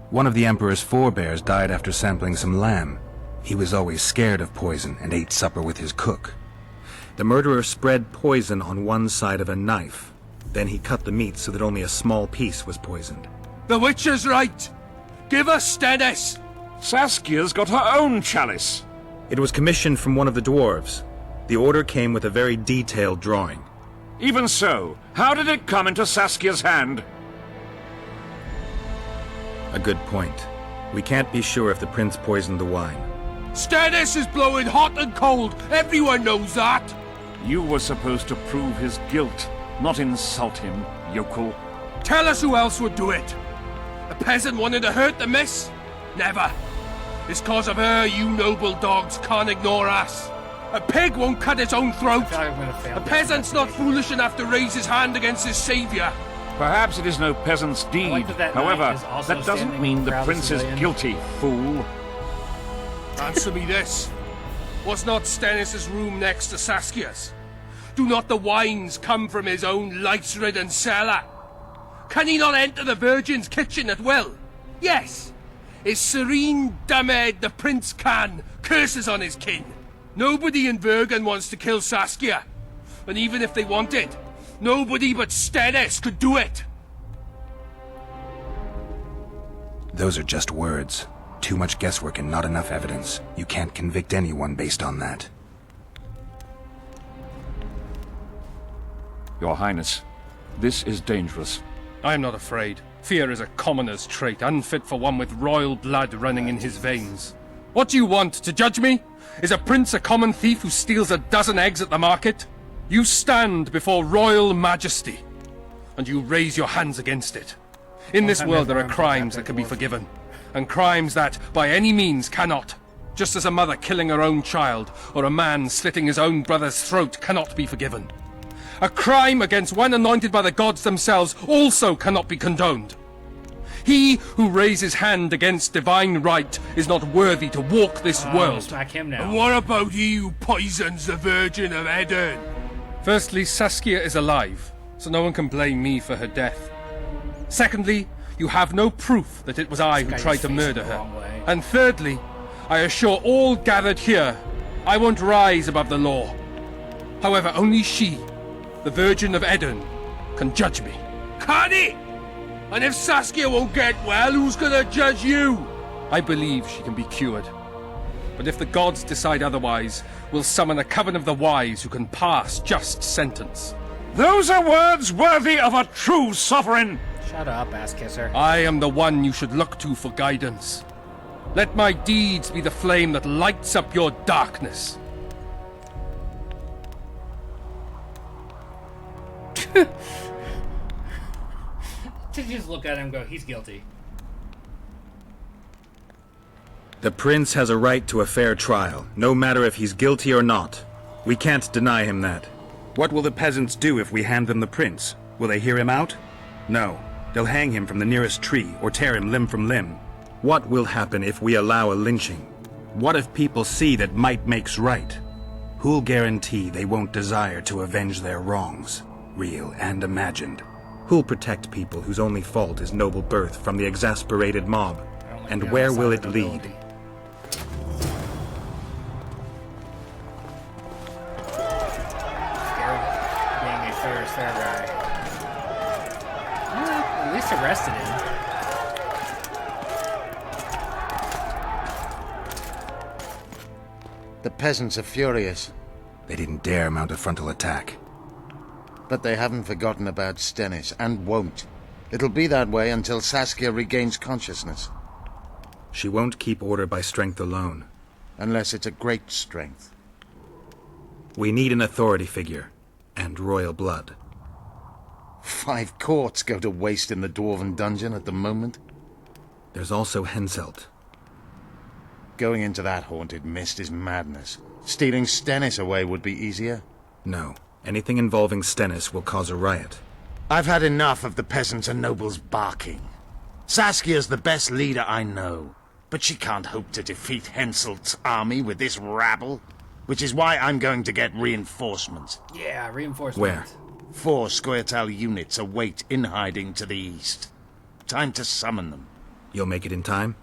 [SPEAKER 7] One of the Emperor's forebears died after sampling some lamb. He was always scared of poison and ate supper with his cook. The murderer spread poison on one side of a knife. Then he cut the meat so that only a small piece was poisoned.
[SPEAKER 2] The witch is right! Give us Stennis!
[SPEAKER 10] Saskia's got her own chalice.
[SPEAKER 7] It was commissioned from one of the dwarves. The order came with a very detailed drawing.
[SPEAKER 10] Even so, how did it come into Saskia's hand?
[SPEAKER 7] A good point. We can't be sure if the prince poisoned the wine.
[SPEAKER 2] Stennis is blowing hot and cold! Everyone knows that!
[SPEAKER 10] You were supposed to prove his guilt, not insult him, yokel.
[SPEAKER 2] Tell us who else would do it! A peasant wanted to hurt the miss? Never. It's cause of her you noble dogs can't ignore us. A pig won't cut its own throat. A peasant's not foolish enough to raise his hand against his savior.
[SPEAKER 10] Perhaps it is no peasant's deed. However, that doesn't mean the prince is guilty, fool.
[SPEAKER 2] Answer me this. Was not Stennis' room next to Saskia's? Do not the wines come from his own lice-ridden cellar? Can he not enter the Virgin's kitchen at will? Yes. His serene dumbhead the prince can, curses on his kin. Nobody in Vergen wants to kill Saskia. And even if they wanted, nobody but Stennis could do it.
[SPEAKER 7] Those are just words. Too much guesswork and not enough evidence. You can't convict anyone based on that.
[SPEAKER 10] Your Highness, this is dangerous.
[SPEAKER 2] I am not afraid. Fear is a commoner's trait, unfit for one with royal blood running in his veins. What do you want, to judge me? Is a prince a common thief who steals a dozen eggs at the market? You stand before royal majesty, and you raise your hands against it. In this world there are crimes that can be forgiven, and crimes that, by any means, cannot. Just as a mother killing her own child, or a man slitting his own brother's throat cannot be forgiven. A crime against one anointed by the gods themselves also cannot be condoned. He who raises hand against divine right is not worthy to walk this world.
[SPEAKER 1] Smack him now.
[SPEAKER 2] And what about he who poisons the Virgin of Edirn? Firstly, Saskia is alive, so no one can blame me for her death. Secondly, you have no proof that it was I who tried to murder her. And thirdly, I assure all gathered here, I won't rise above the law. However, only she, the Virgin of Edirn, can judge me. Can he? And if Saskia won't get well, who's gonna judge you? I believe she can be cured. But if the gods decide otherwise, we'll summon a coven of the wise who can pass just sentence.
[SPEAKER 10] Those are words worthy of a true sovereign!
[SPEAKER 1] Shut up, ass-kisser.
[SPEAKER 2] I am the one you should look to for guidance. Let my deeds be the flame that lights up your darkness.
[SPEAKER 1] To just look at him and go, he's guilty.
[SPEAKER 7] The prince has a right to a fair trial, no matter if he's guilty or not. We can't deny him that.
[SPEAKER 4] What will the peasants do if we hand them the prince? Will they hear him out? No. They'll hang him from the nearest tree or tear him limb from limb.
[SPEAKER 7] What will happen if we allow a lynching?
[SPEAKER 4] What if people see that might makes right? Who'll guarantee they won't desire to avenge their wrongs, real and imagined?
[SPEAKER 7] Who'll protect people whose only fault is noble birth from the exasperated mob? And where will it lead?
[SPEAKER 1] Being a fair guy. Well, at least arrested him.
[SPEAKER 11] The peasants are furious.
[SPEAKER 7] They didn't dare mount a frontal attack.
[SPEAKER 11] But they haven't forgotten about Stennis, and won't. It'll be that way until Saskia regains consciousness.
[SPEAKER 7] She won't keep order by strength alone.
[SPEAKER 11] Unless it's a great strength.
[SPEAKER 7] We need an authority figure, and royal blood.
[SPEAKER 11] 5 courts go to waste in the Dwarven dungeon at the moment.
[SPEAKER 7] There's also Henselt.
[SPEAKER 11] Going into that haunted mist is madness. Stealing Stennis away would be easier.
[SPEAKER 7] No. Anything involving Stennis will cause a riot.
[SPEAKER 11] I've had enough of the peasants and nobles barking. Saskia's the best leader I know, but she can't hope to defeat Henselt's army with this rabble, which is why I'm going to get reinforcements.
[SPEAKER 1] Yeah, reinforcements.
[SPEAKER 7] Where?
[SPEAKER 11] 4 Scoia'tael units await in hiding to the east. Time to summon them.
[SPEAKER 7] You'll make it in time?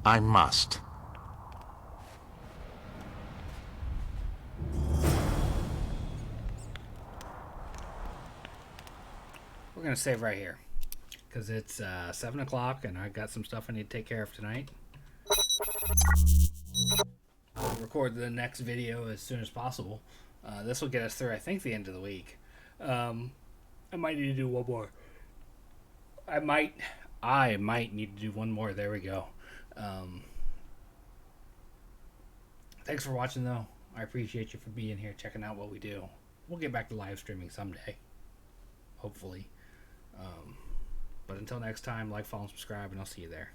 [SPEAKER 11] I must.
[SPEAKER 1] We're going to save right here. Because it's 7 o'clock and I got some stuff I need to take care of tonight. I'll record the next video as soon as possible. This will get us through, I think, the end of the week. I might need to do one more. I might need to do one more. There we go. Thanks for watching, though. I appreciate you for being here, checking out what we do. We'll get back to live streaming someday. Hopefully. But until next time, like, follow, and subscribe, and I'll see you there.